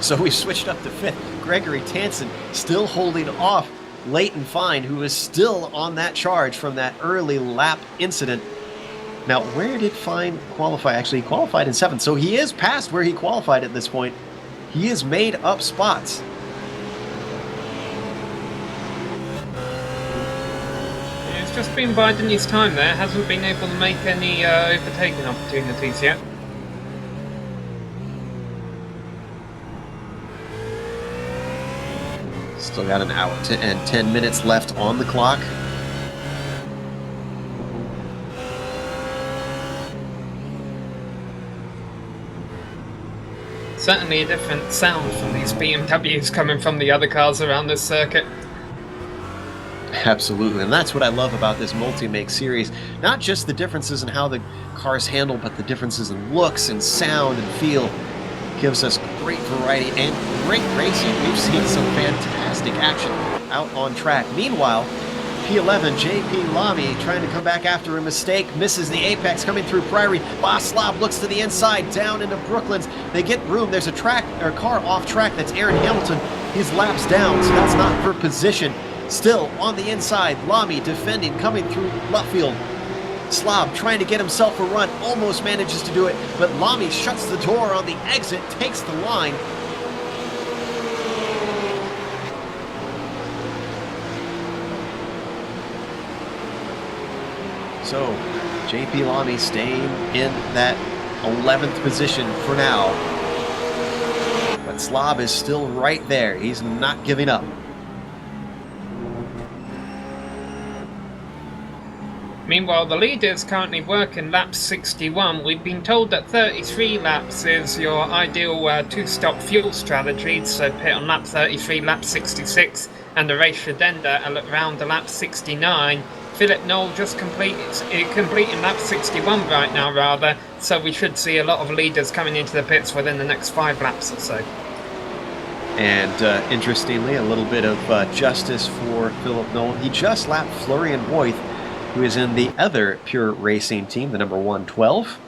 So we switched up to fifth. Gregory Tansen still holding off Leighton Fine, who is still on that charge from that early lap incident. Now, where did Fine qualify? Actually, he qualified in 7th, so he is past where he qualified at this point. He has made up spots. It's just been biding his time there. Hasn't been able to make any overtaking opportunities yet. Still got an hour and 10 minutes left on the clock. Certainly a different sound from these BMWs coming from the other cars around this circuit. Absolutely, and that's what I love about this multi-make series. Not just the differences in how the cars handle, but the differences in looks and sound and feel. Gives us great variety and great racing. We've seen some fantastic action out on track. Meanwhile, P11, JP Lamy trying to come back after a mistake, misses the apex coming through Priory. Boslav looks to the inside, down into Brooklands. They get room. There's a car off track. That's Aaron Hamilton. His lap's down, so that's not for position. Still on the inside, Lamy defending, coming through Luffield. Slav trying to get himself a run, almost manages to do it, but Lamy shuts the door on the exit, takes the line. So, JP Lamy staying in that 11th position for now. But Slav is still right there. He's not giving up. Meanwhile, the leader is currently working lap 61. We've been told that 33 laps is your ideal two-stop fuel strategy, so pit on lap 33, lap 66, and the race should end around the lap 69. Philip Knoll just completing lap 61 right now, rather, so we should see a lot of leaders coming into the pits within the next 5 laps or so. And interestingly, a little bit of justice for Philip Knoll. He just lapped Florian Voigt, who is in the other Pure Racing team, the number 112.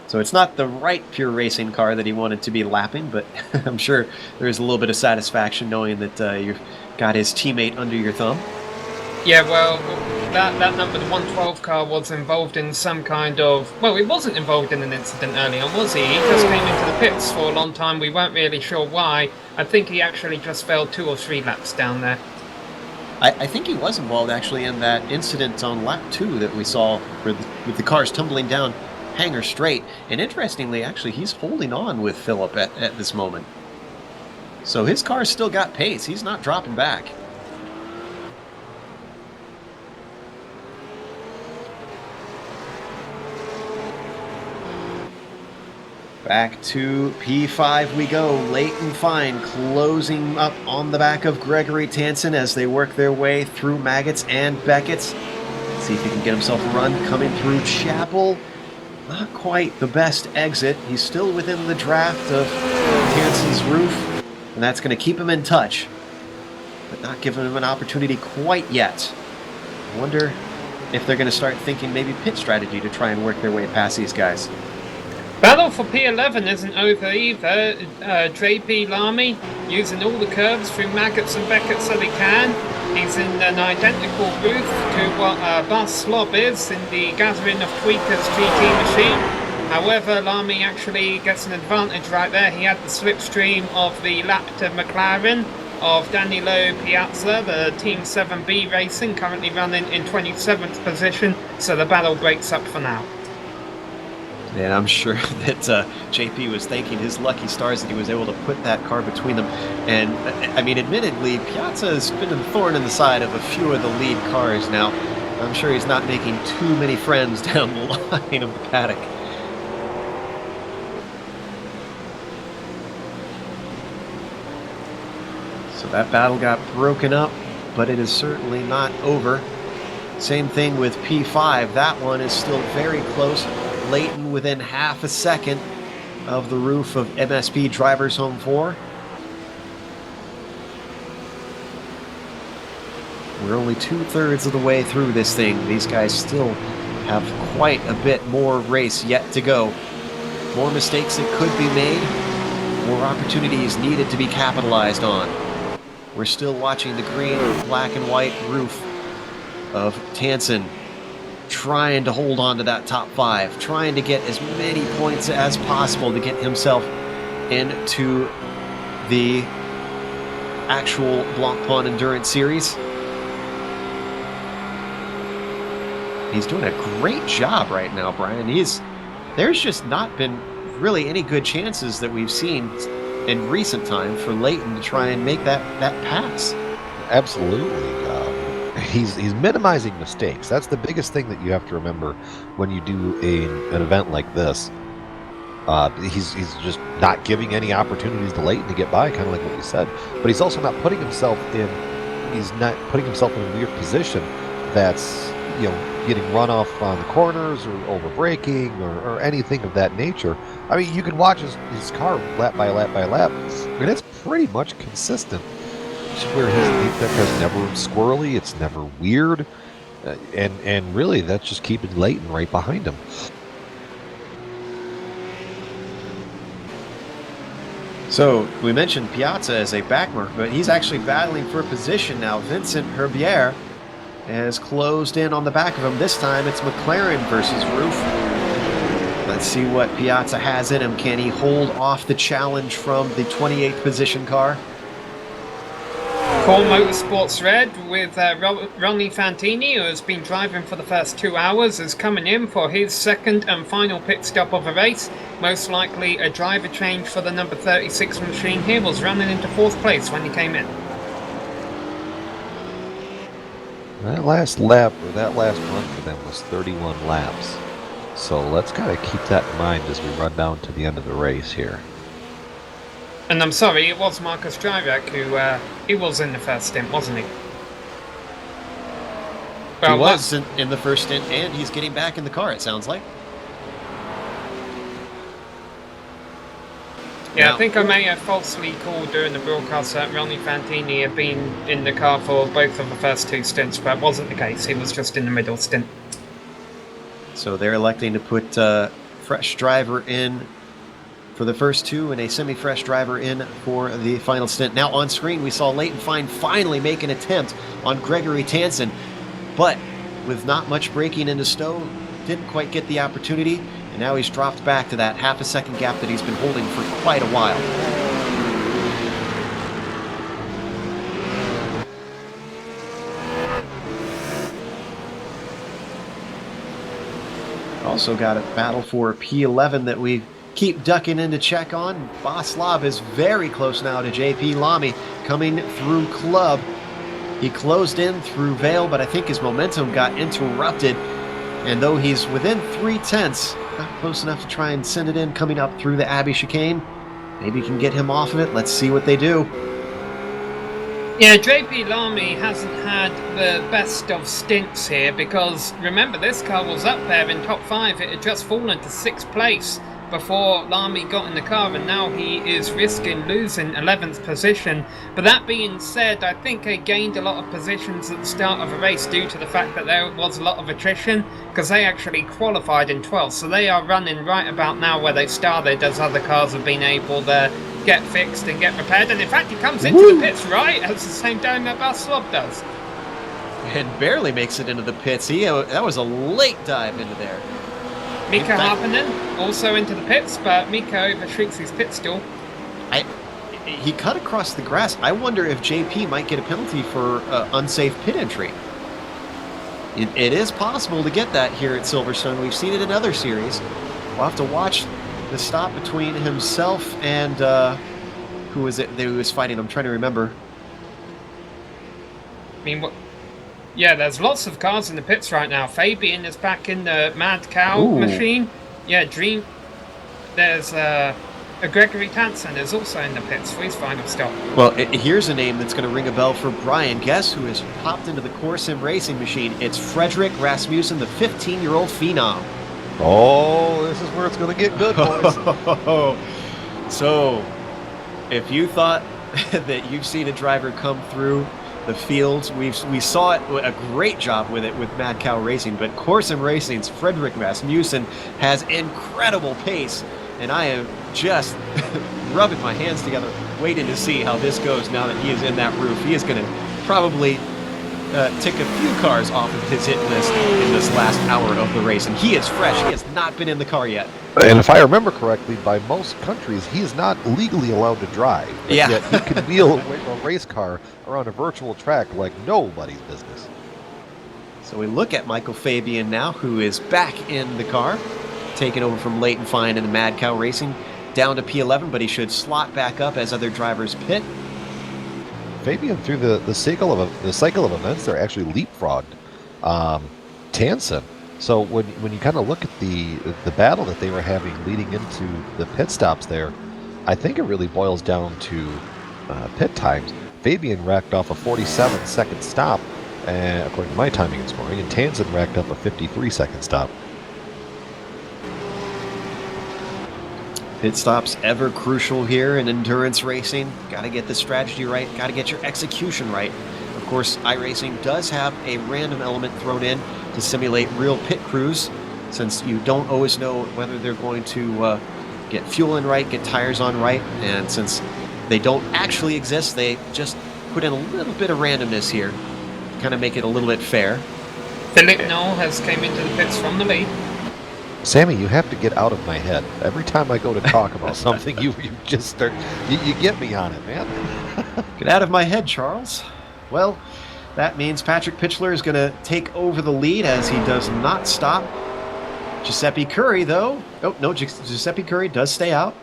So it's not the right Pure Racing car that he wanted to be lapping, but I'm sure there's a little bit of satisfaction knowing that you've got his teammate under your thumb. Yeah, well, that number, the 112 car, was involved in some kind of... Well, he wasn't involved in an incident early on, was he? He just came into the pits for a long time. We weren't really sure why. I think he actually just failed 2 or 3 laps down there. I think he was involved, actually, in that incident on lap 2 that we saw with the cars tumbling down Hangar Straight. And interestingly, actually, he's holding on with Philip at this moment. So his car's still got pace. He's not dropping back. Back to P5 we go. Leighton Fine closing up on the back of Gregory Tansen as they work their way through Maggots and Beckett's. See if he can get himself a run coming through Chapel. Not quite the best exit. He's still within the draft of Tansen's roof, and that's going to keep him in touch, but not giving him an opportunity quite yet. I wonder if they're going to start thinking maybe pit strategy to try and work their way past these guys. Battle for P11 isn't over either. JP Lamy using all the curves through Maggots and Beckett's that he can. He's in an identical booth to what Bas Slob is in the Gathering of Tweakers GT machine. However, Lamy actually gets an advantage right there. He had the slipstream of the lap to McLaren of Danilo Piazza, the Team 7B Racing, currently running in 27th position, so the battle breaks up for now. And I'm sure that JP was thanking his lucky stars that he was able to put that car between them. And, I mean, admittedly, Piazza has been a thorn in the side of a few of the lead cars now. I'm sure he's not making too many friends down the line of the paddock. So that battle got broken up, but it is certainly not over. Same thing with P5. That one is still very close. Leighton within half a second of the roof of MSP Drivers Home 4. We're only 2/3 of the way through this thing. These guys still have quite a bit more race yet to go. More mistakes that could be made, more opportunities needed to be capitalized on. We're still watching the green, black, and white roof of Tansen, trying to hold on to that top 5, trying to get as many points as possible to get himself into the actual Blancpain Endurance Series. He's doing a great job right now, Brian. There's just not been really any good chances that we've seen in recent time for Leighton to try and make that pass. Absolutely. He's minimizing mistakes. That's the biggest thing that you have to remember when you do an event like this. He's just not giving any opportunities to Leighton to get by, kind of like what we said. But he's also not putting himself in. He's not putting himself in a weird position that's getting run off on the corners or over braking or anything of that nature. I mean, you can watch his car lap by lap by lap, and it's pretty much consistent. Where that car's never squirrely, it's never weird, and really that's just keeping Leighton right behind him. So we mentioned Piazza as a backmarker, but he's actually battling for a position now. Vincent Herbier has closed in on the back of him. This time it's McLaren versus Roof. Let's see what Piazza has in him. Can he hold off the challenge from the 28th position car? Core Motorsports Red with Ronnie Fantini, who has been driving for the first 2 hours, is coming in for his second and final pit stop of the race. Most likely a driver change for the number 36 machine. He was running into 4th place when he came in. That last lap, or that last run for them was 31 laps. So let's kind of keep that in mind as we run down to the end of the race here. And I'm sorry, it was Marcus Drivak who he was in the first stint, wasn't he? Well, he was in the first stint, and he's getting back in the car, it sounds like. Yeah, I think I may have falsely called during the broadcast that Ronnie Fantini had been in the car for both of the first 2 stints, but it wasn't the case. He was just in the middle stint. So they're electing to put a fresh driver in for the first 2 and a semi-fresh driver in for the final stint. Now on screen we saw Leighton Fine finally make an attempt on Gregory Tansen, but with not much braking into Stowe, didn't quite get the opportunity, and now he's dropped back to that half a second gap that he's been holding for quite a while. Also got a battle for P11 that we keep ducking in to check on. Boslav is very close now to JP Lamy coming through Club. He closed in through Vale, but I think his momentum got interrupted. And though he's within 3/10 Not close enough to try and send it in, coming up through the Abbey chicane. Maybe you can get him off of it. Let's see what they do. Yeah, JP Lamy hasn't had the best of stints here because, remember, this car was up there in top 5. It had just fallen to 6th place before Lamy got in the car, and now he is risking losing 11th position. But that being said, I think they gained a lot of positions at the start of the race due to the fact that there was a lot of attrition, because they actually qualified in 12th, so they are running right about now where they started, as other cars have been able to get fixed and get repaired. And in fact, he comes into the pits right at the same time that Barcelop does. And barely makes it into the pits. That was a late dive into there. Mika Harpinen also into the pits, but Mika overshoots his pit stall. He cut across the grass. I wonder if JP might get a penalty for unsafe pit entry. It is possible to get that here at Silverstone. We've seen it in other series. We'll have to watch the stop between himself and who was it that he was fighting? I'm trying to remember. I mean, yeah, there's lots of cars in the pits right now. Fabian is back in the Mad Cow machine. Yeah, Dream. There's a Gregory Tansen is also in the pits for his final stop. Well, here's a name that's going to ring a bell for Brian. Guess who has popped into the Core Sim racing machine? It's Frederick Rasmussen, the 15-year-old phenom. Oh, this is where it's going to get good, boys. So, if you thought that you've seen a driver come through the fields, we saw it, a great job with it with Mad Cow Racing, but Core Sim Racing's Frederick Rasmussen has incredible pace, and I am just rubbing my hands together, waiting to see how this goes now that he is in that roof. He is going to probably tick a few cars off of his hit list in this last hour of the race, and he is fresh. He has not been in the car yet. And if I remember correctly, by most countries, he is not legally allowed to drive. But yet he can wheel a race car around a virtual track like nobody's business. So we look at Michael Fabian now, who is back in the car, taking over from Leighton Fine in the Mad Cow Racing, down to P11, but he should slot back up as other drivers pit. Fabian, through the cycle of events, they're actually leapfrogged Tansen. So when you kind of look at the battle that they were having leading into the pit stops there, I think it really boils down to pit times. Fabian racked off a 47-second stop, according to my timing and scoring, and Tansen racked up a 53-second stop. Pit stops ever crucial here in endurance racing. Got to get the strategy right. Got to get your execution right. Of course, iRacing does have a random element thrown in to simulate real pit crews, since you don't always know whether they're going to get fuel in right, get tires on right, and since they don't actually exist, they just put in a little bit of randomness here, kind of make it a little bit fair. Philip Knoll has came into the pits from the lead. Sammy, you have to get out of my head. Every time I go to talk about something, you just start, you get me on it, man. Get out of my head, Charles. Well, that means Patrick Pitchler is going to take over the lead as he does not stop. Giuseppe Curry, though. Oh, no, Giuseppe Curry does stay out.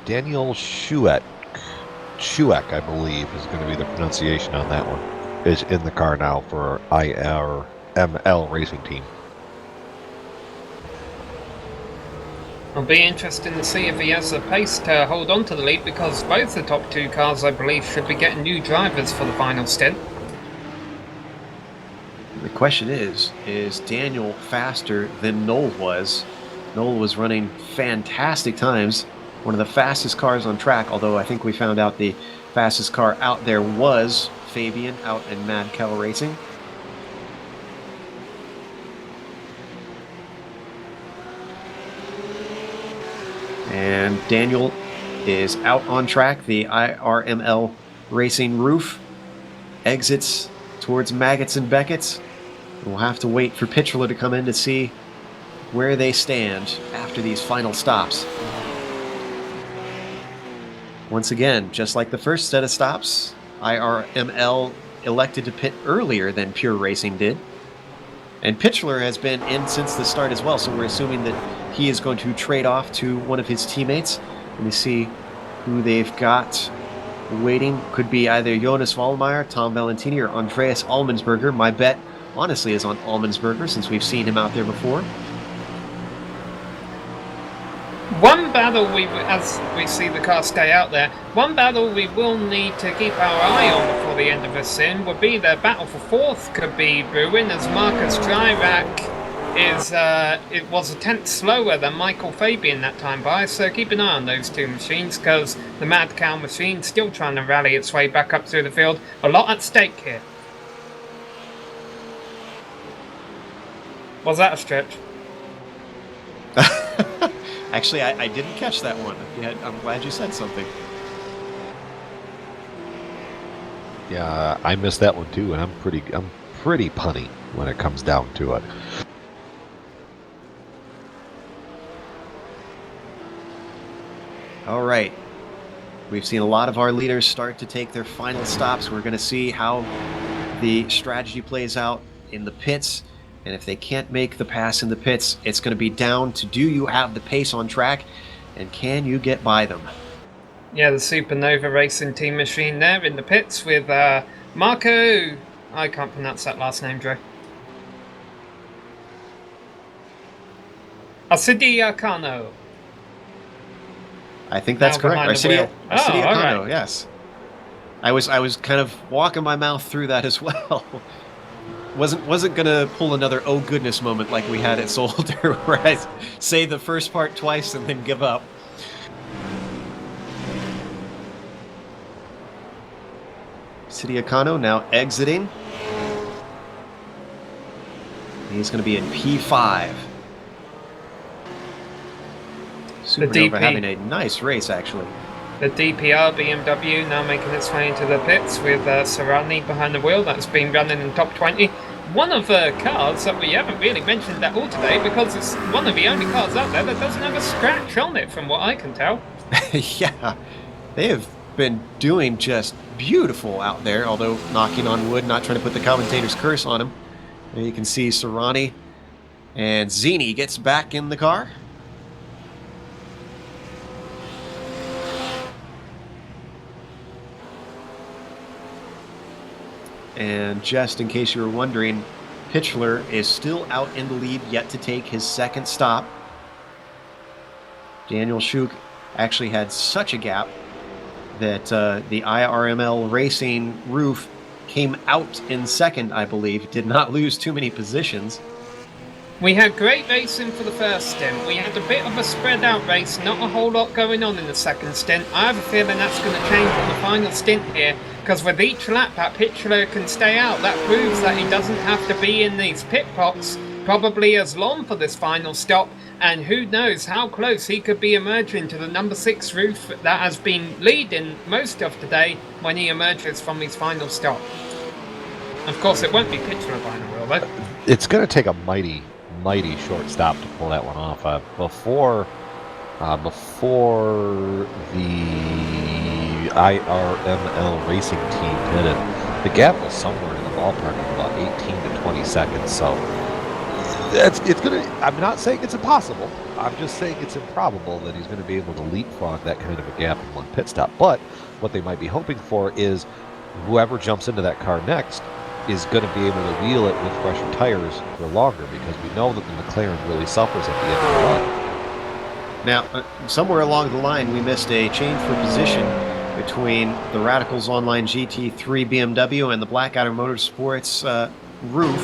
Daniel Schueck, I believe, is going to be the pronunciation on that one, is in the car now for IRML Racing Team. It'll be interesting to see if he has the pace to hold on to the lead, because both the top two cars, I believe, should be getting new drivers for the final stint. The question is Daniel faster than Knoll was? Knoll was running fantastic times, one of the fastest cars on track, although I think we found out the fastest car out there was Fabian out in Mad Cow Racing. And Daniel is out on track. The IRML Racing roof exits towards Maggots and Beckett's. We'll have to wait for Pitchler to come in to see where they stand after these final stops. Once again, just like the first set of stops, IRML elected to pit earlier than Pure Racing did. And Pitchler has been in since the start as well, so we're assuming that he is going to trade off to one of his teammates. Let me see who they've got waiting. Could be either Jonas Wallmeyer, Tom Valentini, or Andreas Allmensberger. My bet honestly, is on Allmansberger, since we've seen him out there before. One battle as we see the car stay out there, one battle we will need to keep our eye on before the end of the sim would be the battle for fourth could be brewing, as Marcus Dryrack it was a tenth slower than Michael Fabian that time by, so keep an eye on those two machines, because the Mad Cow machine still trying to rally its way back up through the field. A lot at stake here. Was that a stretch? Actually, I didn't catch that one. I'm glad you said something. Yeah, I missed that one too, and I'm pretty punny when it comes down to it. All right. We've seen a lot of our leaders start to take their final stops. We're going to see how the strategy plays out in the pits. And if they can't make the pass in the pits, it's going to be down to, do you have the pace on track, and can you get by them? Yeah, the Supernova Racing Team machine there in the pits with Marco... I can't pronounce that last name, Dre. Asidiakano. I think that's correct. Asidiakano, right. yes. I was kind of walking my mouth through that as well. Wasn't gonna pull another oh goodness moment like we had at Solder, where I say the first part twice and then give up. Sidiacano now exiting. He's going to be in P5. Supernova having a nice race, actually. The DPR BMW now making its way into the pits with Serrani behind the wheel. That's been running in top 20. One of the cars that we haven't really mentioned at all today, because it's one of the only cars out there that doesn't have a scratch on it, from what I can tell. Yeah, they have been doing just beautiful out there, although knocking on wood, not trying to put the commentator's curse on him. There you can see Serrani, and Zini gets back in the car. And just in case you were wondering, Pitchler is still out in the lead, yet to take his second stop. Daniel Schuch actually had such a gap that the IRML Racing Roof came out in second, I believe. Did not lose too many positions. We had great racing for the first stint. We had a bit of a spread out race, not a whole lot going on in the second stint. I have a feeling that's going to change on the final stint here, because with each lap that Pitchler can stay out, that proves that he doesn't have to be in these pit box probably as long for this final stop, and who knows how close he could be emerging to the number 6 roof that has been leading most of today when he emerges from his final stop. Of course, it won't be Pitchler behind the wheel, though. It's going to take a mighty short stop to pull that one off. Before the IRML Racing team pitted, the gap was somewhere in the ballpark of about 18 to 20 seconds. So it's gonna. I'm not saying it's impossible. I'm just saying it's improbable that he's going to be able to leapfrog that kind of a gap in one pit stop. But what they might be hoping for is whoever jumps into that car next is going to be able to wheel it with fresher tires for longer, because we know that the McLaren really suffers at the end of the run. Now, somewhere along the line, we missed a change for position between the Radicals Online GT3 BMW and the Blackadder Motorsports roof,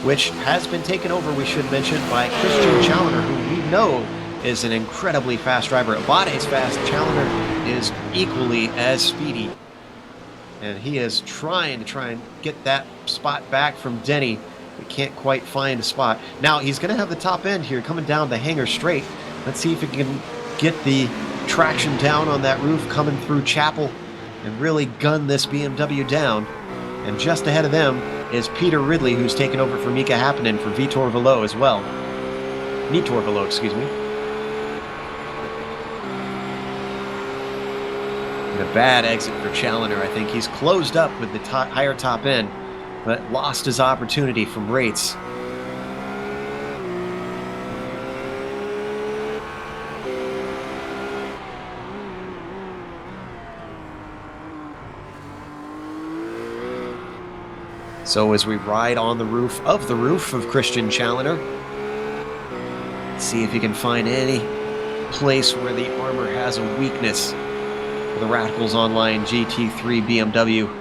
which has been taken over, we should mention, by Christian Challoner, who we know is an incredibly fast driver. Abate is fast, Challoner is equally as speedy. And he is trying to get that spot back from Denny. We can't quite find a spot. Now, he's going to have the top end here coming down the hangar straight. Let's see if he can get the traction down on that roof coming through Chapel and really gun this BMW down. And just ahead of them is Peter Ridley, who's taken over for Mika Happinen for Vitor Velo as well. Nitor Velo, excuse me. And a bad exit for Challoner. I think he's closed up with the higher top end, but lost his opportunity from rates. So as we ride on the roof of Christian Challenger, see if you can find any place where the armor has a weakness for the Radicals Online GT3 BMW.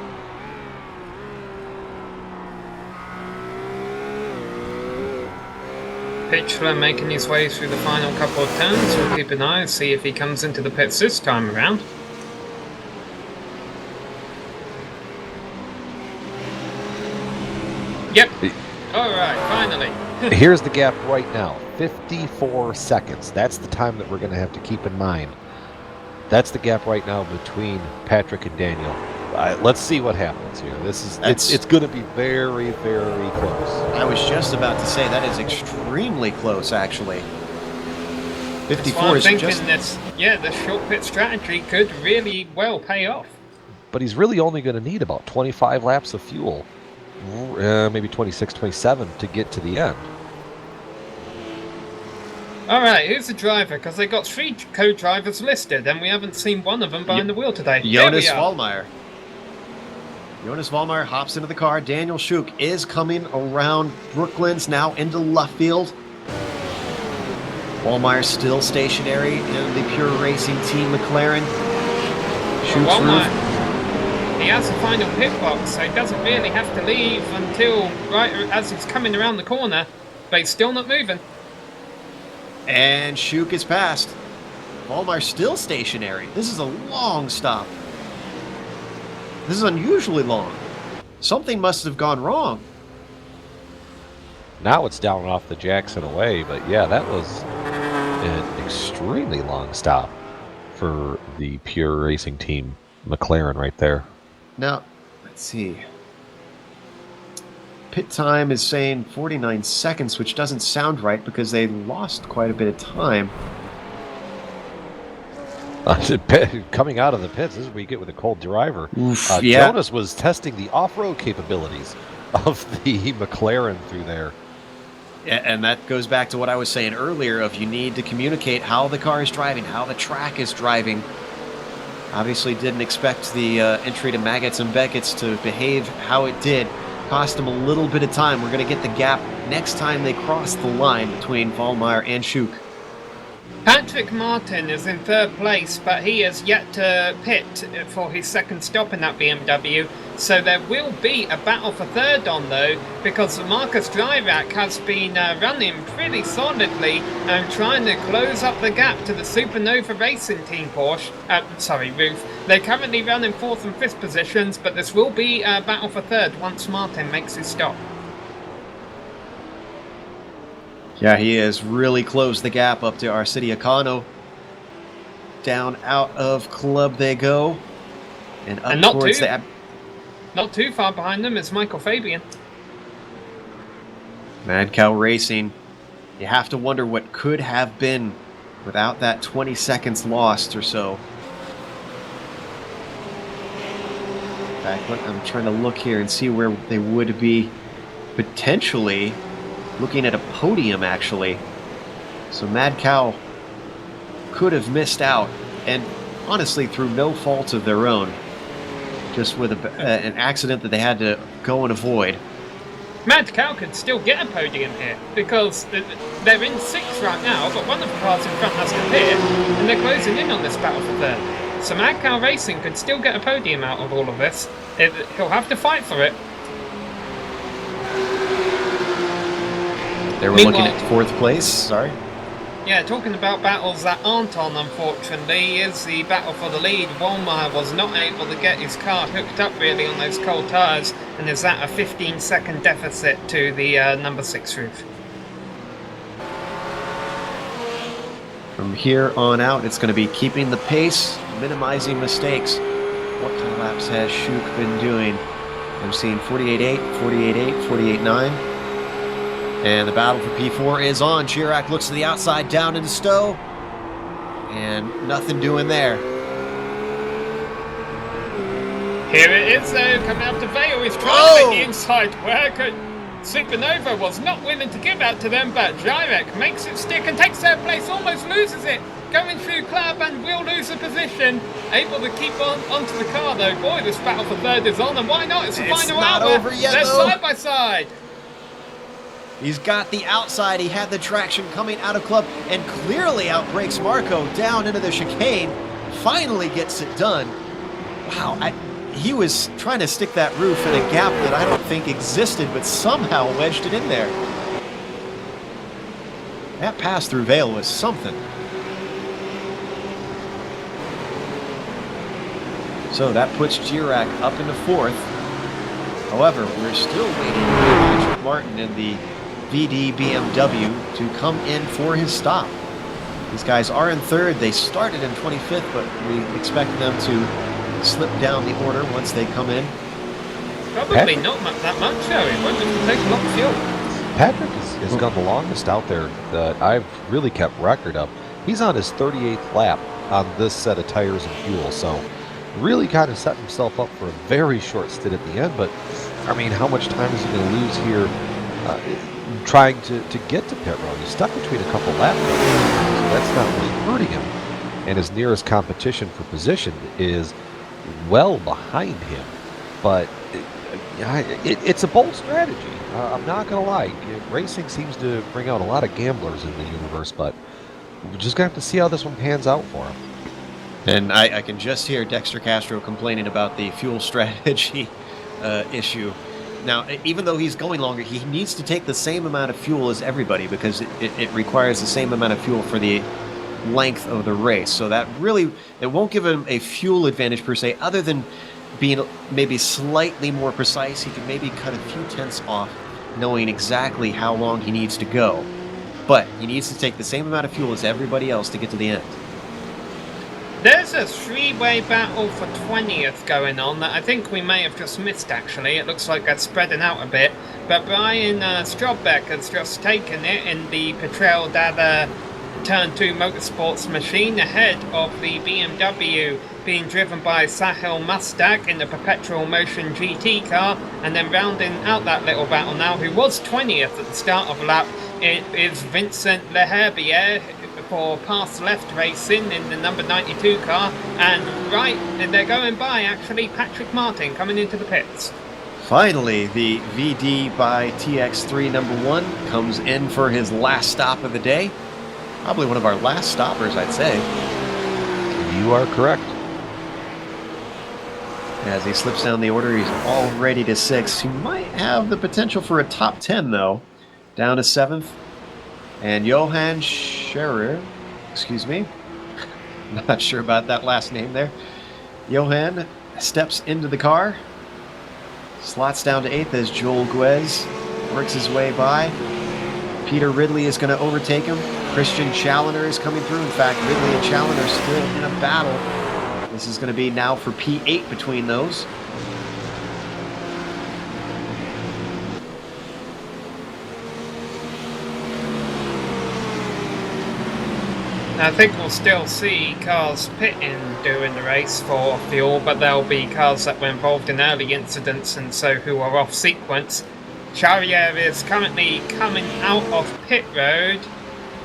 Pitchler making his way through the final couple of turns. We'll keep an eye and see if he comes into the pits this time around. Yep. Alright, finally. Here's the gap right now, 54 seconds. That's the time that we're going to have to keep in mind. That's the gap right now between Patrick and Daniel. Let's see what happens here. It's going to be very, very close. I was just about to say that is extremely close, actually. 54 I'm is thinking just... the short pit strategy could really well pay off. But he's really only going to need about 25 laps of fuel. Maybe 26, 27 to get to the end. Alright, who's the driver? Because they got 3 co-drivers listed and we haven't seen one of them behind the wheel today. Jonas Vollmeyer. Jonas Vollmeyer hops into the car. Daniel Schuch is coming around Brooklands, now into Luffield. Vollmeyer still stationary in the Pure Racing Team McLaren. Schuch's roof. He has the final pit box, so he doesn't really have to leave until right as he's coming around the corner, but he's still not moving. And Schuch is passed. Vollmeyer still stationary. This is a long stop. This is unusually long. Something must have gone wrong. Now it's down off the Jackson away, but yeah, that was an extremely long stop for the Pure Racing Team McLaren right there. Now, let's see. Pit time is saying 49 seconds, which doesn't sound right because they lost quite a bit of time. Coming out of the pits, this is what you get with a cold driver. Oof, yeah. Jonas was testing the off-road capabilities of the McLaren through there. And that goes back to what I was saying earlier of you need to communicate how the car is driving, how the track is driving. Obviously didn't expect the entry to Maggots and Beckett's to behave how it did. Cost them a little bit of time. We're going to get the gap next time they cross the line between Vollmeyer and Schuch. Patrick Martin is in 3rd place, but he has yet to pit for his second stop in that BMW. So there will be a battle for 3rd on though, because Marcus Dryrak has been running pretty solidly and trying to close up the gap to the Supernova Racing Team Porsche. Roof. They're currently running 4th and 5th positions, but this will be a battle for 3rd once Martin makes his stop. Yeah, he has really closed the gap up to Arcidia Kano. Down out of club they go. And up towards the... Not too far behind them is Michael Fabian. Mad Cow Racing. You have to wonder what could have been without that 20 seconds lost or so. In fact, I'm trying to look here and see where they would be potentially looking at a podium, actually. So Mad Cow could have missed out, and honestly through no fault of their own. Just with an accident that they had to go and avoid. Mad Cow could still get a podium here, because they're in 6th right now, but one of the cars in front has to pit, and they're closing in on this battle for 3rd. So Mad Cow Racing could still get a podium out of all of this. He'll have to fight for it. They were looking at 4th place, sorry. Yeah, talking about battles that aren't on, unfortunately, is the battle for the lead. Vollmeyer was not able to get his car hooked up really on those cold tyres, and is that a 15-second deficit to the number 6 roof. From here on out, it's going to be keeping the pace, minimizing mistakes. What kind of laps has Schuch been doing? I'm seeing 48.8, 48.8, 48.9. And the battle for P4 is on. Chirac looks to the outside, down into Stowe. And nothing doing there. Here it is though, coming out to Vale. He's trying to make the inside work. Supernova was not willing to give out to them, but Jurek makes it stick and takes 3rd place, almost loses it. going through Club and will lose a position. Able to keep onto the car though. Boy, this battle for third is on, and why not? It's the final not hour. over yet, They're though. side by side. He's got the outside. He had the traction coming out of Club and clearly outbrakes Marco down into the chicane. Finally gets it done. Wow, he was trying to stick that roof in a gap that I don't think existed, but somehow wedged it in there. That pass through Vale was something. So that puts Girac up into fourth. However, we're still waiting for Patrick Martin in the VD BMW to come in for his stop. These guys are in third. They started in 25th, but we expect them to slip down the order once they come in. Probably not that much, though. It won't take a lot of fuel. Patrick has gone the longest out there that I've really kept record of. He's on his 38th lap on this set of tires and fuel, so really kind of set himself up for a very short stint at the end. But I mean, how much time is he going to lose here trying to get to pit road? He's stuck between a couple lap runs, so that's not really hurting him. And his nearest competition for position is well behind him. But it's a bold strategy. I'm not going to lie. Racing seems to bring out a lot of gamblers in the universe, but we're just going to have to see how this one pans out for him. And I can just hear Dexter Castro complaining about the fuel strategy issue. Now, even though he's going longer, he needs to take the same amount of fuel as everybody because it requires the same amount of fuel for the length of the race. So that really, it won't give him a fuel advantage per se, other than being maybe slightly more precise. He can maybe cut a few tenths off, knowing exactly how long he needs to go. But he needs to take the same amount of fuel as everybody else to get to the end. There's a three-way battle for 20th going on that I think we may have just missed, actually. It looks like that's spreading out a bit. But Brian Strobbeck has just taken it in the Petrel Dada Turn 2 Motorsports machine ahead of the BMW being driven by Sahil Mustak in the Perpetual Motion GT car. And then rounding out that little battle now, who was 20th at the start of the lap, it is Vincent Leherbier for Pass Left Racing in the number 92 car, and they're going by actually Patrick Martin coming into the pits. Finally, the VD by TX3 number 1 comes in for his last stop of the day. Probably one of our last stoppers, I'd say. You are correct. As he slips down the order, he's already to 6th. He might have the potential for a top 10, though. Down to 7th. And Johan Scherer, excuse me, not sure about that last name there. Johan steps into the car, slots down to 8th as Joel Guez works his way by. Peter Ridley is going to overtake him. Christian Challoner is coming through. In fact, Ridley and Challoner still in a battle. This is going to be now for P8 between those. I think we'll still see cars pitting during the race for fuel, but there'll be cars that were involved in early incidents and so who are off sequence. Charrier is currently coming out of pit road.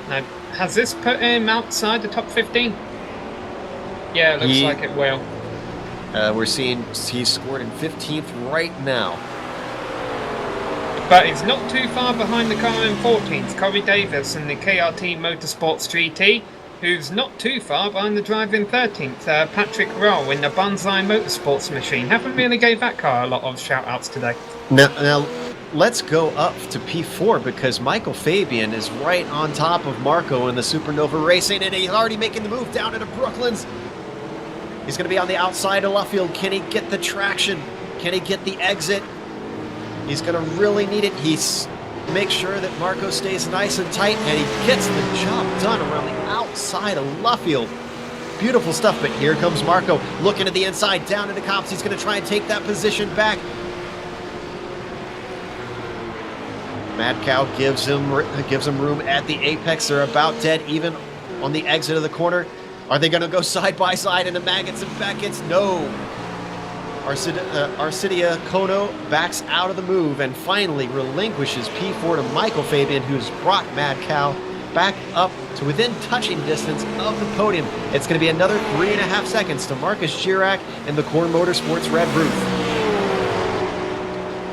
Now, has this put him outside the top 15? Yeah, it looks like it will. We're seeing he's scored in 15th right now. But he's not too far behind the car in 14th, Corey Davis in the KRT Motorsports GT, who's not too far behind the driver in 13th, Patrick Roll in the Banzai Motorsports machine. Haven't really gave that car a lot of shout-outs today. Now, let's go up to P4 because Michael Fabian is right on top of Marco in the Supernova Racing, and he's already making the move down into Brooklands. He's going to be on the outside of Luffield. Can he get the traction? Can he get the exit? He's going to really need it. He's make sure that Marco stays nice and tight, and he gets the job done around the outside of Luffield. Beautiful stuff, but here comes Marco looking at the inside, down into Copse. He's going to try and take that position back. Mad Cow gives him room at the apex. They're about dead even on the exit of the corner. Are they going to go side by side into Maggots and Beckett's? No. Arcidia Kono backs out of the move and finally relinquishes P4 to Michael Fabian, who's brought Mad Cow back up to within touching distance of the podium. It's going to be another 3.5 seconds to Marcus Chirac in the Core Motorsports red roof.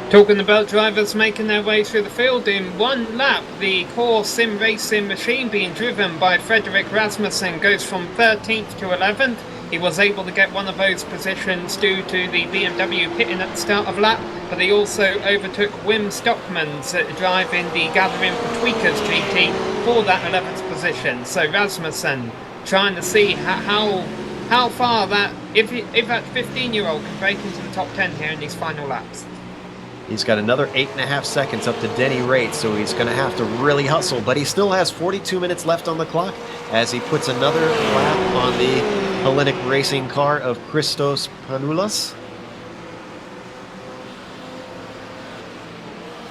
Talking about drivers making their way through the field, in one lap, the Core Sim Racing machine being driven by Frederick Rasmussen goes from 13th to 11th. He was able to get one of those positions due to the BMW pitting at the start of lap, but he also overtook Wim Stockmans driving the Gathering for Tweakers GT for that 11th position. So Rasmussen trying to see how far that, if that 15-year-old can break into the top 10 here in these final laps. He's got another 8.5 seconds up to Denny Raitt, so he's going to have to really hustle. But he still has 42 minutes left on the clock as he puts another lap on the Hellenic racing car of Christos Panoulas.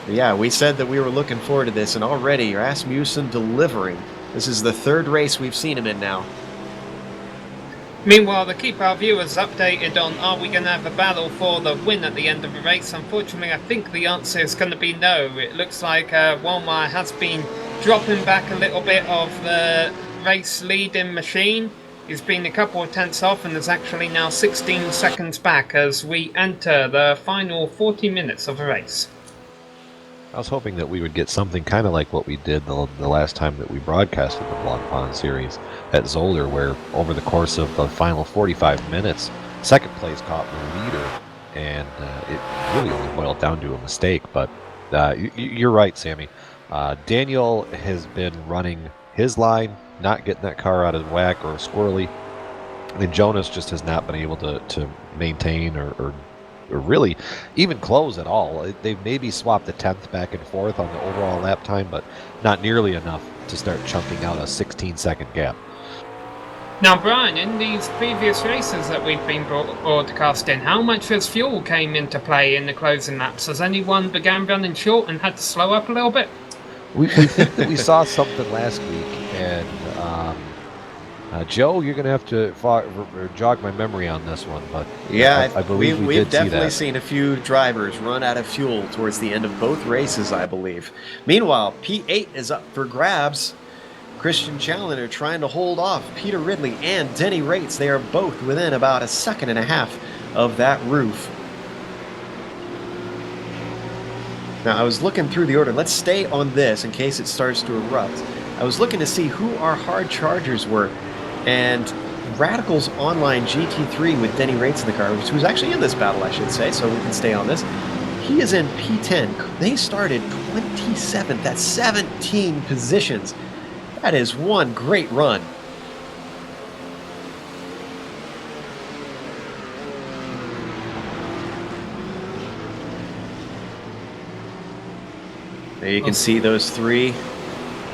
Yeah, we said that we were looking forward to this, and already Rasmussen delivering. This is the third race we've seen him in now. Meanwhile, to keep our viewers updated on are we going to have a battle for the win at the end of the race, unfortunately I think the answer is going to be no. It looks like Walmart has been dropping back a little bit of the race leading machine. He's been a couple of tenths off and is actually now 16 seconds back as we enter the final 40 minutes of the race. I was hoping that we would get something kind of like what we did the last time that we broadcasted the Blancpain series at Zolder, where over the course of the final 45 minutes, second place caught the leader, and it really only boiled down to a mistake. But you're right, Sammy. Daniel has been running his line, not getting that car out of whack or squirrely, and Jonas just has not been able to maintain or really even close at all. They've maybe swapped the 10th back and forth on the overall lap time, but not nearly enough to start chunking out a 16-second gap. Now, Brian, in these previous races that we've been broadcasting, how much as fuel came into play in the closing laps? Has anyone began running short and had to slow up a little bit? We think that we saw something last week, and Joe, you're going to have to jog my memory on this one, but yeah, I believe we've definitely seen a few drivers run out of fuel towards the end of both races, I believe. Meanwhile, P8 is up for grabs. Christian Challenger trying to hold off Peter Ridley and Denny Raitt. They are both within about a second and a half of that roof. Now, I was looking through the order. Let's stay on this in case it starts to erupt. I was looking to see who our hard chargers were. And Radical's Online GT3 with Denny Raitt in the car, who's actually in this battle, I should say, so we can stay on this. He is in P10. They started 27th. That's 17 positions. That is one great run. There you can see those three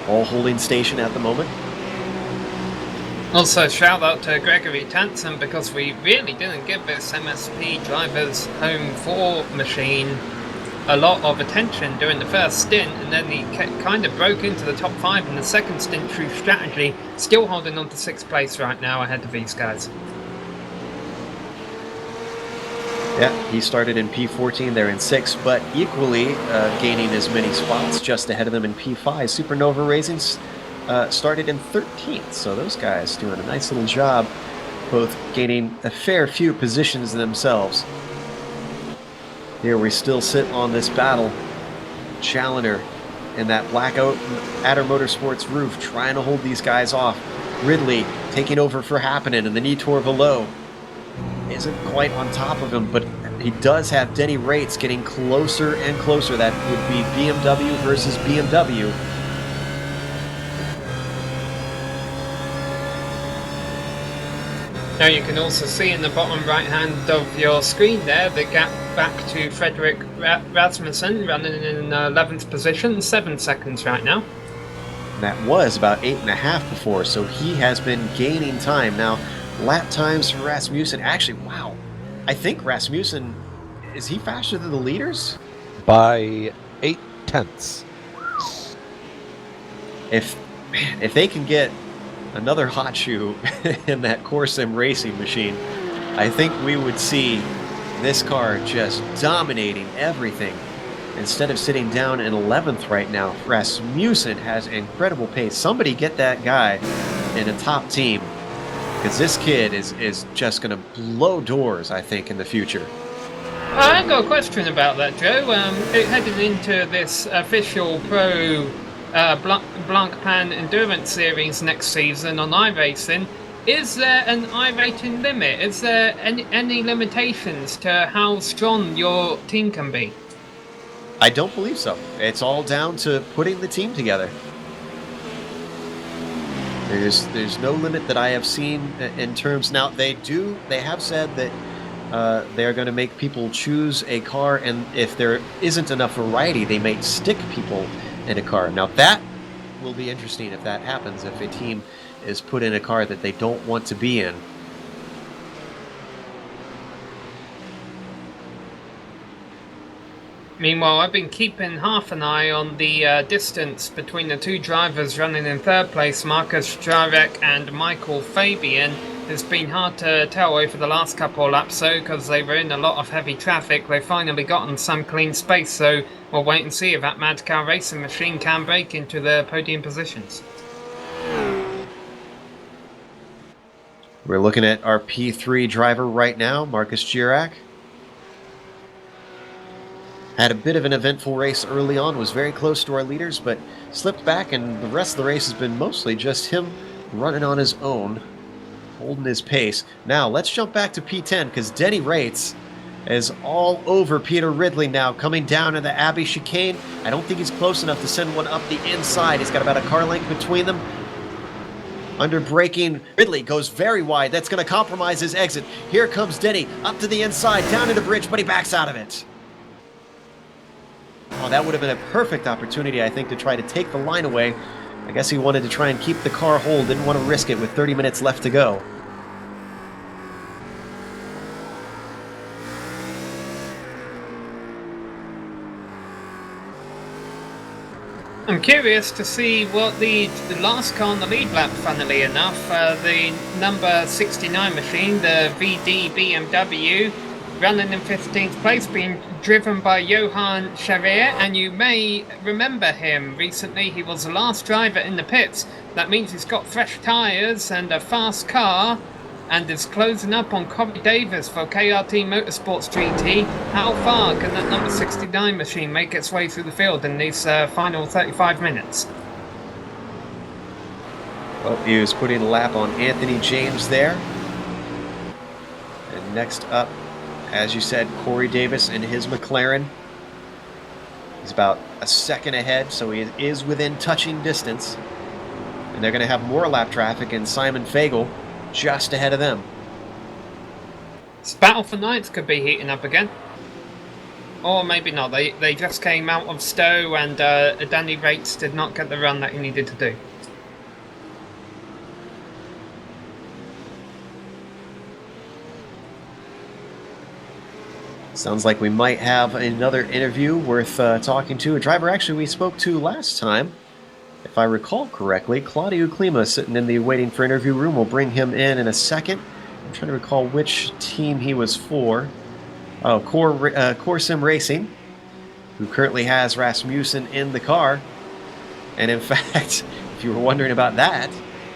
all holding station at the moment. Also, shout out to Gregory Tanson, because we really didn't give this MSP Drivers Home 4 machine a lot of attention during the first stint, and then he kind of broke into the top 5 in the second stint through strategy, still holding on to 6th place right now ahead of these guys. Yeah, he started in P14, they're in 6th, but equally gaining as many spots just ahead of them in P5. Supernova Racing started in 13th, so those guys doing a nice little job, both gaining a fair few positions themselves. Here we still sit on this battle. Challenger in that blackout Adder Motorsports roof trying to hold these guys off. Ridley taking over for Happinen, and the Nitor below isn't quite on top of him, but he does have Denny Raitt getting closer and closer. That would be BMW versus BMW. Now you can also see in the bottom right hand of your screen there the gap back to Frederick Rasmussen running in 11th position, 7 seconds right now. That was about 8.5 before, so he has been gaining time. Now, lap times for Rasmussen, actually, wow. I think Rasmussen, is he faster than the leaders? By 8 tenths. If they can get another hot shoe in that Core Sim racing machine, I think we would see this car just dominating everything instead of sitting down in 11th right now. Rasmussen has incredible pace. Somebody get that guy in a top team, because this kid is just going to blow doors, I think, in the future. I got a question about that, Joe. Heading into this official pro Blancpain Endurance Series next season on iRacing, is there an iRating limit? Is there any limitations to how strong your team can be? I don't believe so. It's all down to putting the team together. There's no limit that I have seen in terms. Now they have said that they are going to make people choose a car, and if there isn't enough variety, they may stick people in a car. Now that will be interesting if that happens, if a team is put in a car that they don't want to be in. Meanwhile, I've been keeping half an eye on the distance between the two drivers running in third place, Marcus Jarek and Michael Fabian. It's been hard to tell over the last couple of laps, though, because they were in a lot of heavy traffic. They finally got on some clean space, so we'll wait and see if that Mad Cow Racing machine can break into the podium positions. We're looking at our P3 driver right now, Marcus Jarek. Had a bit of an eventful race early on, was very close to our leaders, but slipped back, and the rest of the race has been mostly just him running on his own, holding his pace. Now, let's jump back to P10, because Denny Rates is all over Peter Ridley now, coming down in the Abbey chicane. I don't think he's close enough to send one up the inside. He's got about a car length between them. Under braking, Ridley goes very wide. That's going to compromise his exit. Here comes Denny, up to the inside, down into the bridge, but he backs out of it. Oh, that would have been a perfect opportunity, I think, to try to take the line away. I guess he wanted to try and keep the car whole, didn't want to risk it with 30 minutes left to go. I'm curious to see what the last car on the lead lap, funnily enough, the number 69 machine, the VD BMW, running in 15th place, being driven by Johan Charrier, and you may remember him. Recently he was the last driver in the pits. That means he's got fresh tyres and a fast car, and is closing up on Corey Davis for KRT Motorsports GT. How far can that number 69 machine make its way through the field in these final 35 minutes? Well, he was putting a lap on Anthony James there. And next up, as you said, Corey Davis and his McLaren. He's about a second ahead, so he is within touching distance. And they're going to have more lap traffic, and Simon Fagel just ahead of them. This battle for ninths could be heating up again. Or maybe not. They just came out of Stowe, and Danny Rates did not get the run that he needed to do. Sounds like we might have another interview worth talking to. A driver actually we spoke to last time, if I recall correctly. Claudio Klima sitting in the waiting for interview room. We'll bring him in a second. I'm trying to recall which team he was for. Oh, Core Sim Racing, who currently has Rasmussen in the car. And in fact, if you were wondering about that,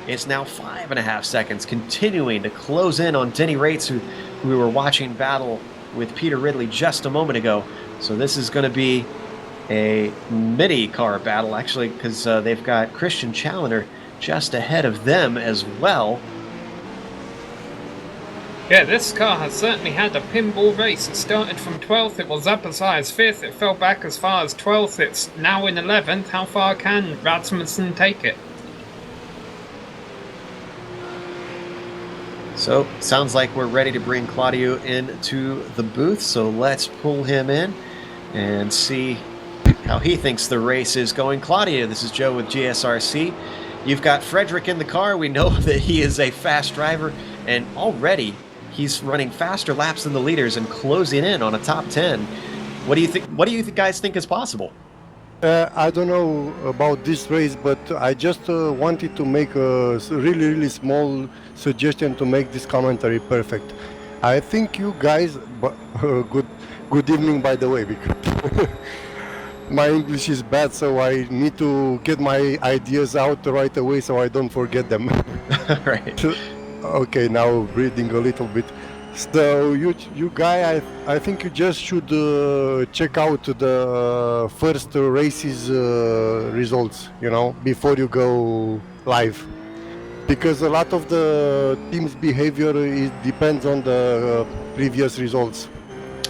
it's now 5.5 seconds, continuing to close in on Denny Rates, who we were watching battle with Peter Ridley just a moment ago. So this is going to be a mini car battle, actually, because they've got Christian Challoner just ahead of them as well. Yeah, this car has certainly had a pinball race. It started from 12th, it was up as high as 5th, it fell back as far as 12th, it's now in 11th. How far can Rasmussen take it? So, sounds like we're ready to bring Claudio into the booth, so let's pull him in and see how he thinks the race is going. Claudio, this is Joe with GSRC. You've got Frederick in the car. We know that he is a fast driver, and already he's running faster laps than the leaders and closing in on a top 10. What do you think? What do you guys think is possible? I don't know about this race, but I just wanted to make a really small suggestion to make this commentary perfect. I think you guys, good evening by the way, because my English is bad, so I need to get my ideas out right away so I don't forget them. Right. Okay, now breathing a little bit. So you guy, I think you just should check out the first races results, before you go live, because a lot of the team's behavior depends on the previous results.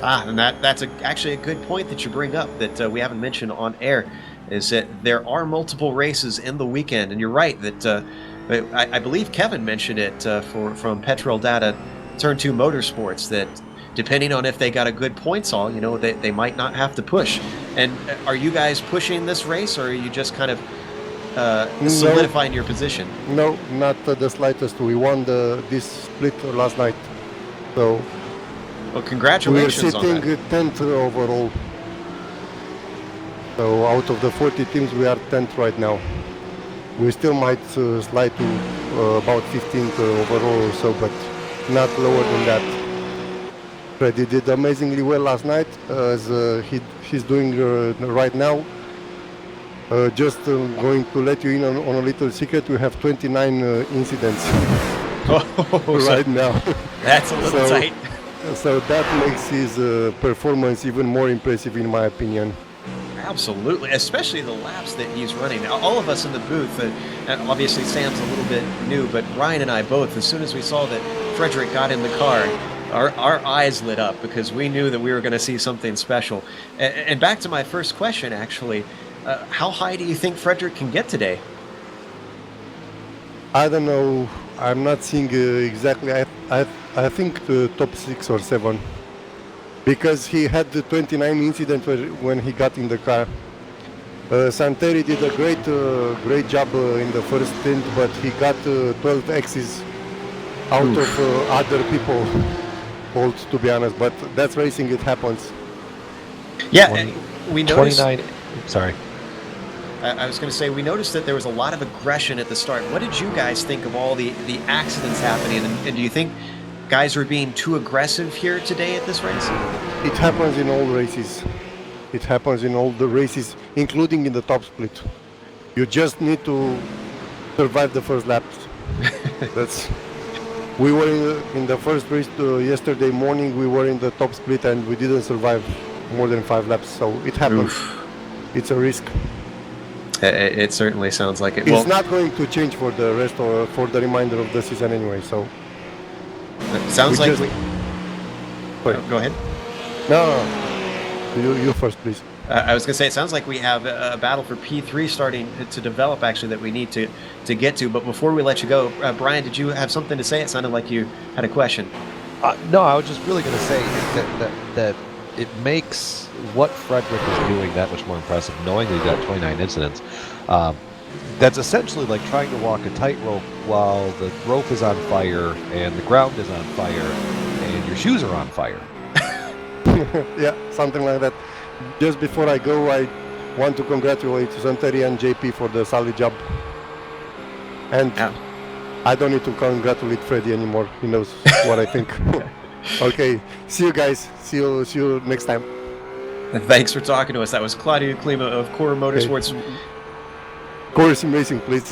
And that's actually a good point that you bring up that we haven't mentioned on air, is that there are multiple races in the weekend, and you're right that I believe Kevin mentioned it from Petrol Data Turn 2 Motorsports, that depending on if they got a good points haul, they might not have to push. And are you guys pushing this race, or are you just kind of solidifying your position? No, not the slightest. We won this split last night, so well, congratulations we're sitting on that. 10th overall. So out of the 40 teams, we are 10th right now. We still might slide to about 15th overall or so, but not lower than that. Freddy did amazingly well last night, as he's doing right now. Just going to let you in on a little secret, we have 29 incidents right now. That's a little tight. So that makes his performance even more impressive, in my opinion. Absolutely, especially the laps that he's running. All of us in the booth, obviously Sam's a little bit new, but Ryan and I both, as soon as we saw that Frederick got in the car, our eyes lit up, because we knew that we were going to see something special. And back to my first question, actually, how high do you think Frederick can get today? I don't know. I'm not seeing exactly. I think the top 6 or 7. Because he had the 29 incident when he got in the car. Santeri did a great job in the first stint, but he got 12 X's out of other people fault, to be honest. But that's racing; it happens. Yeah, we noticed. 29. Sorry. I was going to say, we noticed that there was a lot of aggression at the start. What did you guys think of all the accidents happening, and do you think guys were being too aggressive here today at this race? It happens in all races. It happens in all the races, including in the top split. You just need to survive the first laps. We were in the first race yesterday morning. We were in the top split and we didn't survive more than 5 laps. So it happens. Oof. It's a risk. It certainly sounds like it. It's not going to change for the rest or for the remainder of the season anyway. So. It sounds like go ahead. No. You first, please. I was going to say, it sounds like we have a battle for P3 starting to develop, actually, that we need to get to. But before we let you go, Brian, did you have something to say? It sounded like you had a question. No, I was just really going to say that it makes what Frederick is doing that much more impressive, knowing that he's got 29 incidents. That's essentially like trying to walk a tightrope while the rope is on fire and the ground is on fire and your shoes are on fire. Yeah, something like that. Just before I go, I want to congratulate Santeri and JP for the solid job. And I don't need to congratulate Freddy anymore. He knows what I think. Okay, see you guys. See you next time. Thanks for talking to us. That was Claudio Klima of Core Motorsports. Core Sim Racing, please.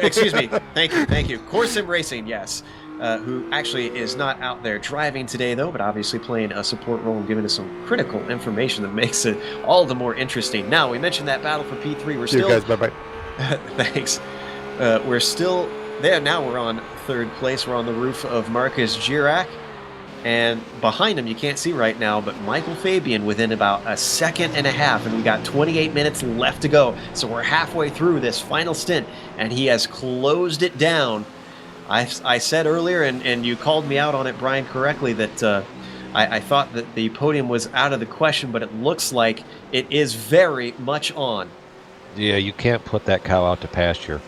Excuse me. Thank you. Core Sim Racing, yes. Who actually is not out there driving today, though, but obviously playing a support role and giving us some critical information that makes it all the more interesting. Now, we mentioned that battle for P3. We're still... See you guys. Bye-bye. Thanks. We're still there. Now we're on 3rd place. We're on the roof of Marcus Girac. And behind him, you can't see right now, but Michael Fabian within about a second and a half, and we got 28 minutes left to go. So we're halfway through this final stint, and he has closed it down. I said earlier, and you called me out on it, Brian, correctly, that I thought that the podium was out of the question, but it looks like it is very much on. Yeah, you can't put that cow out to pasture.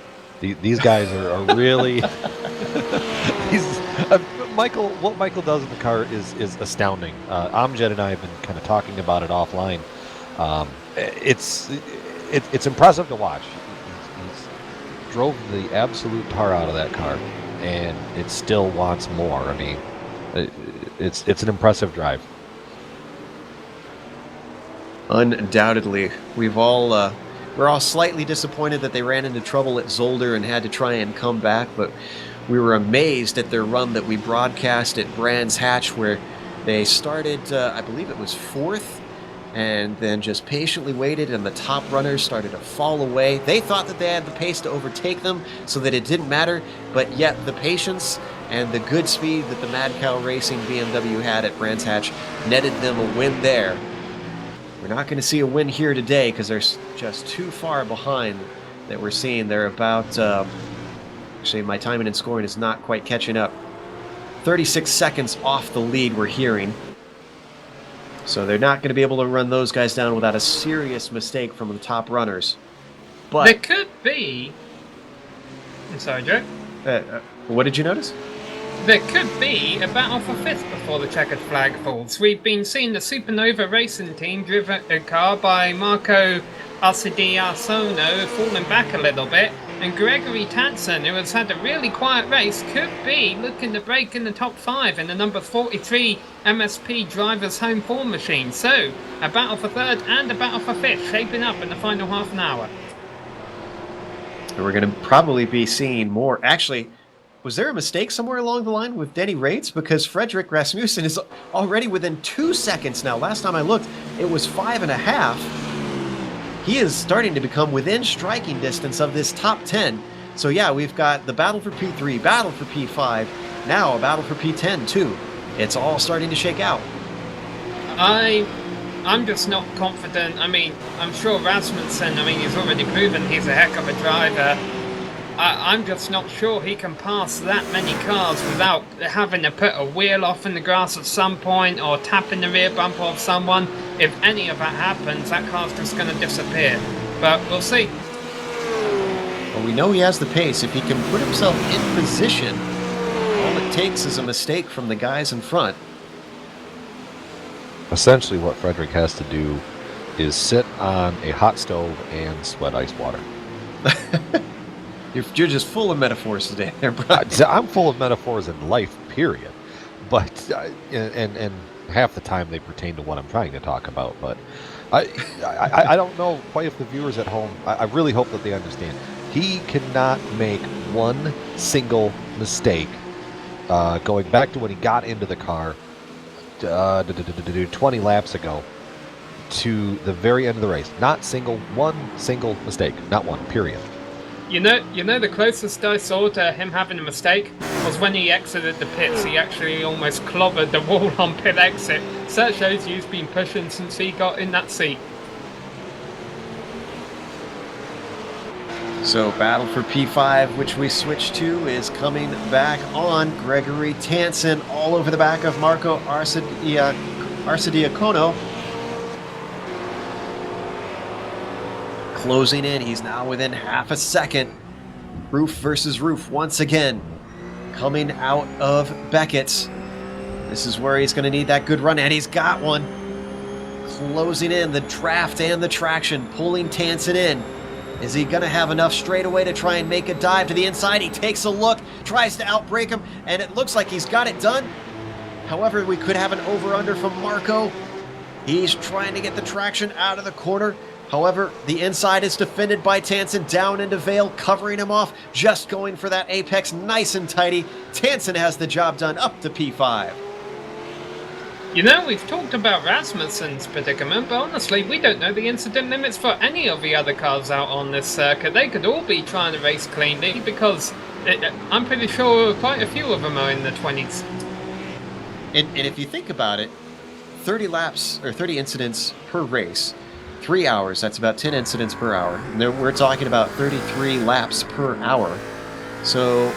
These guys are really... What Michael does in the car is astounding. Amjad and I have been kind of talking about it offline. It's impressive to watch. He's drove the absolute tar out of that car, and it still wants more. I mean, it's an impressive drive. Undoubtedly. We're all slightly disappointed that they ran into trouble at Zolder and had to try and come back, but we were amazed at their run that we broadcast at Brands Hatch, where they started, I believe it was 4th, and then just patiently waited, and the top runners started to fall away. They thought that they had the pace to overtake them, so that it didn't matter, but yet the patience and the good speed that the Mad Cow Racing BMW had at Brands Hatch netted them a win there. We're not going to see a win here today because they're just too far behind that we're seeing. They're about, actually my timing and scoring is not quite catching up. 36 seconds off the lead we're hearing. So they're not going to be able to run those guys down without a serious mistake from the top runners. But there could be... I'm sorry, Joe. What did you notice? There could be a battle for 5th before the checkered flag falls. We've been seeing the Supernova Racing team driven a car by Marco Arcidiasono falling back a little bit, and Gregory Tatson, who has had a really quiet race, could be looking to break in the top 5 in the number 43 MSP Drivers Home Form machine. So, a battle for 3rd and a battle for 5th shaping up in the final half an hour. We're going to probably be seeing more. Actually, was there a mistake somewhere along the line with Denny Rates? Because Frederick Rasmussen is already within 2 seconds now. Last time I looked, it was 5.5. He is starting to become within striking distance of this top 10. So yeah, we've got the battle for P3, battle for P5, now a battle for P10 too. It's all starting to shake out. I'm just not confident. I mean, I'm sure Rasmussen, he's already proven he's a heck of a driver. I'm just not sure he can pass that many cars without having to put a wheel off in the grass at some point or tapping the rear bumper of someone. If any of that happens, that car's just going to disappear. But we'll see. Well, we know he has the pace. If he can put himself in position, all it takes is a mistake from the guys in front. Essentially what Frederick has to do is sit on a hot stove and sweat ice water. You're just full of metaphors today, there, Brian. I'm full of metaphors in life, period. But and half the time they pertain to what I'm trying to talk about. But I don't know quite if the viewers at home. I really hope that they understand. He cannot make one single mistake. Going back to when he got into the car 20 laps ago to the very end of the race. Not one single mistake. Not one. Period. You know, the closest I saw to him having a mistake was when he exited the pits. He actually almost clobbered the wall on pit exit. So that shows he's been pushing since he got in that seat. So battle for P5, which we switched to, is coming back on. Gregory Tansen all over the back of Marco Arcidiacono. Closing in, he's now within half a second. Roof versus roof once again. Coming out of Beckett's. This is where he's going to need that good run, and he's got one. Closing in, the draft and the traction, pulling Tansen in. Is he going to have enough straightaway to try and make a dive to the inside? He takes a look, tries to outbrake him, and it looks like he's got it done. However, we could have an over-under from Marco. He's trying to get the traction out of the corner. However, the inside is defended by Tansen down into Vale, covering him off, just going for that apex nice and tidy. Tansen has the job done up to P5. You know, we've talked about Rasmussen's predicament, but honestly, we don't know the incident limits for any of the other cars out on this circuit. They could all be trying to race cleanly because I'm pretty sure quite a few of them are in the 20s. And if you think about it, 30 laps or 30 incidents per race, 3 hours, that's about 10 incidents per hour. And we're talking about 33 laps per hour. So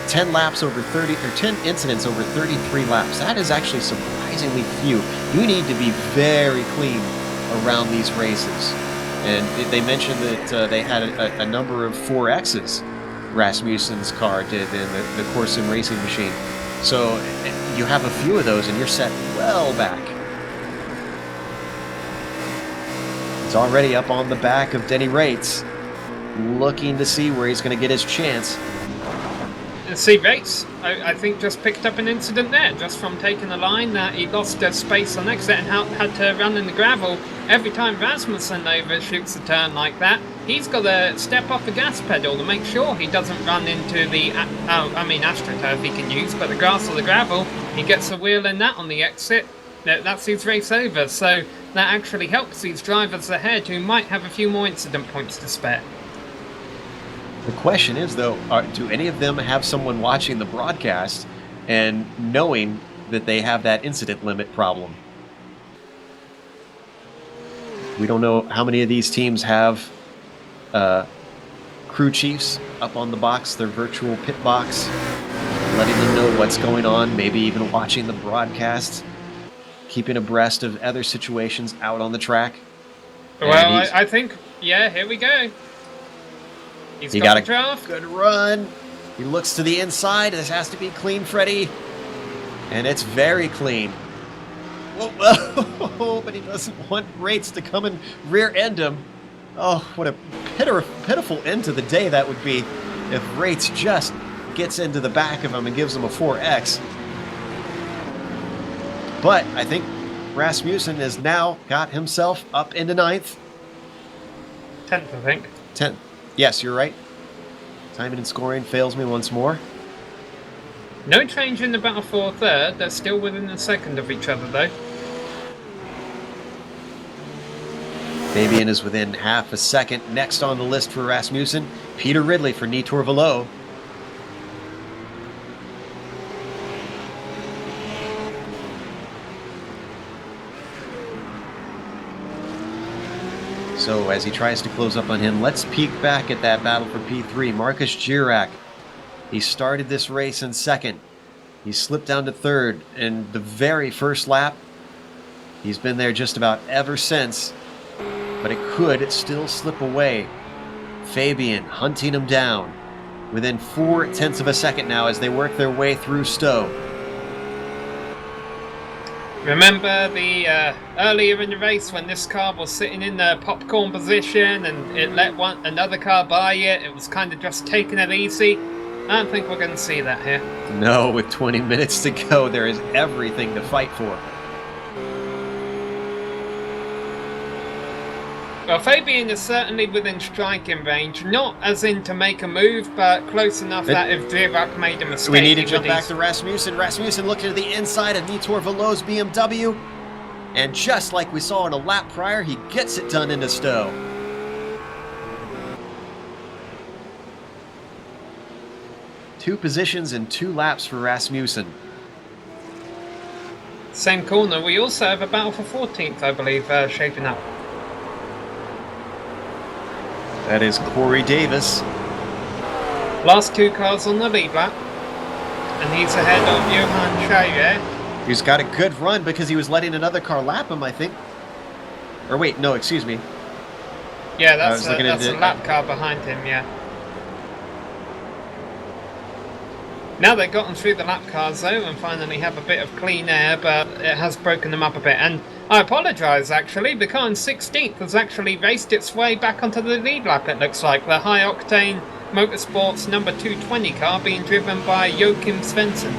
10 laps over 30, or 10 incidents over 33 laps. That is actually surprisingly few. You need to be very clean around these races. And they mentioned that they had a number of 4Xs Rasmussen's car did in the course and racing machine. So you have a few of those and you're set well back. He's already up on the back of Denny Rates, looking to see where he's going to get his chance. See, Race, I think, just picked up an incident there, just from taking a line that he lost space on exit and had to run in the gravel. Every time Rasmussen overshoots a turn like that, he's got to step off the gas pedal to make sure he doesn't run into the, AstroTurf he can use, but the grass or the gravel, he gets a wheel in that on the exit. That's his race over, so that actually helps these drivers ahead who might have a few more incident points to spare. The question is, though, do any of them have someone watching the broadcast and knowing that they have that incident limit problem? We don't know how many of these teams have crew chiefs up on the box, their virtual pit box, letting them know what's going on, maybe even watching the broadcast, keeping abreast of other situations out on the track. Well, I think, yeah, here we go. He got a good run. He looks to the inside. This has to be clean, Freddie. And it's very clean. Whoa, but he doesn't want Rates to come and rear end him. Oh, what a pitiful end to the day that would be if Rates just gets into the back of him and gives him a 4X. But I think Rasmussen has now got himself up into 9th. 10th, I think. 10th. Yes, you're right. Timing and scoring fails me once more. No change in the battle for third. They're still within a second of each other, though. Fabian is within half a second. Next on the list for Rasmussen, Peter Ridley for Nitor Velo. So as he tries to close up on him, let's peek back at that battle for P3. Marcus Girac. He started this race in second. He slipped down to third in the very first lap. He's been there just about ever since, but it could still slip away. Fabian hunting him down within 0.4 of a second now as they work their way through Stowe. Remember the earlier in the race when this car was sitting in the popcorn position and it let another car by it? It was kind of just taking it easy. I don't think we're going to see that here. No, with 20 minutes to go, there is everything to fight for. Well, Fabian is certainly within striking range, not as in to make a move, but close enough that if Girac made a mistake... We need to jump back to Rasmussen. Rasmussen looking to the inside of Nitor Velo's BMW. And just like we saw in a lap prior, he gets it done into Stowe. Two positions and 2 laps for Rasmussen. Same corner, we also have a battle for 14th, I believe, shaping up. That is Corey Davis. Last 2 cars on the lead lap. And he's ahead of Johan Scheyer. He's got a good run because he was letting another car lap him, I think. Or wait, no, excuse me. Yeah, that's a lap car behind him, yeah. Now they've gotten through the lap cars though and finally have a bit of clean air, but it has broken them up a bit. And I apologise actually, the car in 16th has actually raced its way back onto the lead lap, it looks like. The High Octane Motorsports number 220 car being driven by Joachim Svensson.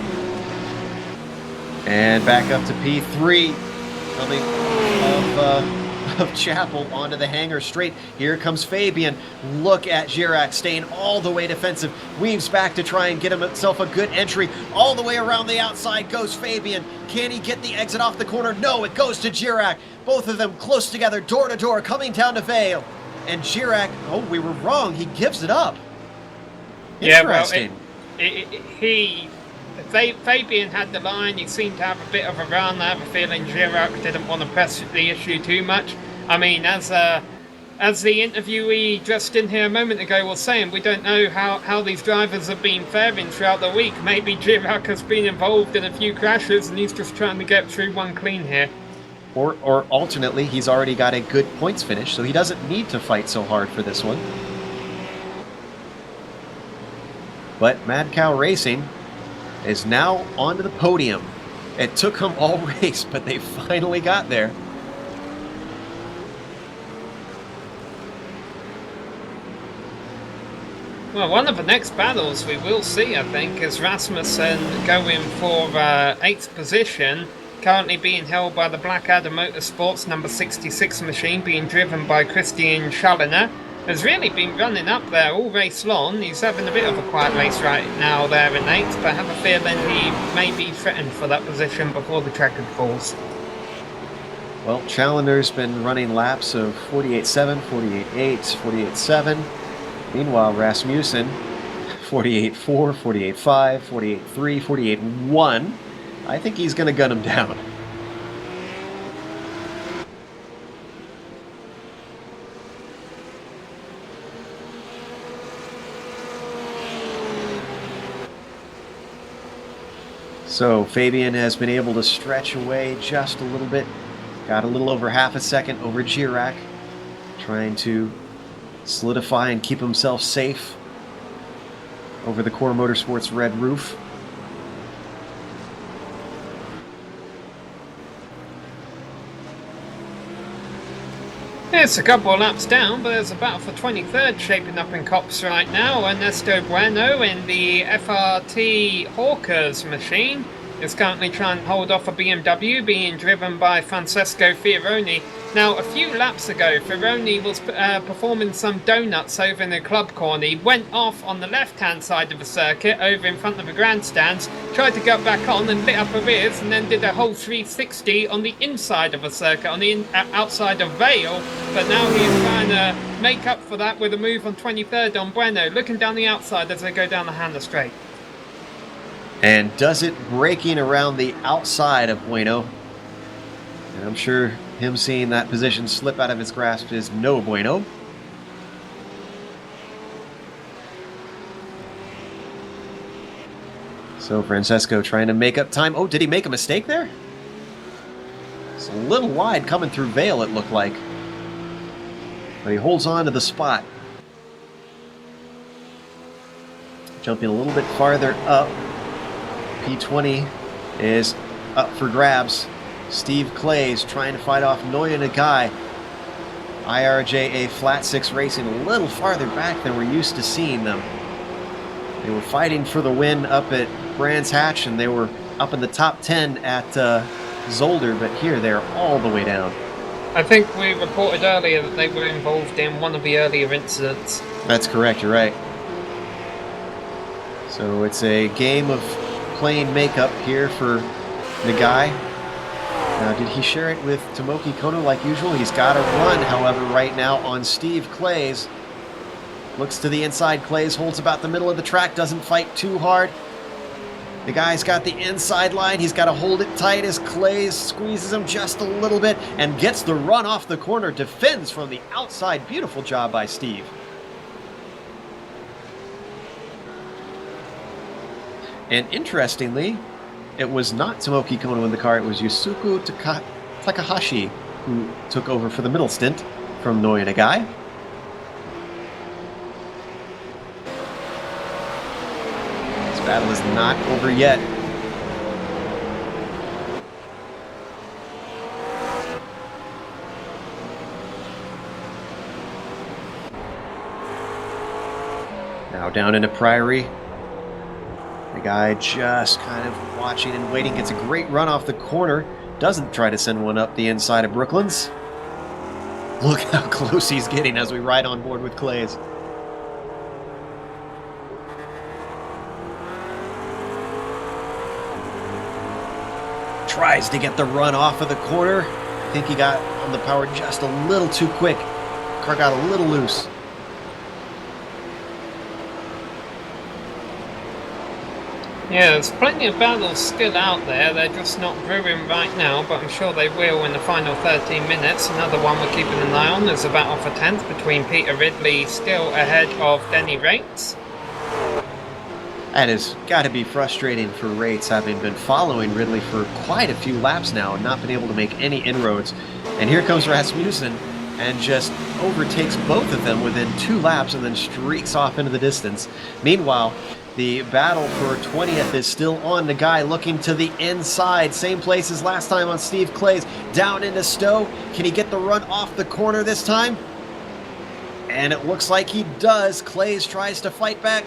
And back up to P3, coming of Chapel onto the hangar straight. Here comes Fabian. Look at Girac staying all the way defensive. Weaves back to try and get himself a good entry. All the way around the outside goes Fabian. Can he get the exit off the corner? No, it goes to Girac. Both of them close together, door to door, coming down to Vale. And Girac, oh, we were wrong. He gives it up. Interesting. Yeah, well, Fabian had the line. He seemed to have a bit of a run. I have a feeling Girac didn't want to press the issue too much. I mean, as the interviewee just in here a moment ago was saying, we don't know how these drivers have been faring throughout the week. Maybe Girac has been involved in a few crashes and he's just trying to get through one clean here. Or alternately, he's already got a good points finish, so he doesn't need to fight so hard for this one. But Mad Cow Racing is now onto the podium. It took them all race, but they finally got there. Well, one of the next battles we will see, I think, is Rasmussen going for 8th position, currently being held by the Blackadder Motorsports number 66 machine, being driven by Christian Schalliner. Has really been running up there all race long. He's having a bit of a quiet race right now there in 8th, but I have a feeling he may be threatened for that position before the checkered falls. Well, Challenger's been running laps of 48.7, 48.8, 48.7. Meanwhile, Rasmussen, 48.4, 48.5, 48.3, 48.1. I think he's going to gun him down. So Fabian has been able to stretch away just a little bit. Got a little over half a second over Girac, trying to solidify and keep himself safe over the Core Motorsports red roof. It's a couple of laps down, but there's a battle for 23rd shaping up in Cops right now. Ernesto Bueno in the FRT Hawkers machine is currently trying to hold off a BMW being driven by Francesco Fioroni. Now, a few laps ago, Fioroni was performing some donuts over in the club corner. He went off on the left-hand side of the circuit, over in front of the grandstands, tried to go back on and lit up a rears, and then did a whole 360 on the inside of the circuit, on the outside of Vale. But now he's trying to make up for that with a move on 23rd on Bueno, looking down the outside as they go down the Hanna straight. And does it braking around the outside of Bueno. And I'm sure him seeing that position slip out of his grasp is no bueno. So Francesco trying to make up time. Oh, did he make a mistake there? It's a little wide coming through Vale, it looked like. But he holds on to the spot. Jumping a little bit farther up. P20 is up for grabs. Steve Clays trying to fight off Noya Nagai. IRJA Flat 6 Racing a little farther back than we're used to seeing them. They were fighting for the win up at Brands Hatch, and they were up in the top 10 at Zolder, but here they're all the way down. I think we reported earlier that they were involved in one of the earlier incidents. That's correct, you're right. So it's a game of playing makeup here for Nagai. Now, did he share it with Tomoki Kono like usual? He's got a run, however, right now on Steve Clays. Looks to the inside. Clays holds about the middle of the track, doesn't fight too hard. The guy's got the inside line. He's got to hold it tight as Clays squeezes him just a little bit and gets the run off the corner, defends from the outside. Beautiful job by Steve. And interestingly, it was not Tomoki Kono in the car, it was Yusuke Takahashi who took over for the middle stint from Noya Nagai. This battle is not over yet. Now down into Priory. The guy just kind of watching and waiting, gets a great run off the corner, doesn't try to send one up the inside of Brooklands. Look how close he's getting as we ride on board with Clays. Tries to get the run off of the corner. I think he got on the power just a little too quick. Car got a little loose. Yeah, there's plenty of battles still out there. They're just not brewing right now, but I'm sure they will in the final 13 minutes. Another one we're keeping an eye on is a battle for 10th between Peter Ridley, still ahead of Denny Rates. That has got to be frustrating for Rates, having been following Ridley for quite a few laps now and not been able to make any inroads. And here comes Rasmussen and just overtakes both of them within 2 laps and then streaks off into the distance. Meanwhile, the battle for 20th is still on. Nagai looking to the inside. Same place as last time on Steve Clays. Down into Stowe. Can he get the run off the corner this time? And it looks like he does. Clays tries to fight back.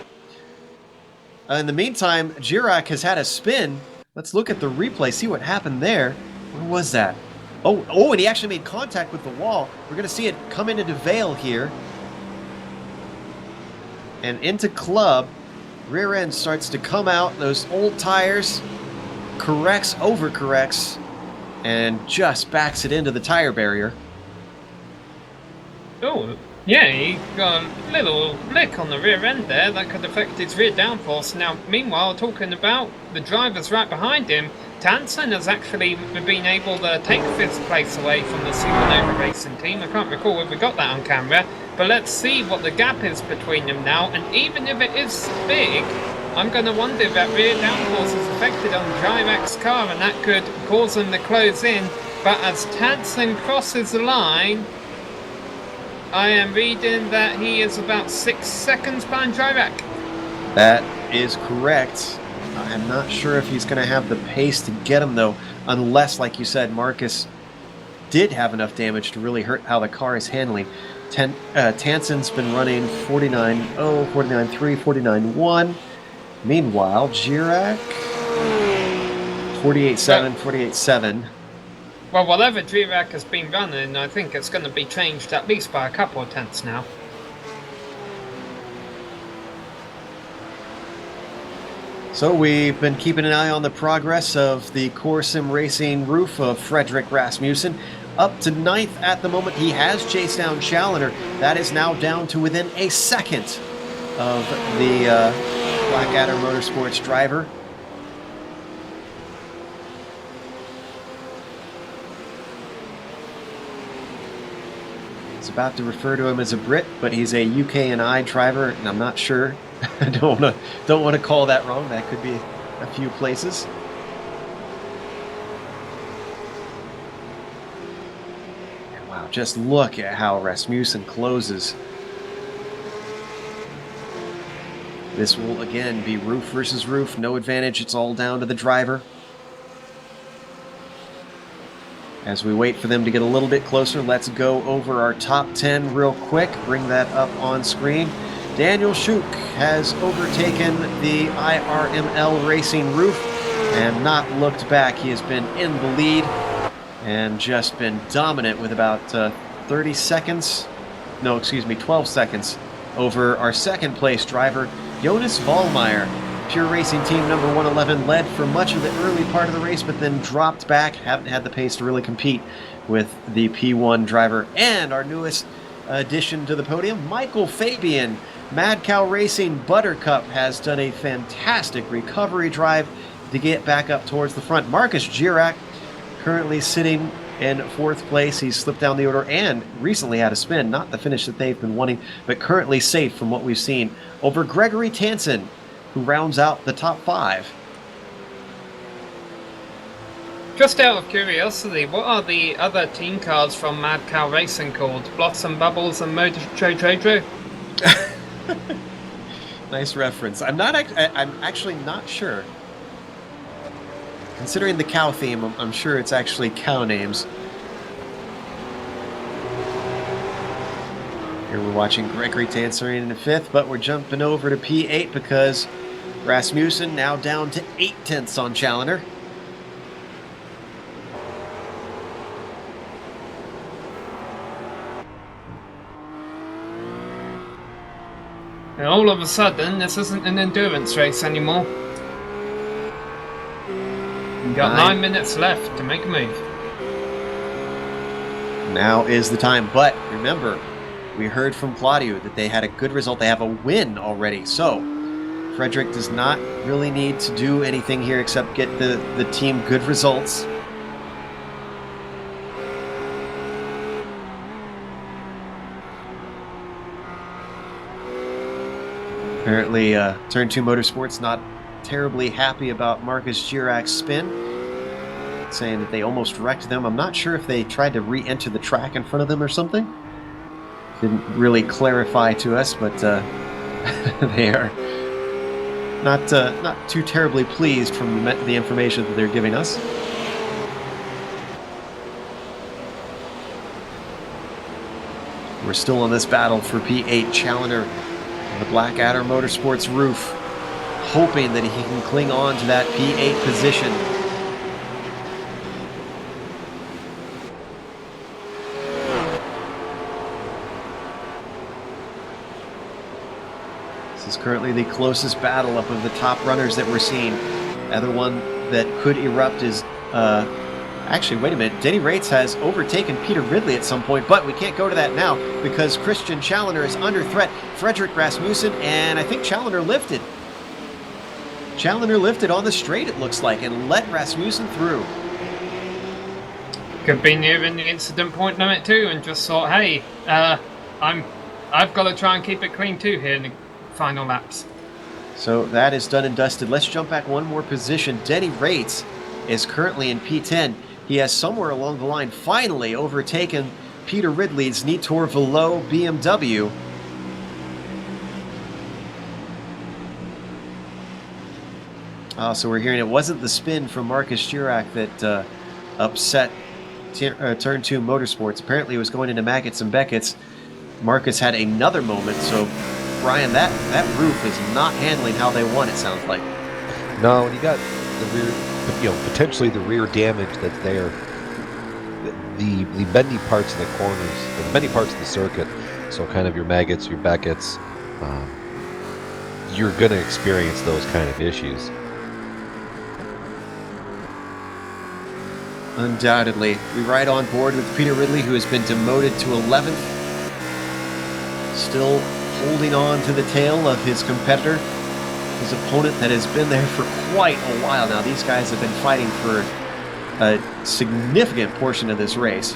In the meantime, Girac has had a spin. Let's look at the replay, see what happened there. Where was that? Oh, and he actually made contact with the wall. We're going to see it come into Vale here. And into Club. Rear end starts to come out. Those old tires. Corrects, overcorrects. And just backs it into the tire barrier. Oh, yeah, he got a little lick on the rear end there that could affect his rear downforce. Now, meanwhile, talking about the drivers right behind him, Tansen has actually been able to take 5th place away from the Supernova Racing team. I can't recall if we got that on camera, but let's see what the gap is between them now. And even if it is big, I'm going to wonder if that rear downforce is affected on Jirac's car, and that could cause them to close in. But as Tansen crosses the line, I am reading that he is about 6 seconds behind Jirac. That is correct. I'm not sure if he's going to have the pace to get him, though, unless, like you said, Marcus did have enough damage to really hurt how the car is handling. Tansen's been running 49.0, 49.3, 49.1. Meanwhile, Girac, 48.7, 48.7. Well, whatever Jirac has been running, I think it's going to be changed at least by a couple of tenths now. So we've been keeping an eye on the progress of the Core Sim Racing roof of Frederick Rasmussen. Up to 9th at the moment. He has chased down Challenger. That is now down to within a second of the Blackadder Motorsports driver. It's about to refer to him as a Brit, but he's a UK&I driver, and I'm not sure. I don't want to call that wrong. That could be a few places. And wow, just look at how Rasmussen closes. This will again be roof versus roof. No advantage. It's all down to the driver. As we wait for them to get a little bit closer, let's go over our top 10 real quick. Bring that up on screen. Daniel Schuch has overtaken the IRML Racing roof and not looked back. He has been in the lead and just been dominant with about 12 seconds over our second place driver, Jonas Vollmeyer. Pure Racing Team number 111 led for much of the early part of the race, but then dropped back. Haven't had the pace to really compete with the P1 driver. And our newest addition to the podium, Michael Fabian. Mad Cow Racing Buttercup has done a fantastic recovery drive to get back up towards the front. Marcus Girac currently sitting in 4th place. He's slipped down the order and recently had a spin. Not the finish that they've been wanting, but currently safe from what we've seen over Gregory Tansen, who rounds out the top 5. Just out of curiosity, what are the other team cars from Mad Cow Racing called? Blossom Bubbles and Mojo Jojo? Nice reference. I'm actually not sure. Considering the cow theme, I'm sure it's actually cow names. Here we're watching Gregory Tansen in 5th, but we're jumping over to P8 because Rasmussen now down to 8 tenths on Challenger. And all of a sudden, this isn't an endurance race anymore. You've got 9 minutes left to make a move. Now is the time, but remember, we heard from Claudio that they had a good result. They have a win already, so Frederick does not really need to do anything here except get the team good results. Apparently, Turn 2 Motorsports not terribly happy about Marcus Girac's spin, saying that they almost wrecked them. I'm not sure if they tried to re-enter the track in front of them or something. Didn't really clarify to us, but they are not too terribly pleased from the information that they're giving us. we're still in this battle for P8. Challenger on the Blackadder Motorsports roof, hoping that he can cling on to that P8 position. This is currently the closest battle up of the top runners that we're seeing. The other one that could erupt is, actually, wait a minute. Denny Rates has overtaken Peter Ridley at some point, but we can't go to that now because Christian Challenger is under threat. Frederick Rasmussen, and I think Challenger lifted. Challenger lifted on the straight, it looks like, and let Rasmussen through. Could be near in the incident point limit too, and just thought, hey, I've got to try and keep it clean too here in the final laps. So that is done and dusted. Let's jump back one more position. Denny Rates is currently in P10. He has somewhere along the line finally overtaken Peter Ridley's Nitor Velo BMW. So we're hearing it wasn't the spin from Marcus Chirac that upset Turn 2 Motorsports. Apparently it was going into Maggots and Beckett's. Marcus had another moment, so Brian, that roof is not handling how they want, it sounds like. No, and you got the rear, potentially the rear damage that's there. The bendy parts of the corners, or the bendy parts of the circuit, so kind of your Maggots, your Beckett's, you're going to experience those kind of issues. Undoubtedly. We ride on board with Peter Ridley, who has been demoted to 11th. Still holding on to the tail of his competitor, his opponent that has been there for quite a while now. These guys have been fighting for a significant portion of this race.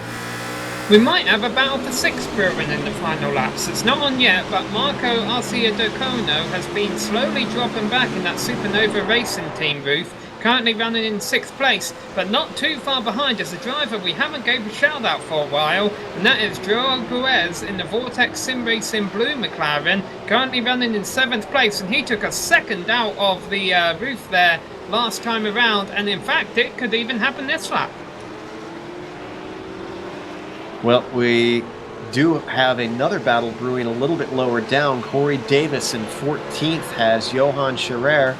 We might have a battle for 6th brewing in the final laps. It's not on yet, but Marco Arciadocono has been slowly dropping back in that Supernova Racing Team booth, currently running in 6th place, but not too far behind as a driver we haven't gave a shout out for a while, and that is Joel Guez in the Vortex Sim Racing Blue McLaren, currently running in 7th place, and he took a second out of the roof there last time around, and in fact it could even happen this lap. Well, we do have another battle brewing a little bit lower down. Corey Davis in 14th has Johan Scherer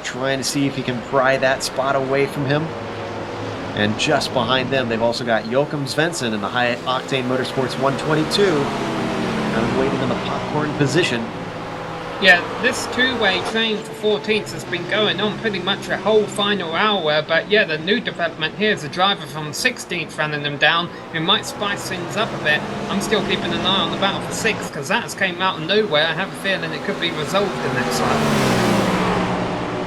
trying to see if he can pry that spot away from him. And just behind them, they've also got Joachim Svensson in the High Octane Motorsports 122, kind of waiting in the popcorn position. Yeah, this two-way train for 14th has been going on pretty much a whole final hour, but yeah, the new development here is a driver from 16th running them down, who might spice things up a bit. I'm still keeping an eye on the battle for 6th, because that has came out of nowhere. I have a feeling it could be resolved in next lap.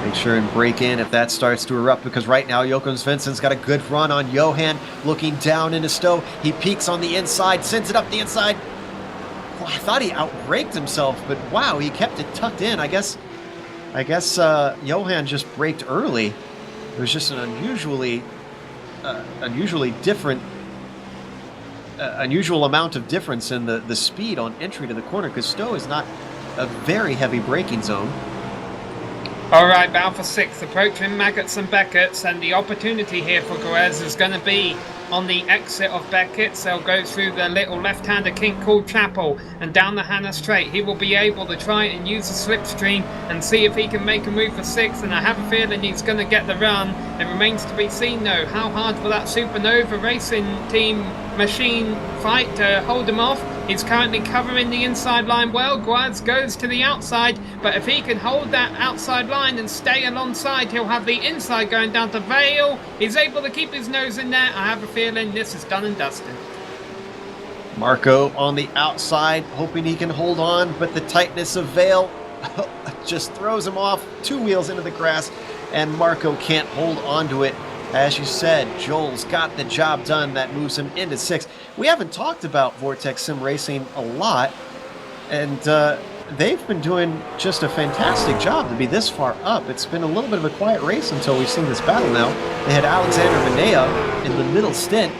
Make sure and break in if that starts to erupt, because right now Joachim Svensson's got a good run on Johan, looking down into Stowe. He peeks on the inside, sends it up the inside. Well, I thought he outbraked himself, but wow, he kept it tucked in. I guess Johan just braked early. It was just an unusual amount of difference in the speed on entry to the corner, because Stowe is not a very heavy braking zone. Alright, battle for 6th, approaching Maggots and Beckett's, and the opportunity here for Guez is going to be on the exit of Beckett's. They'll go through the little left-hander kink called Chapel and down the Hannah Straight. He will be able to try and use the slipstream and see if he can make a move for 6th, and I have a feeling he's going to get the run. It remains to be seen though, how hard will that Supernova Racing Team machine fight to hold him off. He's currently covering the inside line well. Guaz goes to the outside, but if he can hold that outside line and stay alongside, he'll have the inside going down to Vale. He's able to keep his nose in there. I have a feeling this is done and dusted. Marco on the outside, hoping he can hold on, but the tightness of Vale just throws him off 2 wheels into the grass, and Marco can't hold on to it. As you said, Joel's got the job done. That moves him into 6th. We haven't talked about Vortex Sim Racing a lot, and they've been doing just a fantastic job to be this far up. It's been a little bit of a quiet race until we've seen this battle now. They had Alexander Vinea in the middle stint,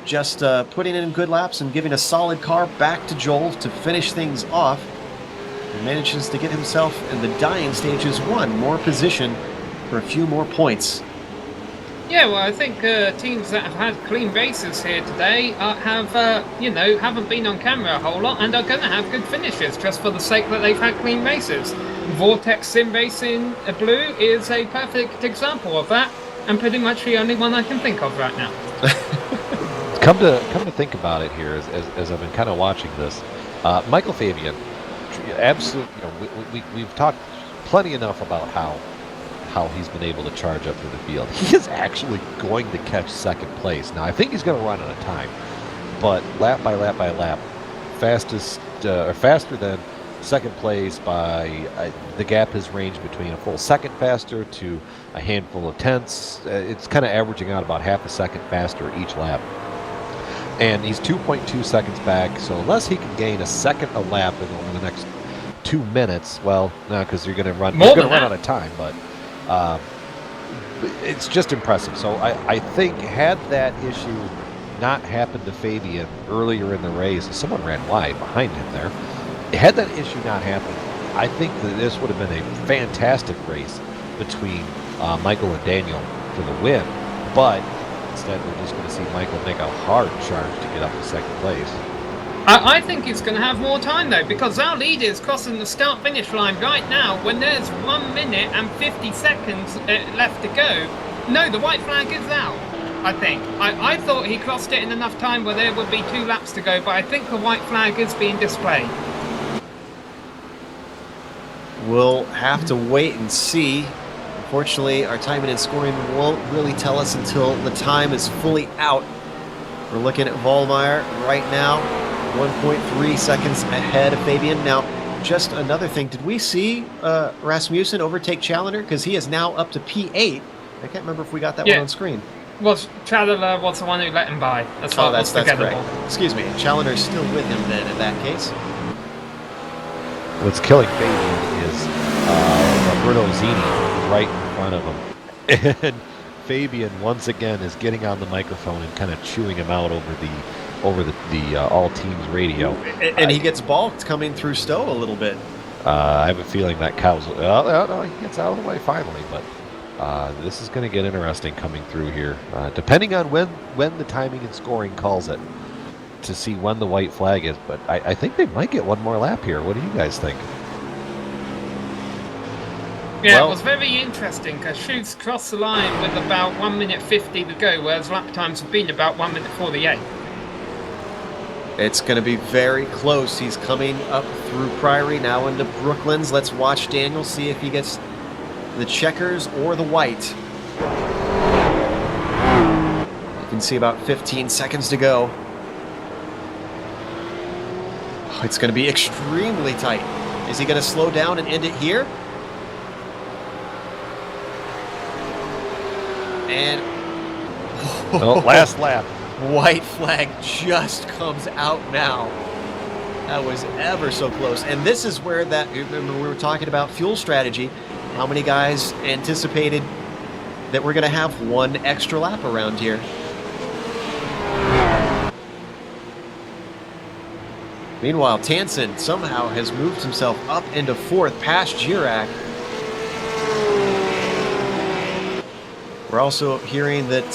just putting in good laps and giving a solid car back to Joel to finish things off. He manages to get himself in the dying stages 1 more position for a few more points. Yeah, well, I think teams that have had clean races here today haven't been on camera a whole lot and are going to have good finishes just for the sake that they've had clean races. Vortex Sim Racing Blue is a perfect example of that, and pretty much the only one I can think of right now. Come to think about it here, as I've been kind of watching this, Michael Fabian, absolutely. We've talked plenty enough about how he's been able to charge up through the field. He is actually going to catch second place. Now, I think he's going to run out of time, but lap by lap by lap, faster than second place by the gap has ranged between a full second faster to a handful of tenths. It's kind of averaging out about half a second faster each lap. And he's 2.2 seconds back, so unless he can gain a second a lap over the next 2 minutes, well, no, because you're going to run out of time, but it's just impressive. So I think had that issue not happened to Fabian earlier in the race, someone ran wide behind him there. Had that issue not happened, I think that this would have been a fantastic race between Michael and Daniel for the win. But instead, we're just going to see Michael make a hard charge to get up to second place. I think he's going to have more time, though, because our leader is crossing the start-finish line right now when there's 1 minute and 50 seconds left to go. No, the white flag is out, I think. I thought he crossed it in enough time where there would be 2 laps to go, but I think the white flag is being displayed. We'll have to wait and see. Unfortunately, our timing and scoring won't really tell us until the time is fully out. We're looking at Vollmeyer right now, 1.3 seconds ahead of Fabian. Now, just another thing, did we see Rasmussen overtake Challenger? Because he is now up to P8. I can't remember if we got that one on screen. Well, Challenger was the one who let him by. That's correct. Excuse me, Challenger's still with him then in that case. What's killing Fabian is Roberto Zini right in front of him. And Fabian, once again, is getting on the microphone and kind of chewing him out over the all teams radio. And he gets balked coming through Stowe a little bit. I have a feeling that cow's... no, he gets out of the way finally, but this is going to get interesting coming through here. Depending on when the timing and scoring calls it, to see when the white flag is, but I think they might get one more lap here. What do you guys think? Yeah, well, it was very interesting because Schutz crossed the line with about 1 minute 50 to go, whereas lap times have been about 1 minute 48. It's going to be very close. He's coming up through Priory now into Brooklands. Let's watch Daniel see if he gets the checkers or the white. You can see about 15 seconds to go. It's going to be extremely tight. Is he going to slow down and end it here? And last lap. White flag just comes out now. That was ever so close. And this is where that, remember we were talking about fuel strategy. How many guys anticipated that we're going to have one extra lap around here? Meanwhile, Tansen somehow has moved himself up into 4th past Girac. We're also hearing that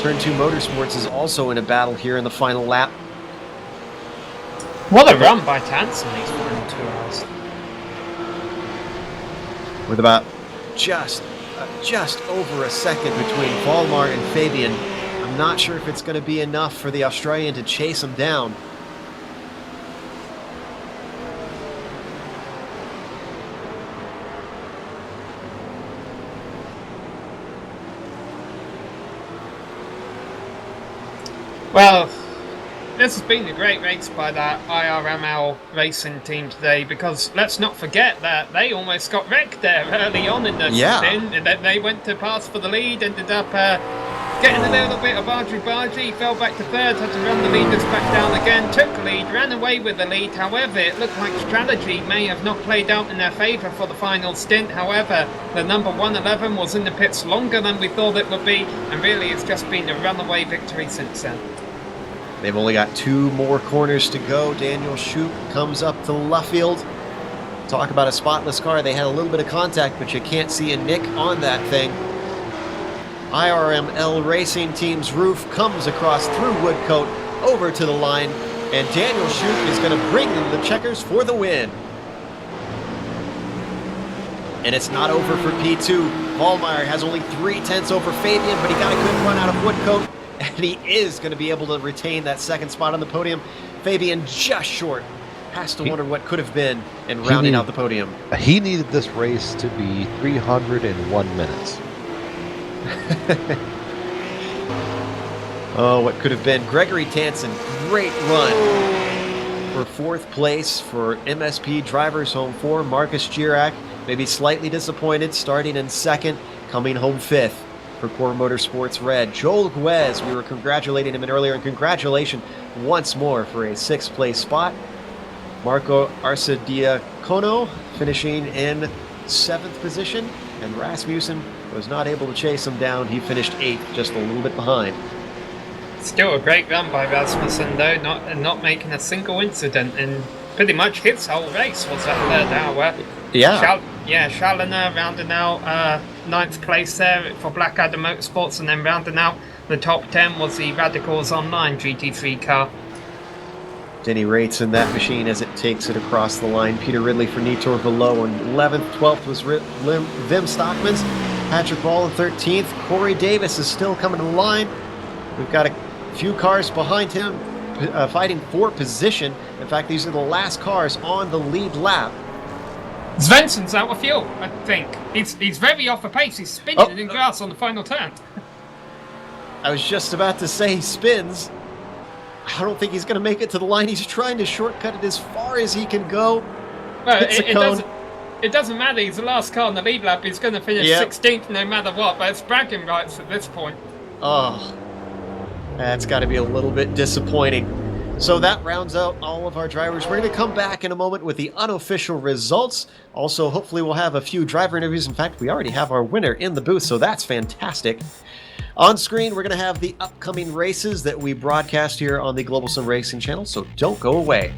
Turn 2 Motorsports is also in a battle here in the final lap. What a run by Tansen these final 2 hours. With about just over a second between Volmar and Fabian. I'm not sure if it's going to be enough for the Australian to chase him down. Well, this has been a great race by that IRML racing team today, because let's not forget that they almost got wrecked there early on in the spin. They went to pass for the lead, ended up getting a little bit of argy-bargy, fell back to 3rd, had to run the leaders back down again, took the lead, ran away with the lead. However, it looked like strategy may have not played out in their favour for the final stint. However, the number 111 was in the pits longer than we thought it would be, and really it's just been a runaway victory since then. They've only got 2 more corners to go. Daniel Shoup comes up to Luffield. Talk about a spotless car. They had a little bit of contact, but you can't see a nick on that thing. IRML Racing Team's roof comes across through Woodcote over to the line, and Daniel Shute is going to bring them the checkers for the win. And it's not over for P2. Vollmeyer has only 3/10 over Fabian, but he got a good run out of Woodcote, and he is going to be able to retain that second spot on the podium. Fabian just short. Has to wonder what could have been in rounding out the podium. He needed this race to be 301 minutes. Oh, what could have been. Gregory Tansen, great run for fourth place for MSP Drivers Home 4. Marcus Girac, maybe slightly disappointed, starting in second, coming home fifth for Core Motorsports Red. Joel Guez, we were congratulating him earlier, and congratulations once more for a sixth place spot. Marco Arcidiacono finishing in seventh position, and Rasmussen was not able to chase him down. He finished eighth, just a little bit behind. Still a great run by Rasmussen, though, not making a single incident, and pretty much his whole race was that third hour. Yeah. Challoner rounding out ninth place there for Blackadder Motorsports, and then rounding out the top 10 was the Radicals Online GT3 car. Denny Rates in that machine as it takes it across the line. Peter Ridley for Nitor Below in 11th. 12th was Wim Stockmans. Patrick Ball in 13th. Corey Davis is still coming to the line. We've got a few cars behind him fighting for position. In fact, these are the last cars on the lead lap. Svensson's out of fuel, I think. He's very off the pace. He's spinning in grass on the final turn. I was just about to say he spins. I don't think he's going to make it to the line. He's trying to shortcut it as far as he can go. Well, it doesn't matter. He's the last car on the lead lap. He's going to finish 16th no matter what, but it's bragging rights at this point. Oh, that's got to be a little bit disappointing. So that rounds out all of our drivers. We're going to come back in a moment with the unofficial results. Also, hopefully we'll have a few driver interviews. In fact, we already have our winner in the booth, so that's fantastic. On screen, we're going to have the upcoming races that we broadcast here on the Global Sim Racing channel, so don't go away.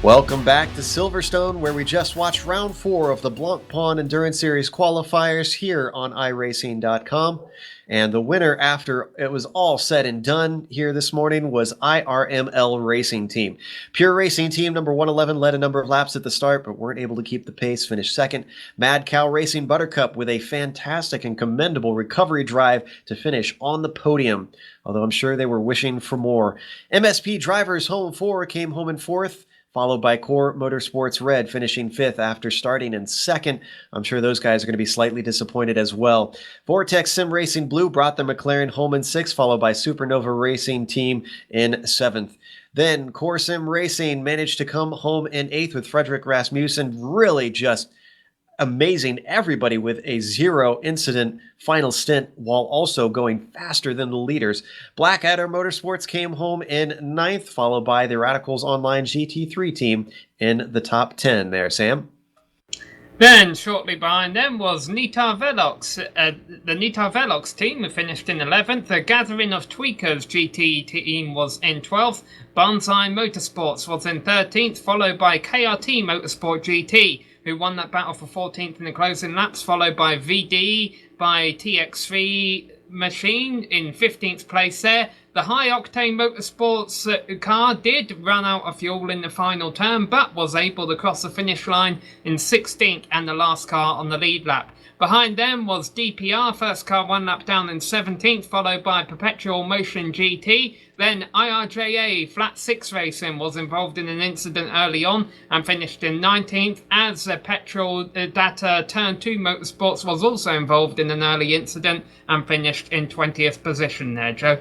Welcome back to Silverstone, where we just watched round 4 of the Blancpain Endurance Series qualifiers here on iRacing.com. And the winner, after it was all said and done here this morning, was IRML Racing Team. Pure Racing Team number 111 led a number of laps at the start, but weren't able to keep the pace, finished second. Mad Cow Racing Buttercup with a fantastic and commendable recovery drive to finish on the podium, although I'm sure they were wishing for more. MSP Drivers Home 4 came home in 4th, followed by Core Motorsports Red finishing 5th after starting in 2nd. I'm sure those guys are going to be slightly disappointed as well. Vortex Sim Racing Blue brought the McLaren home in 6th, followed by Supernova Racing Team in 7th. Then Core Sim Racing managed to come home in 8th with Frederick Rasmussen really just amazing everybody with a 0 incident final stint while also going faster than the leaders. Blackadder Motorsports came home in 9th, followed by the Radicals Online GT3 team in the top 10 there, Sam. Then, shortly behind them was Nitar Velox. The Nitar Velox team who finished in 11th. The Gathering of Tweakers GT team was in 12th. Banzai Motorsports was in 13th, followed by KRT Motorsport GT, who won that battle for 14th in the closing laps, followed by VD by TX3 Machine in 15th place there. The High Octane Motorsports car did run out of fuel in the final turn, but was able to cross the finish line in 16th and the last car on the lead lap. Behind them was DPR, first car 1 lap down in 17th, followed by Perpetual Motion GT. Then IRJA Flat 6 Racing was involved in an incident early on and finished in 19th, as Petrol Data Turn 2 Motorsports was also involved in an early incident and finished in 20th position there, Joe.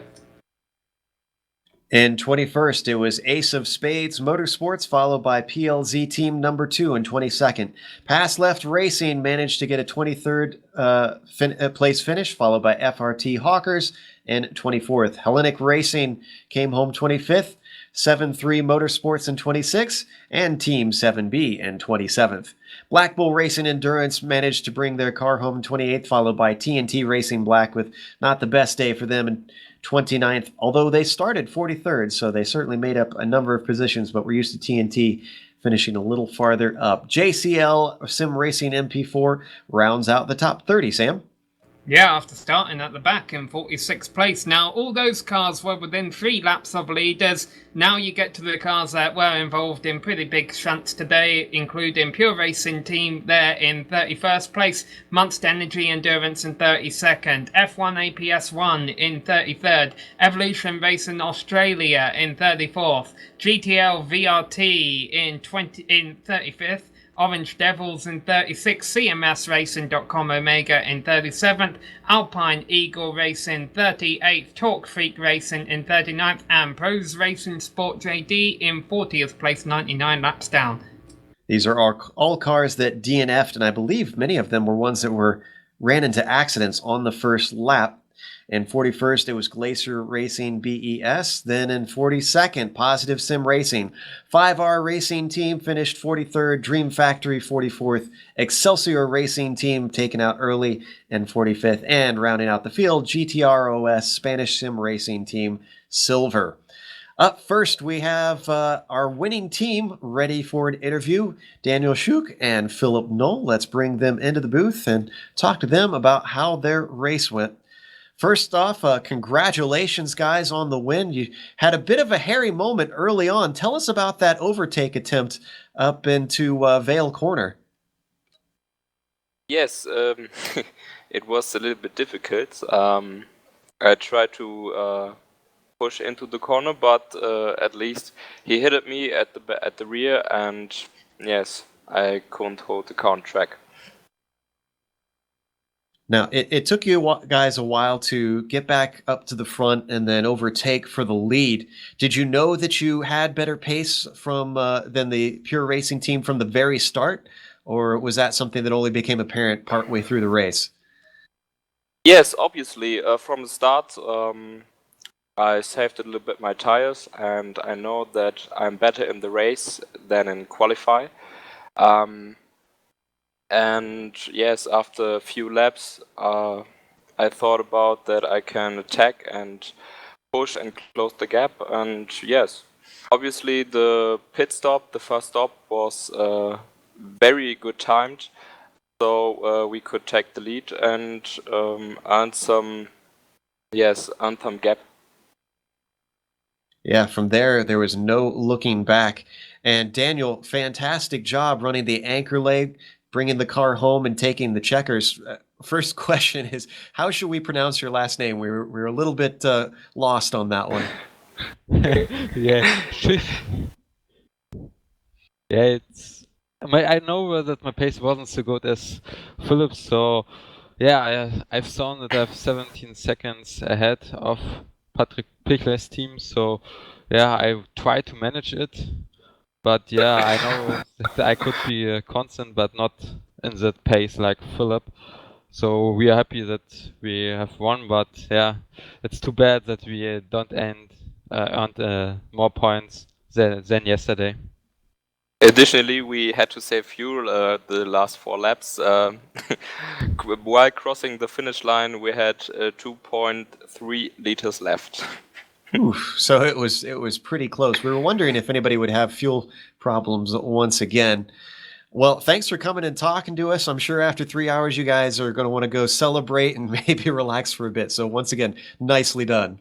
In 21st, it was Ace of Spades Motorsports, followed by PLZ Team number 2 in 22nd. Pass Left Racing managed to get a 23rd place finish, followed by FRT Hawkers in 24th. Hellenic Racing came home 25th, 7-3 Motorsports in 26th, and Team 7B in 27th. Black Bull Racing Endurance managed to bring their car home in 28th, followed by TNT Racing Black with not the best day for them in 29th, although they started 43rd, so they certainly made up a number of positions, but we're used to TNT finishing a little farther up. JCL Sim Racing MP4 rounds out the top 30, Sam. Yeah, after starting at the back in 46th place. Now, all those cars were within 3 laps of leaders. Now you get to the cars that were involved in pretty big shunts today, including Pure Racing Team there in 31st place, Monster Energy Endurance in 32nd, F1 APS1 in 33rd, Evolution Racing Australia in 34th, GTL VRT in 35th, Orange Devils in 36th, CMSRacing.com Omega in 37th, Alpine Eagle Racing 38th, Torque Freak Racing in 39th, and Pros Racing Sport JD in 40th place, 99 laps down. These are all cars that DNF'd, and I believe many of them were ones that ran into accidents on the first lap. In 41st, it was Glacier Racing BES. Then in 42nd, Positive Sim Racing. 5R Racing Team finished 43rd. Dream Factory 44th. Excelsior Racing Team taken out early in 45th. And rounding out the field, GTROS Spanish Sim Racing Team Silver. Up first, we have our winning team ready for an interview, Daniel Schuch and Philip Knoll. Let's bring them into the booth and talk to them about how their race went. First off, congratulations, guys, on the win. You had a bit of a hairy moment early on. Tell us about that overtake attempt up into Vale Corner. Yes, it was a little bit difficult. I tried to push into the corner, but at least he hit at me at the rear, and yes, I couldn't hold the car on track. Now, it took you guys a while to get back up to the front and then overtake for the lead. Did you know that you had better pace than the Pure Racing Team from the very start? Or was that something that only became apparent partway through the race? Yes, obviously. From the start, I saved a little bit my tires, and I know that I'm better in the race than in qualify. And yes, after a few laps, I thought about that I can attack and push and close the gap. And yes, Obviously, the pit stop, the first stop, was very good timed, so we could take the lead and earn some gap. Yeah, from there was no looking back. And Daniel, fantastic job running the anchor leg, bringing the car home and taking the checkers. First question is, how should we pronounce your last name? We were a little bit lost on that one. Yeah, yeah. I know that my pace wasn't so good as Philip's, so yeah, I've shown that I'm 17 seconds ahead of Patrick Pichler's team. So yeah, I try to manage it, but yeah, I know that I could be constant, but not in that pace like Philip. So we are happy that we have won, but yeah, it's too bad that we don't earned more points than yesterday. Additionally, we had to save fuel the last 4 laps. While crossing the finish line, we had 2.3 liters left. Oof, so it was pretty close. We were wondering if anybody would have fuel problems once again. Well, thanks for coming and talking to us. I'm sure after 3 hours, you guys are going to want to go celebrate and maybe relax for a bit. So once again, nicely done.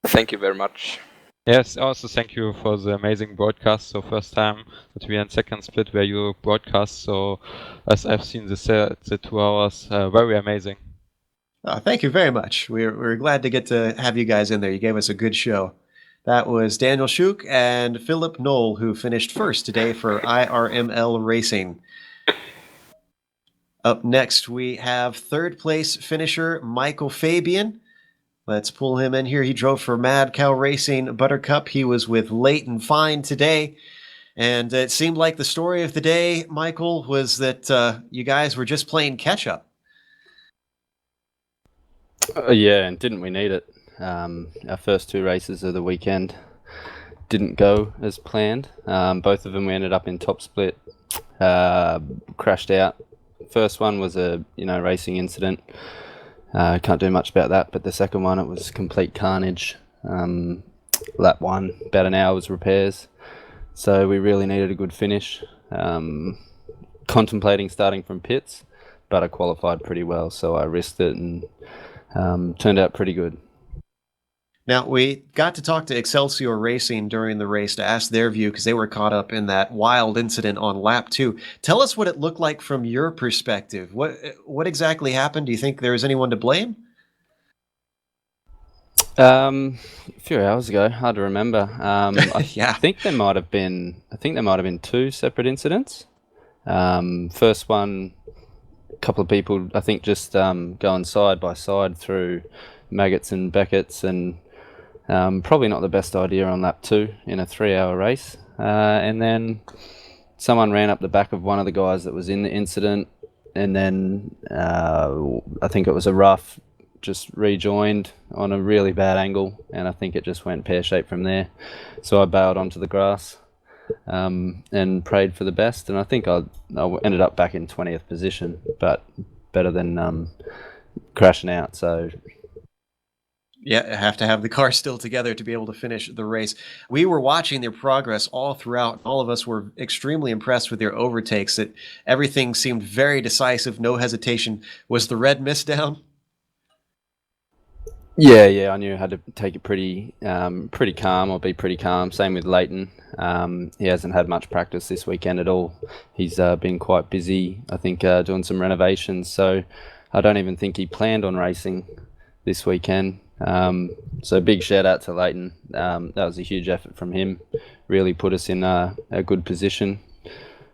Thank you very much. Yes, also thank you for the amazing broadcast. So first time that we had second split where you broadcast. So as I've seen the 2 hours, very amazing. Thank you very much. We're glad to get to have you guys in there. You gave us a good show. That was Daniel Schuch and Philip Knoll, who finished first today for IRML Racing. Up next, we have third place finisher Michael Fabian. Let's pull him in here. He drove for Mad Cow Racing Buttercup. He was with Leighton Fine today. And it seemed like the story of the day, Michael, was that you guys were just playing catch-up. Yeah, and didn't we need it? Our first 2 races of the weekend didn't go as planned. Both of them we ended up in top split, crashed out. First one was a racing incident. Can't do much about that, but the second one, it was complete carnage. Lap 1, about an hour's repairs. So we really needed a good finish. Contemplating starting from pits, but I qualified pretty well, so I risked it and turned out pretty good. Now, we got to talk to Excelsior Racing during the race to ask their view because they were caught up in that wild incident on lap 2. Tell us what it looked like from your perspective. What exactly happened? Do you think there was anyone to blame? A few hours ago, hard to remember. Yeah. I think there might have been 2 separate incidents. First one, a couple of people, I think, just going side by side through Maggots and Beckett's, and probably not the best idea on lap 2 in a 3-hour race. And then someone ran up the back of one of the guys that was in the incident, and then I think it was a rough, just rejoined on a really bad angle, and I think it just went pear-shaped from there. So I bailed onto the grass and prayed for the best, and I think I ended up back in 20th position, but better than crashing out. So yeah, I have to have the car still together to be able to finish the race. We were watching their progress all throughout. All of us were extremely impressed with their overtakes. That everything seemed very decisive, no hesitation. Was the red mist down? Yeah, I knew I had to take it pretty calm, or be pretty calm. Same with Leighton. He hasn't had much practice this weekend at all. He's been quite busy, I think, doing some renovations. So I don't even think he planned on racing this weekend. So big shout out to Leighton. That was a huge effort from him. Really put us in a good position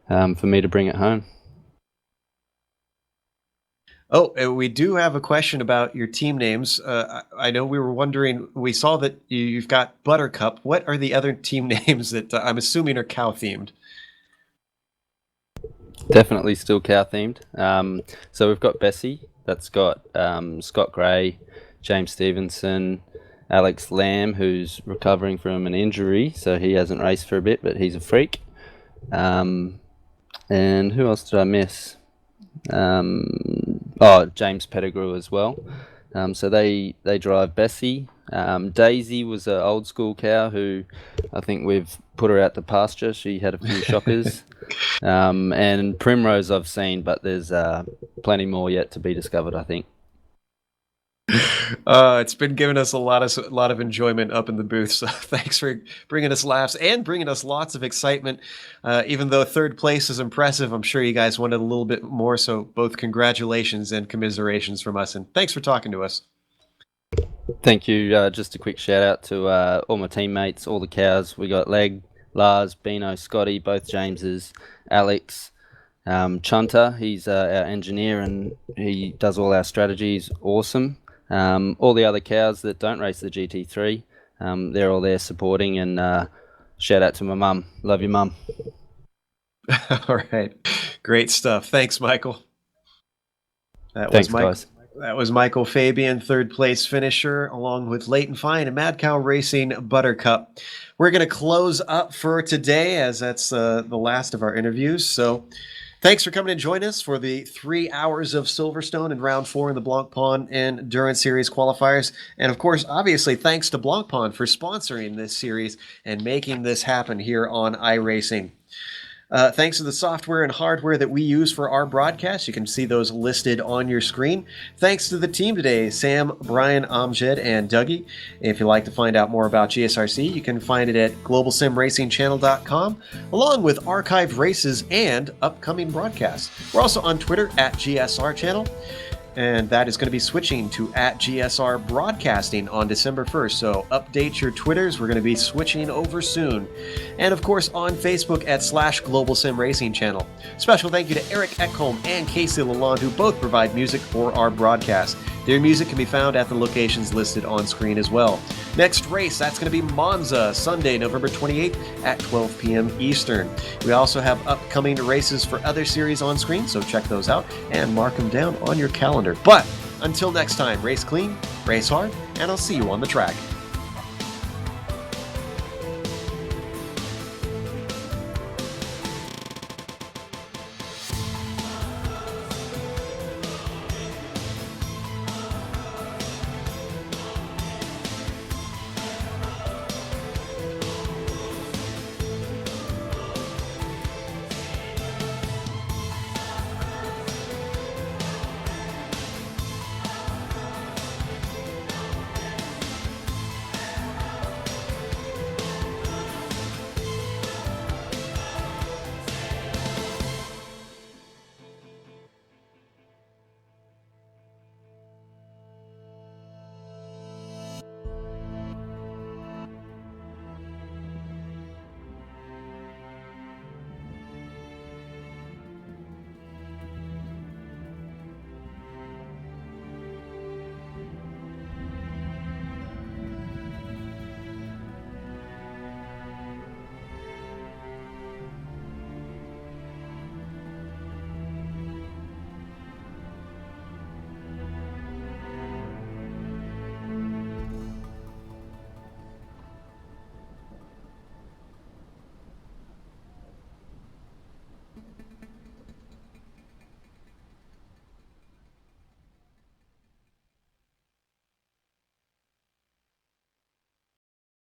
for me to bring it home. Oh, we do have a question about your team names. I know we were wondering, we saw that you've got Buttercup. What are the other team names that I'm assuming are cow themed? Definitely still cow themed. So we've got Bessie, that's got Scott Gray, James Stevenson, Alex Lamb, who's recovering from an injury, so he hasn't raced for a bit, but he's a freak. And who else did I miss? James Pettigrew as well. So they drive Bessie. Daisy was an old school cow who I think we've put her out to pasture. She had a few shockers. And Primrose I've seen, but there's plenty more yet to be discovered, I think. It's been giving us a lot of enjoyment up in the booth. So thanks for bringing us laughs and bringing us lots of excitement. Even though third place is impressive, I'm sure you guys wanted a little bit more. So both congratulations and commiserations from us. And thanks for talking to us. Thank you. Just a quick shout out to all my teammates, all the cows. We got Leg, Lars, Bino, Scotty, both Jameses, Alex, Chunter. He's our engineer and he does all our strategies. Awesome. All the other cows that don't race the GT3, they're all there supporting, and shout out to my mum. Love you, mum. All right. Great stuff. Thanks, Michael. Thanks, guys. That was Michael Fabian, third place finisher, along with Leighton Fine and Mad Cow Racing Buttercup. We're going to close up for today, as that's the last of our interviews. So thanks for coming and joining us for the 3 hours of Silverstone in round 4 in the Blancpain Endurance Series qualifiers. And of course, obviously, thanks to Blancpain for sponsoring this series and making this happen here on iRacing. Thanks to the software and hardware that we use for our broadcast. You can see those listed on your screen. Thanks to the team today, Sam, Brian, Amjad, and Dougie. If you'd like to find out more about GSRC, you can find it at globalsimracingchannel.com, along with archived races and upcoming broadcasts. We're also on Twitter at GSR Channel. And that is going to be switching to @GSR Broadcasting on December 1st. So update your Twitters. We're going to be switching over soon. And of course on Facebook at /Global Sim Racing Channel. Special thank you to Eric Ekholm and Casey Lalonde, who both provide music for our broadcast. Their music can be found at the locations listed on screen as well. Next race, that's going to be Monza, Sunday, November 28th at 12 p.m. Eastern. We also have upcoming races for other series on screen, so check those out and mark them down on your calendar. But until next time, race clean, race hard, and I'll see you on the track.